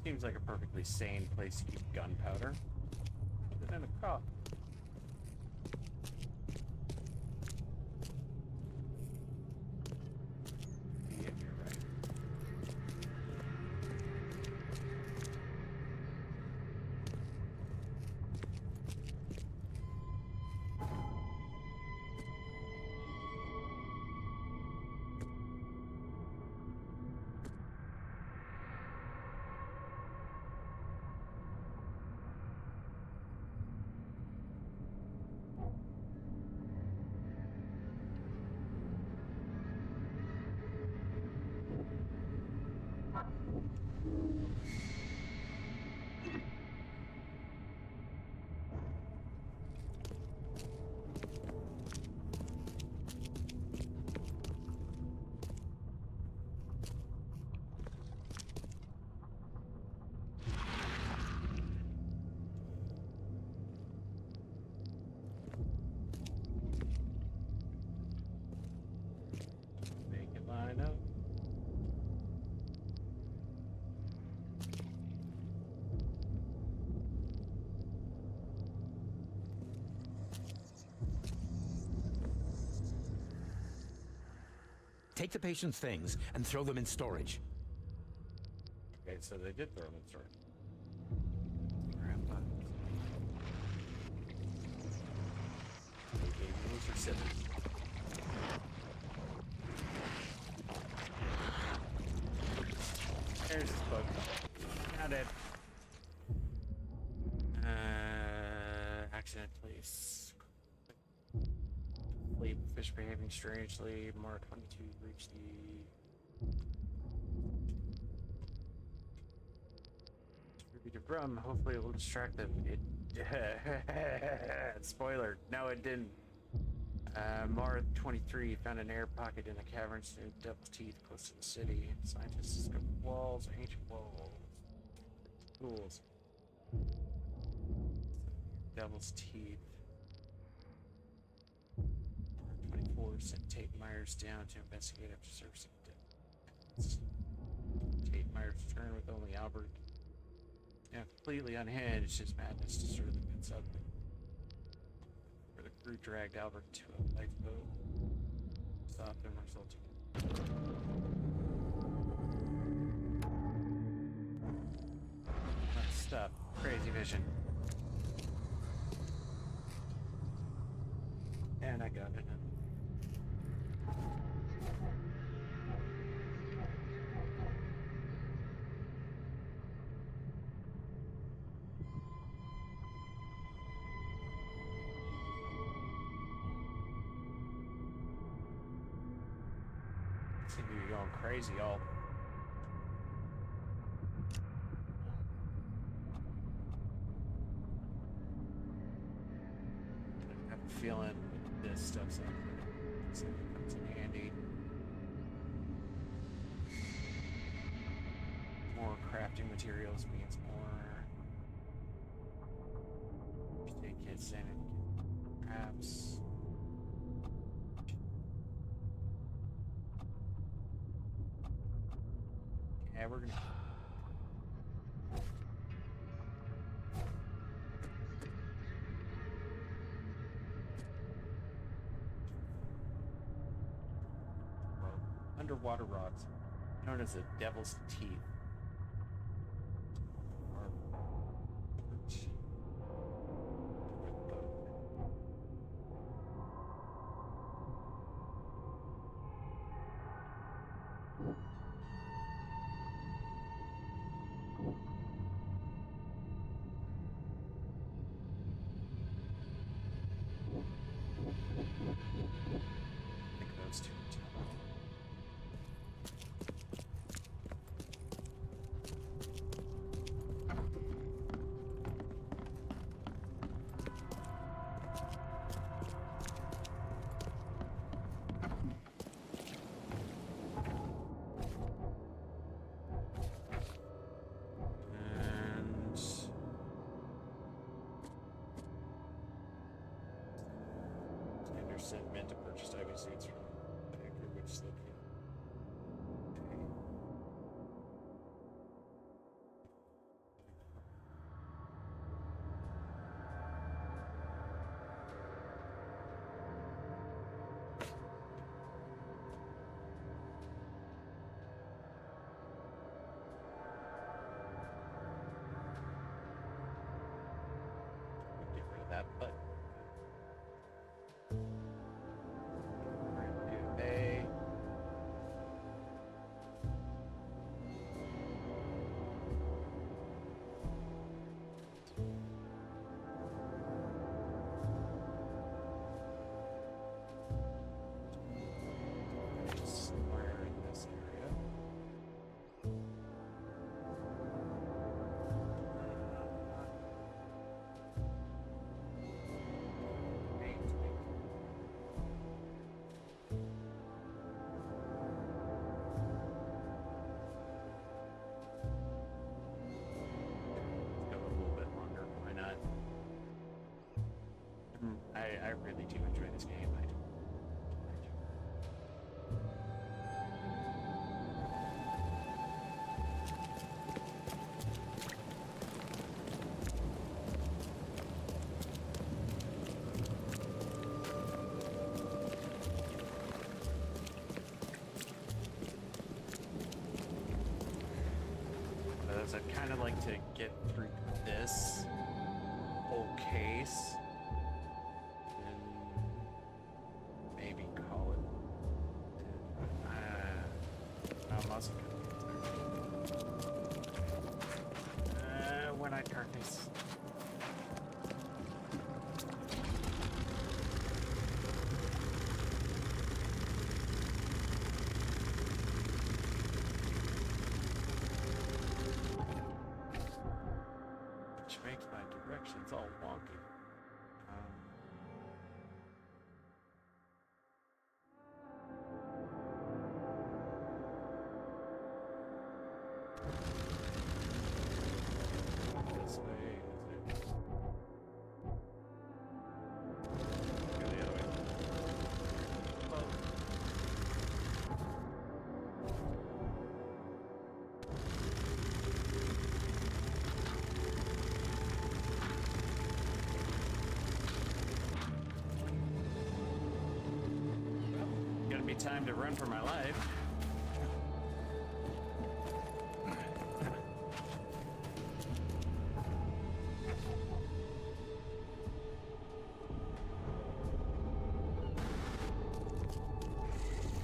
Seems like a perfectly sane place to keep gunpowder. Put it in a cup. Yeah, you're right. Make it line up. Take the patient's things and throw them in storage. Okay, so they did throw them in storage. Grab that. They gave me for scissors. There's this bug. Not it. Accident, please. Complete fish behaving strangely. Mar 22 reach the distributed rum. Hopefully it will distract them. It spoiler. No, it didn't. Mar 23 found an air pocket in a cavern near Devil's Teeth, close to the city. Scientists discovered walls, ancient walls, tools. Devil's Teeth. Albert sent Tate Myers down to investigate after servicing death. Tate Myers returned with only Albert. Yeah, completely unhinged, his madness disturbed the men suddenly. Where the crew dragged Albert to a lifeboat, stopped and resulted. Stop. Crazy vision. And I got it. Seem to be going crazy, y'all. I have a feeling this stuff's up there. So it comes in handy. More crafting materials means more. Take his sanity, perhaps. Yeah, we're gonna. Underwater rods, known as the Devil's Teeth. I think those two. Sent men to purchase IV seeds from the banker, which is located. Get rid of that, but. Somewhere in this area. I really do enjoy this game. I do. I'd kind of like to get through this whole case. When I turn this. Which makes my directions all wonky. This way, is it? Go the other way. Close. time to run for my life.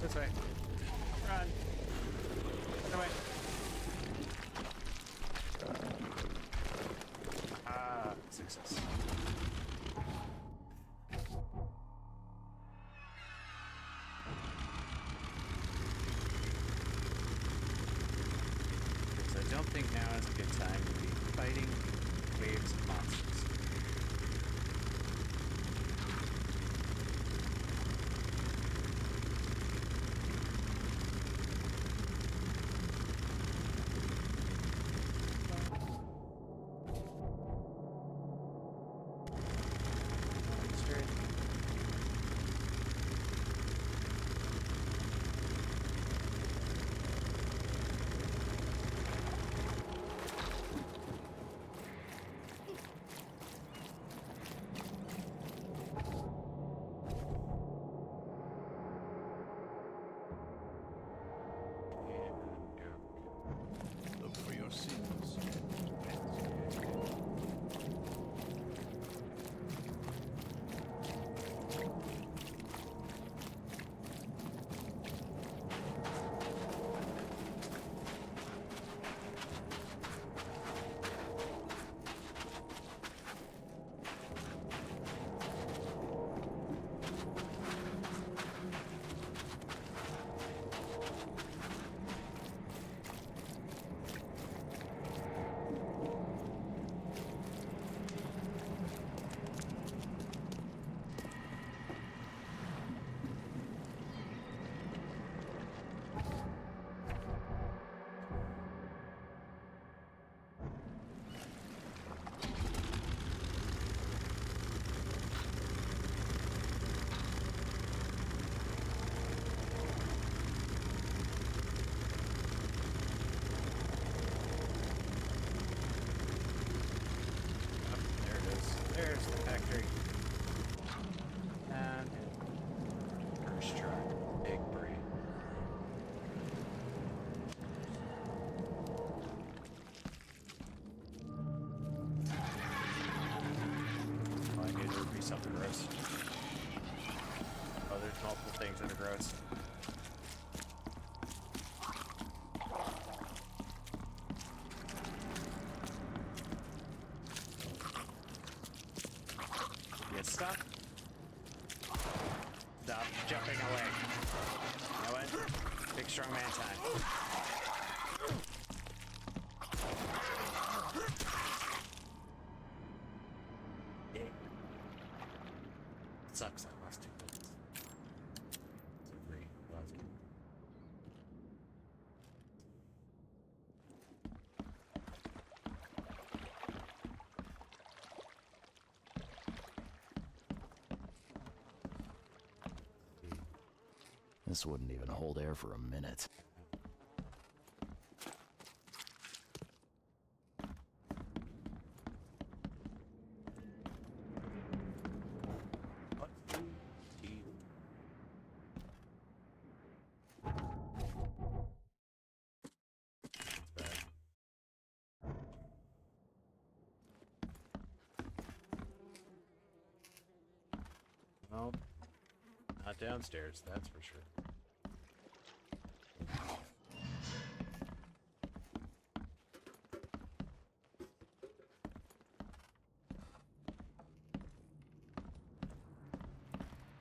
This way. Run. Run away. Ah, success. So I don't think now is a good time to be fighting waves of monsters. Look for your secrets. There's the factory. And first truck. Big brain. Oh, I knew there would be something gross. Oh, there's multiple things that are gross. Stop. Stop jumping away. You know what? Big strong man time. Yeah. Sucks, I lost 2 minutes. So free. Lost it. This wouldn't even hold air for a minute. Well, not downstairs, that's for sure.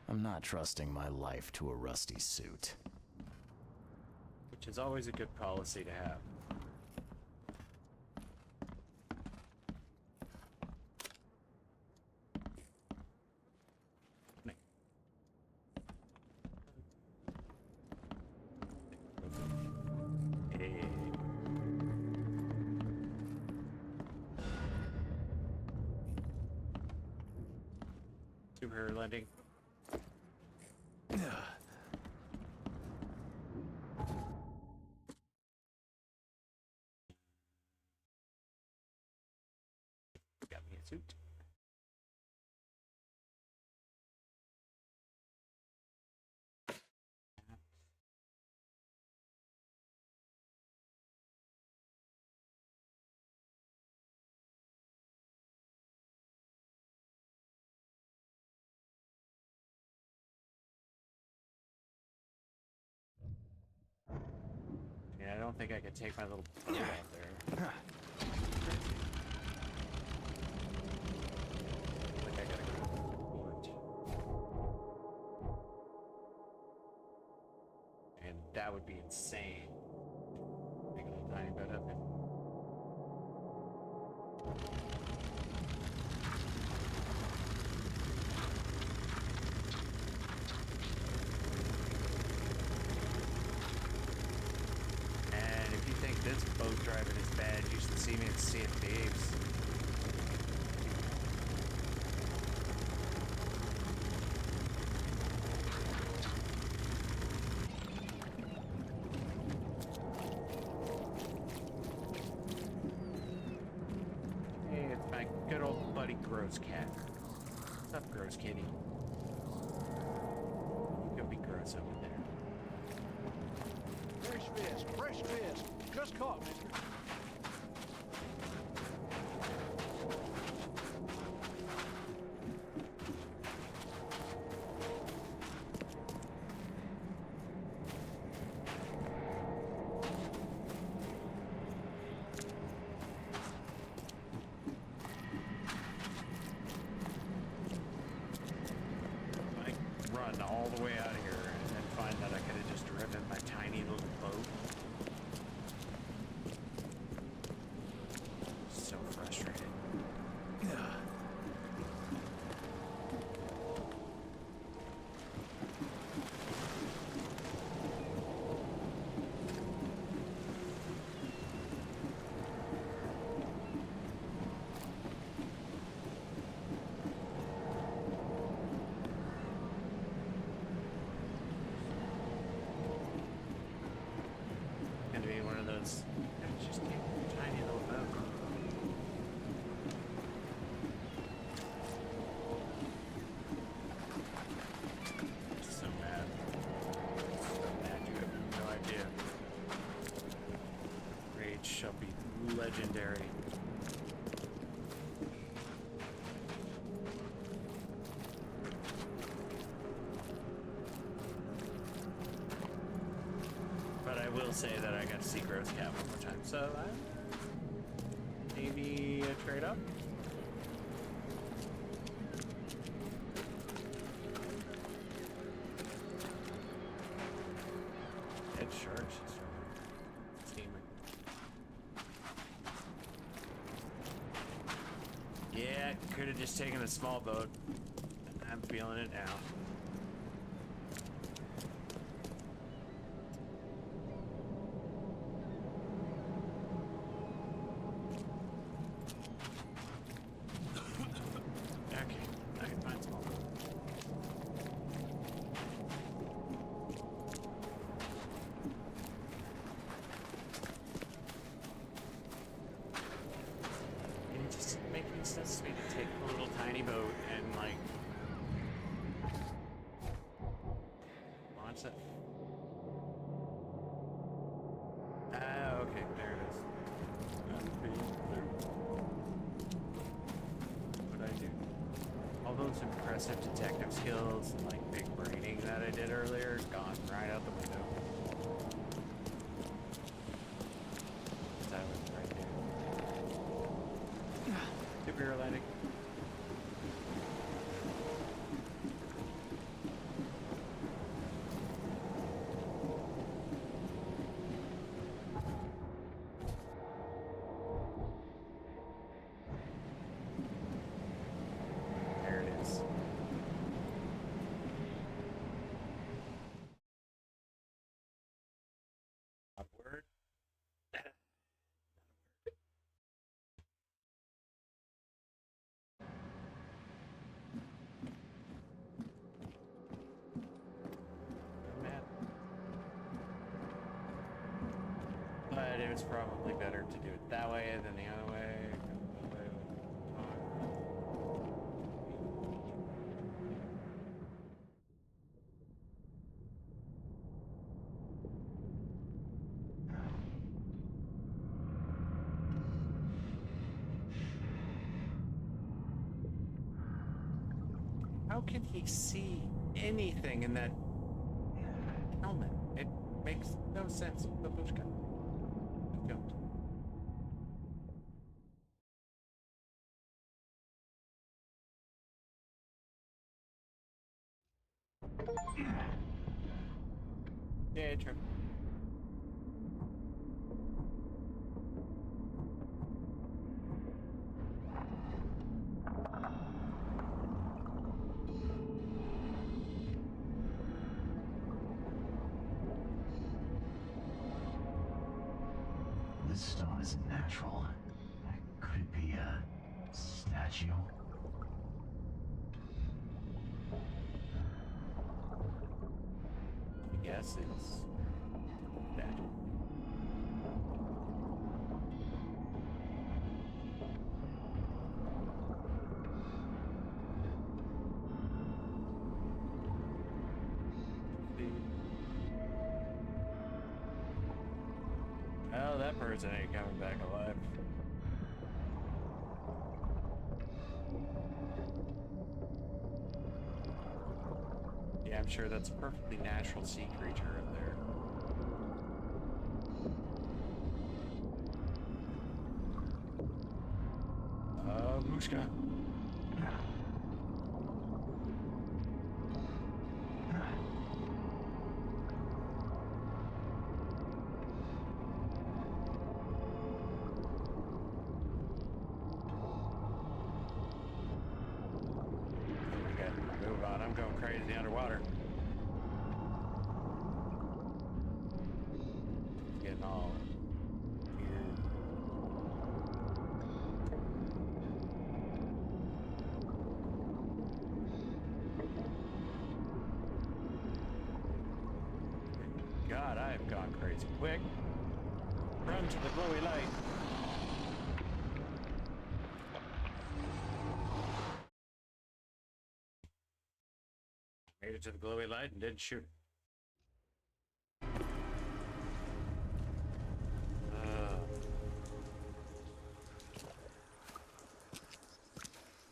I'm not trusting my life to a rusty suit. Which is always a good policy to have. Superhero landing. Got me a suit. don't think I could take my little boat out there. Like I gotta go to the port. And that would be insane. Make a little tiny boat up there. And if you think this boat driving is bad, you should see me at Sea of Thieves. Hey, it's my good old buddy Gross Cat. What's up, Gross Kitty? You could be gross over there. Fresh fish. Just caught, mister. I run all the way out here and then find that I could have just driven my tiny little boat. So frustrated. Gonna be one of those. It's just a tiny little boat. So mad. So mad, you have no idea. Rage shall be legendary. But I will say that I got to see Gross Cat one more time, so maybe a trade up. Dead sharks. Steaming. Yeah, could have just taken the small boat. I'm feeling it now. Okay, I can find small boat. It just doesn't make any sense to me to take a little tiny boat and like launch it. Ah, okay, there it is. What I do? All those impressive detective skills and like big braining that I did earlier, gone right out the window. That was right there. Super Atlantic. There it is. Upward. But it was probably better to do it that way than the other way. How can he see anything in that helmet? It makes no sense. Babushka. Yeah, true. This stone isn't natural. Could it be a statue? Yes, it's that. Well, that person ain't coming back alive. Yeah, I'm sure that's a perfectly natural sea creature up there. Mushka. We gotta move on. I'm going crazy underwater. It's getting all weird. God, I have gone crazy. Quick, run to the glowy light. Made it to the glowy light and didn't shoot it.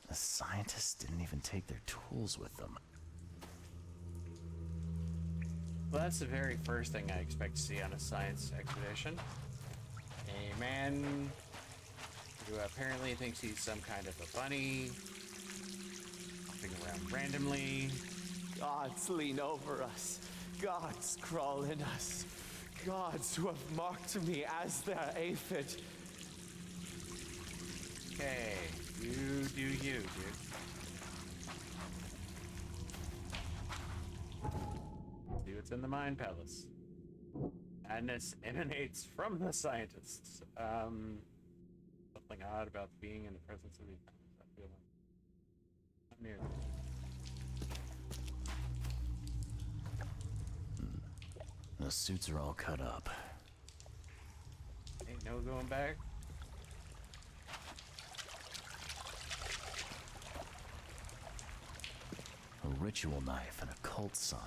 The scientists didn't even take their tools with them. Well, that's the very first thing I expect to see on a science expedition. A man who apparently thinks he's some kind of a bunny, hopping around randomly. Gods lean over us. Gods crawl in us. Gods who have marked me as their aphid. Okay, you do you, dude. See what's in the Mind Palace. Madness emanates from the scientists. Something odd about being in the presence of these. I feel like I'm near. The suits are all cut up. Ain't no going back. A ritual knife and a cult sign.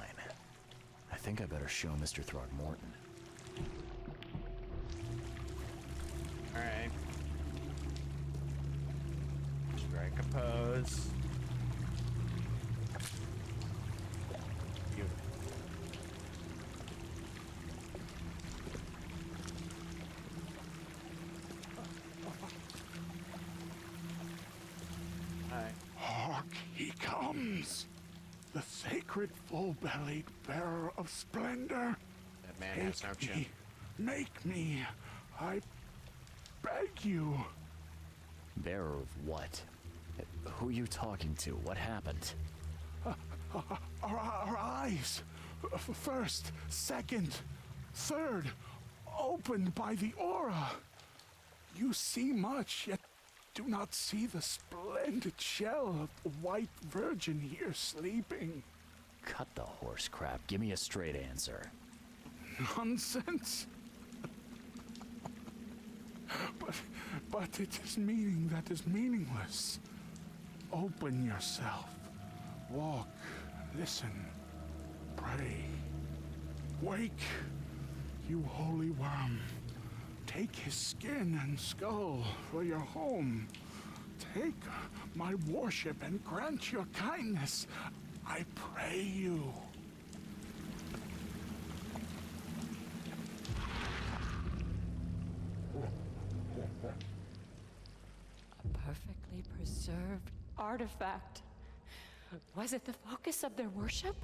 I think I better show Mr. Throgmorton. Alright. Strike a pose. Beautiful. Hi. Hark, he comes. The sacred full-bellied bearer of splendor. That man has no chin. Make me, I beg you. Bearer of what? Who are you talking to? What happened? Our eyes, first, second, third, opened by the aura. You see much, yet do not see the splendid shell of the white virgin here sleeping. Cut the horse crap. Give me a straight answer. Nonsense. But it is meaning that is meaningless. Open yourself. Walk, listen, pray. Wake, you holy worm. Take his skin and skull for your home. Take my worship and grant your kindness. I pray you. A perfectly preserved artifact. Was it the focus of their worship?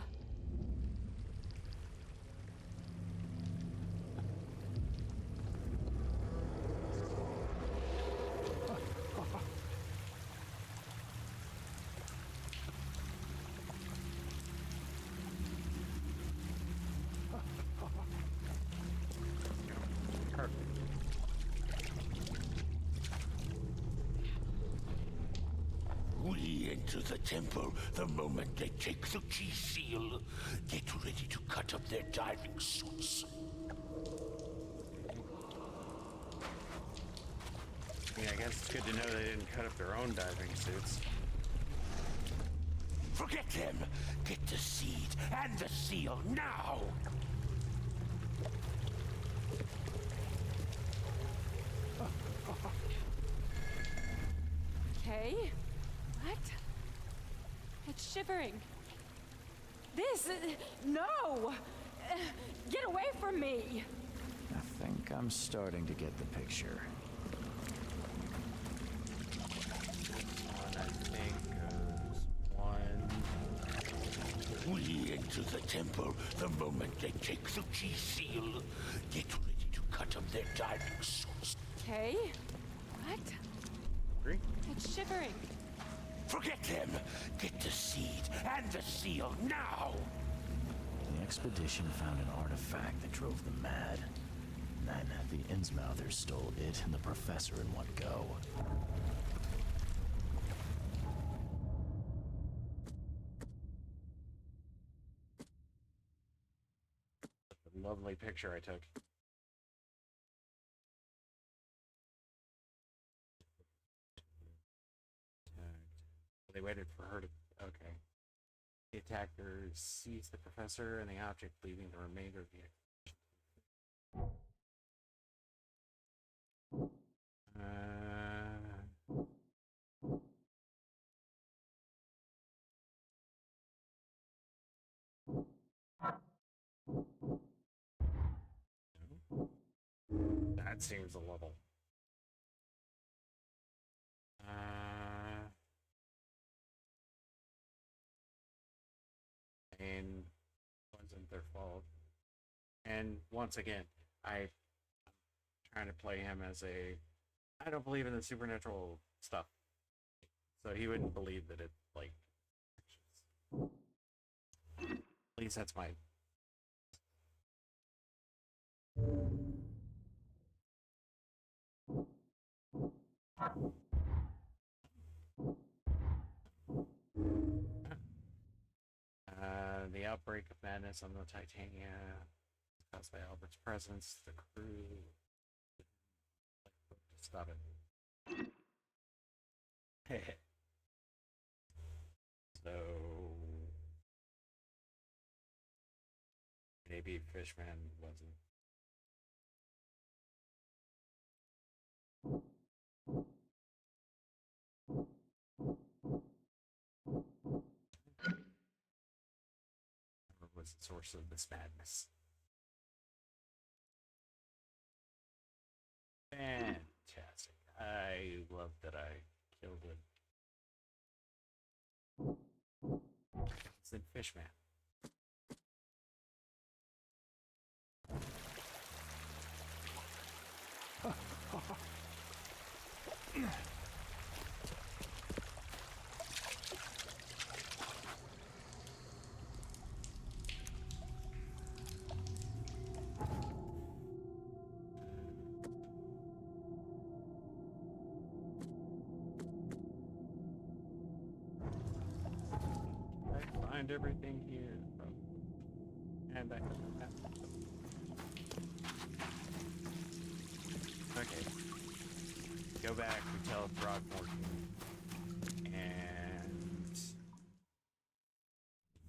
We enter the temple the moment they take the key seal. Get ready to cut up their diving suits. Yeah, I guess it's good to know they didn't cut up their own diving suits. Forget them! Get the seed and the seal now! Okay. What? It's shivering. This... no! Get away from me! I think I'm starting to get the picture. We enter the temple the moment they take the key seal. Get ready to cut up their diving suits. Okay. What? It's shivering. Forget them! Get the seed and the seal now! The expedition found an artifact that drove them mad. Then the Innsmouthers stole it and the professor in one go. Lovely picture I took. They waited for her to... Okay. The attackers seized the professor and the object, leaving the remainder of the that seems a little... and wasn't their fault. And once again, I'm trying to play him as a... I don't believe in the supernatural stuff. So he wouldn't believe that it, like... At least that's my... The outbreak of madness on the Titania caused by Albert's presence. The crew stop it. So maybe Fishman wasn't. Was the source of this madness. Fantastic. I love that I killed it. It's in Fishman. Find everything here. And I have that. Okay. Go back, we tell Throckmorton, and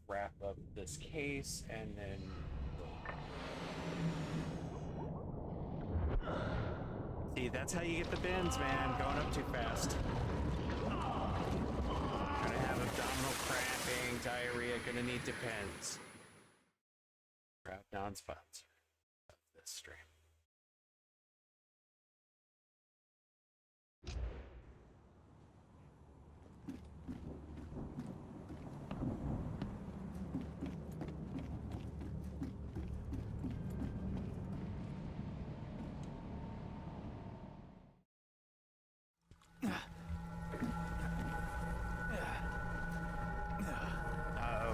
wrap up this case, and then see, that's how you get the bends, man. Going up too fast. Gonna have abdominal cramping, diarrhea, gonna need Depends. Proud non-sponsor of this stream.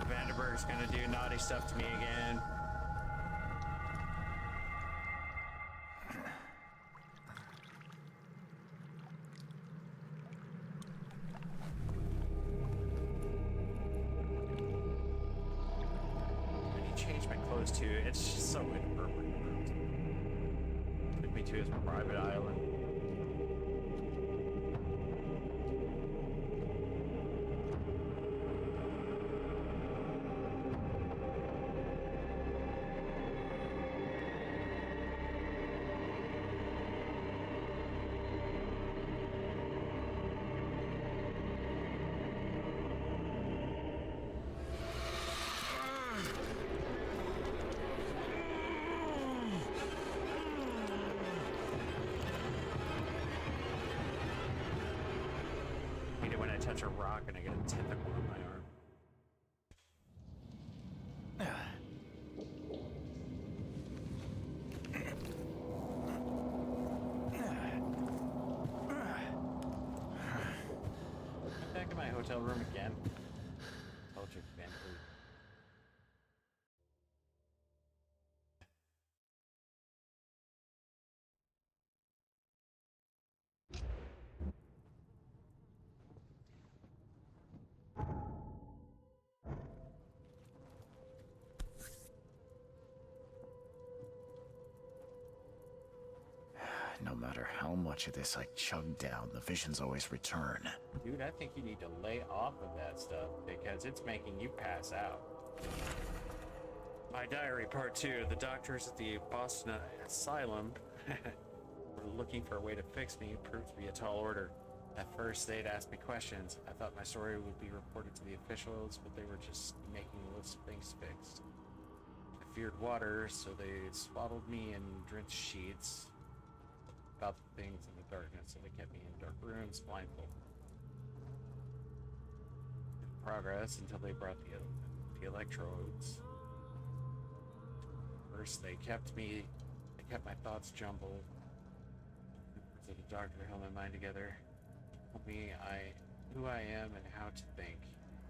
Vandenberg's gonna do naughty stuff to me again. was too. It's just so inappropriate. Took me to his private island. When I touch a rock and I get a tentacle on my arm. I'm back in my hotel room again. Told you, Van Fleet. No matter how much of this I chug down, the visions always return. Dude, I think you need to lay off of that stuff because it's making you pass out. My diary, part 2. The doctors at the Boston Asylum were looking for a way to fix me. It proved to be a tall order. At first, they'd ask me questions. I thought my story would be reported to the officials, but they were just making a list of things fixed. I feared water, so they swaddled me in drenched sheets about the things in the darkness, so they kept me in dark rooms, blindfolded. Progress until they brought the electrodes. First, they kept my thoughts jumbled. So the doctor held my mind together, told me who I am and how to think,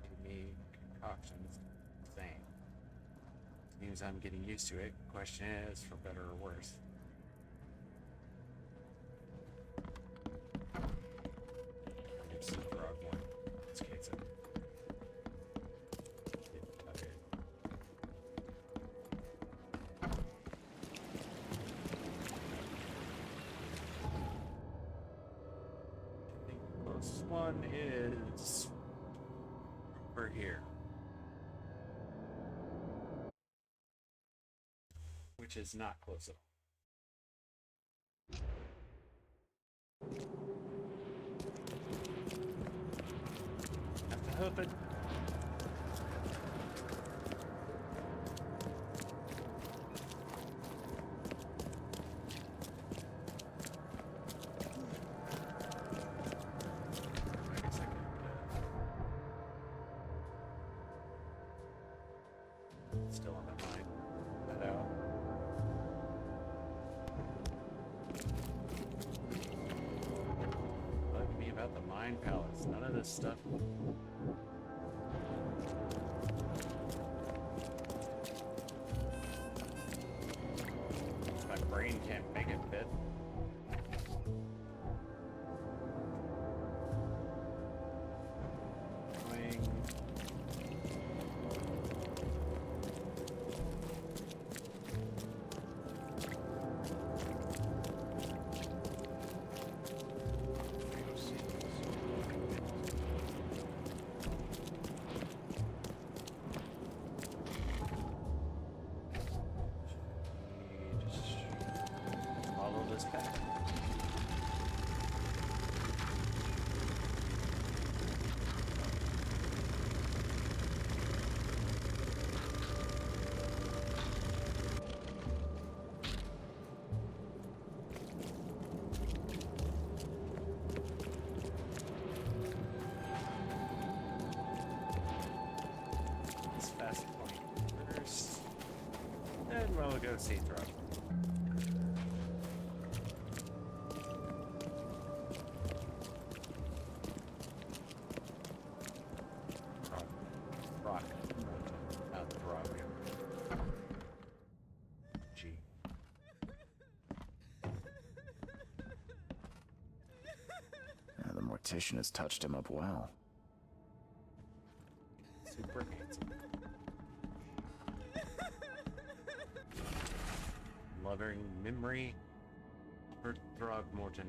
gave me concoctions the same. Seems I'm getting used to it. Question is, for better or worse. It's the frog one. Let's get it. Okay. I think the closest one is over here. Which is not close at all. Have to hoof it. I guess I could. Still on my mind. That out. Bug me about the Mind Palace. None of this stuff. My brain can't make it fit. Wing. Just follow this path. Let's fast point first. Then we'll go see Throg. Rock. Not Throg. G. The mortician has touched him up well. Super handsome. loving memory, Robert Throgmorton.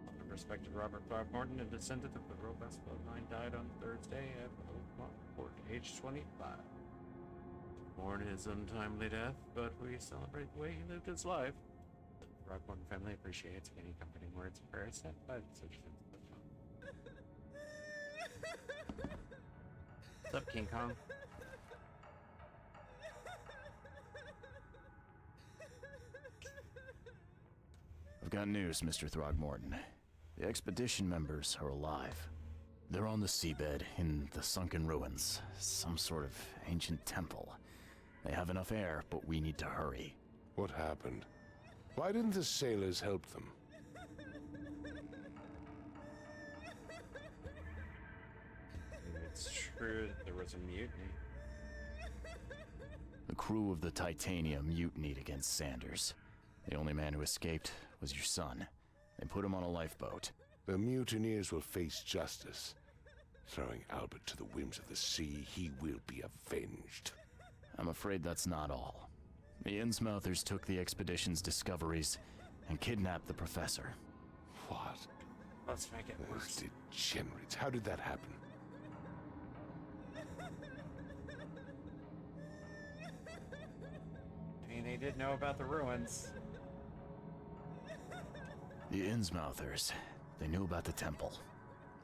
The respected Robert Throgmorton, a descendant of the robust bloodline, died on Thursday at Oakmont Court, age 25. Mourn his untimely death, but we celebrate the way he lived his life. The Throgmorton family appreciates any comforting words and prayers sent by such friends. What's up, King Kong? I've got news, Mr. Throgmorton. The expedition members are alive. They're on the seabed in the sunken ruins, some sort of ancient temple. They have enough air, but we need to hurry. What happened? Why didn't the sailors help them? It's true that there was a mutiny. The crew of the Titania mutinied against Sanders. The only man who escaped was your son. They put him on a lifeboat. The mutineers will face justice. Throwing Albert to the whims of the sea, he will be avenged. I'm afraid that's not all. The Innsmouthers took the expedition's discoveries and kidnapped the professor. What? Let's make it worse. Those degenerates. How did that happen? I mean, they did know about the ruins. The Innsmouthers, they knew about the temple.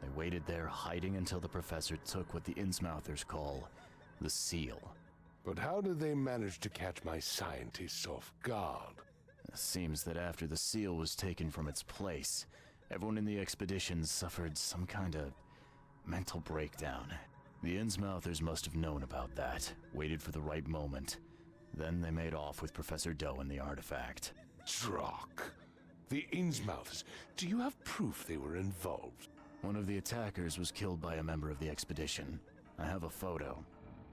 They waited there, hiding until the professor took what the Innsmouthers call the seal. But how did they manage to catch my scientists off guard? It seems that after the seal was taken from its place, everyone in the expedition suffered some kind of mental breakdown. The Innsmouthers must have known about that, waited for the right moment. Then they made off with Professor Doe and the artifact. Drock. The Innsmouthers. Do you have proof they were involved? One of the attackers was killed by a member of the expedition. I have a photo.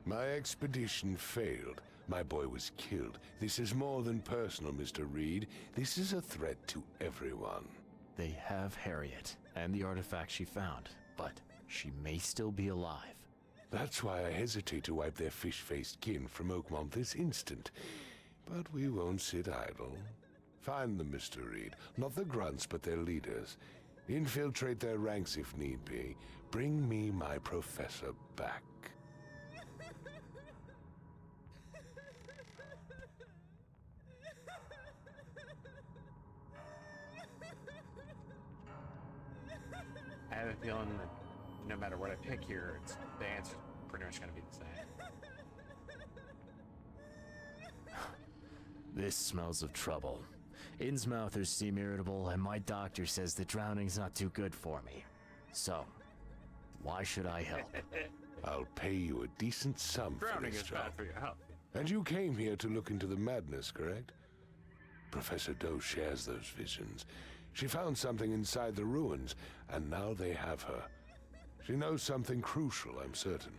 My expedition failed. My boy was killed. This is more than personal, Mr. Reed. This is a threat to everyone. They have Harriet and the artifact she found, but she may still be alive. That's why I hesitate to wipe their fish-faced kin from Oakmont this instant. But we won't sit idle. Find them, Mr. Reed. Not the grunts, but their leaders. Infiltrate their ranks if need be. Bring me my professor back. I have a feeling that no matter what I pick here, the answer's pretty much going to be the same. This smells of trouble. Innsmouthers seem irritable, and my doctor says that drowning's not too good for me. So, why should I help? I'll pay you a decent sum for Drowning this is job. bad for your health. And you came here to look into the madness, correct? Professor Doe shares those visions. She found something inside the ruins, and now they have her. She knows something crucial, I'm certain.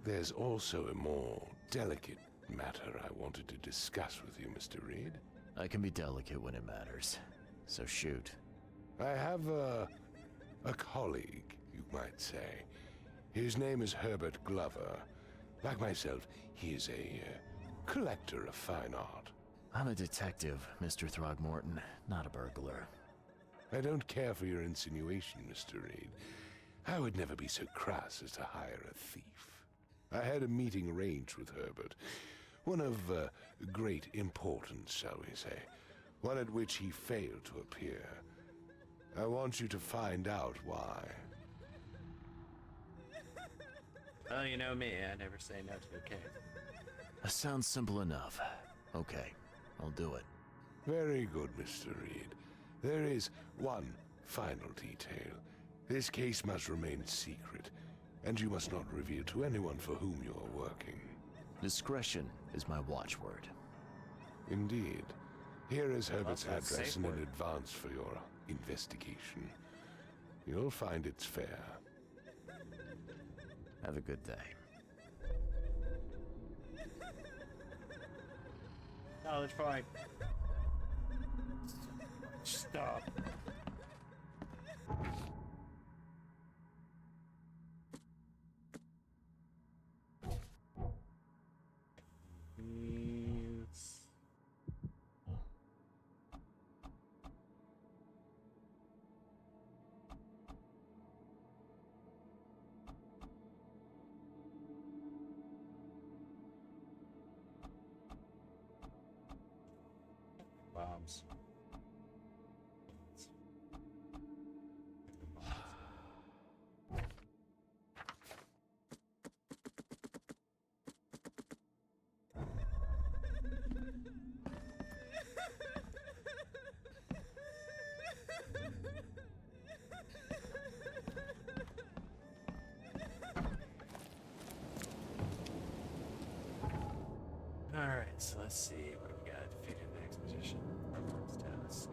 There's also a more delicate matter I wanted to discuss with you, Mr. Reed. I can be delicate when it matters, so shoot. I have a colleague, you might say. His name is Herbert Glover. Like myself, he is a collector of fine art. I'm a detective, Mr. Throgmorton, not a burglar. I don't care for your insinuation, Mr. Reed. I would never be so crass as to hire a thief. I had a meeting arranged with Herbert. One of great importance, shall we say. One at which he failed to appear. I want you to find out why. Well, you know me, I never say no to a case. That sounds simple enough. Okay, I'll do it. Very good, Mr. Reed. There is one final detail. This case must remain secret, and you must not reveal to anyone for whom you are working. Discretion is my watchword. Indeed. Here is Herbert's Well, that's a address safe in word. advance for your investigation. You'll find it's fair. Have a good day. Knowledge point. Stop. items. Alright, so let's see what we got. Defeated the expedition. Reports task.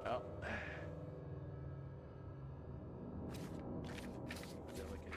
Oh. Delicate.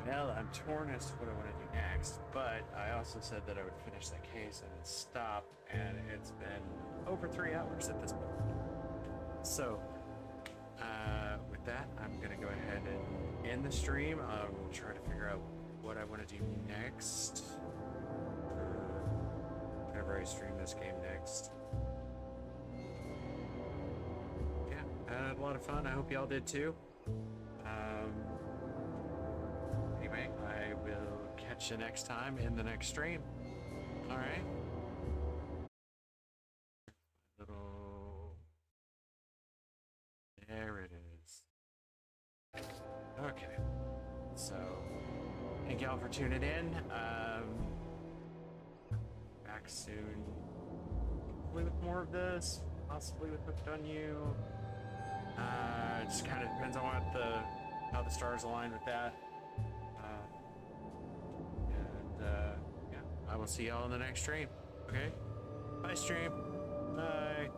Well, I'm torn as to what I want to do next, but I also said that I would finish that case and then stop, and it's been over 3 hours at this point. So, with that, I'm going to go ahead and end the stream. We'll try to figure out what I want to do next. Whenever I stream this game next. Yeah, I had a lot of fun. I hope y'all did too. Anyway, I will catch you next time in the next stream. Alright. There it is. Okay. So, thank y'all for tuning in. Back soon. Hopefully with more of this. Possibly with Hooked on You. It just kind of depends on how the stars align with that. Yeah, I will see y'all in the next stream. Okay? Bye, stream. Bye.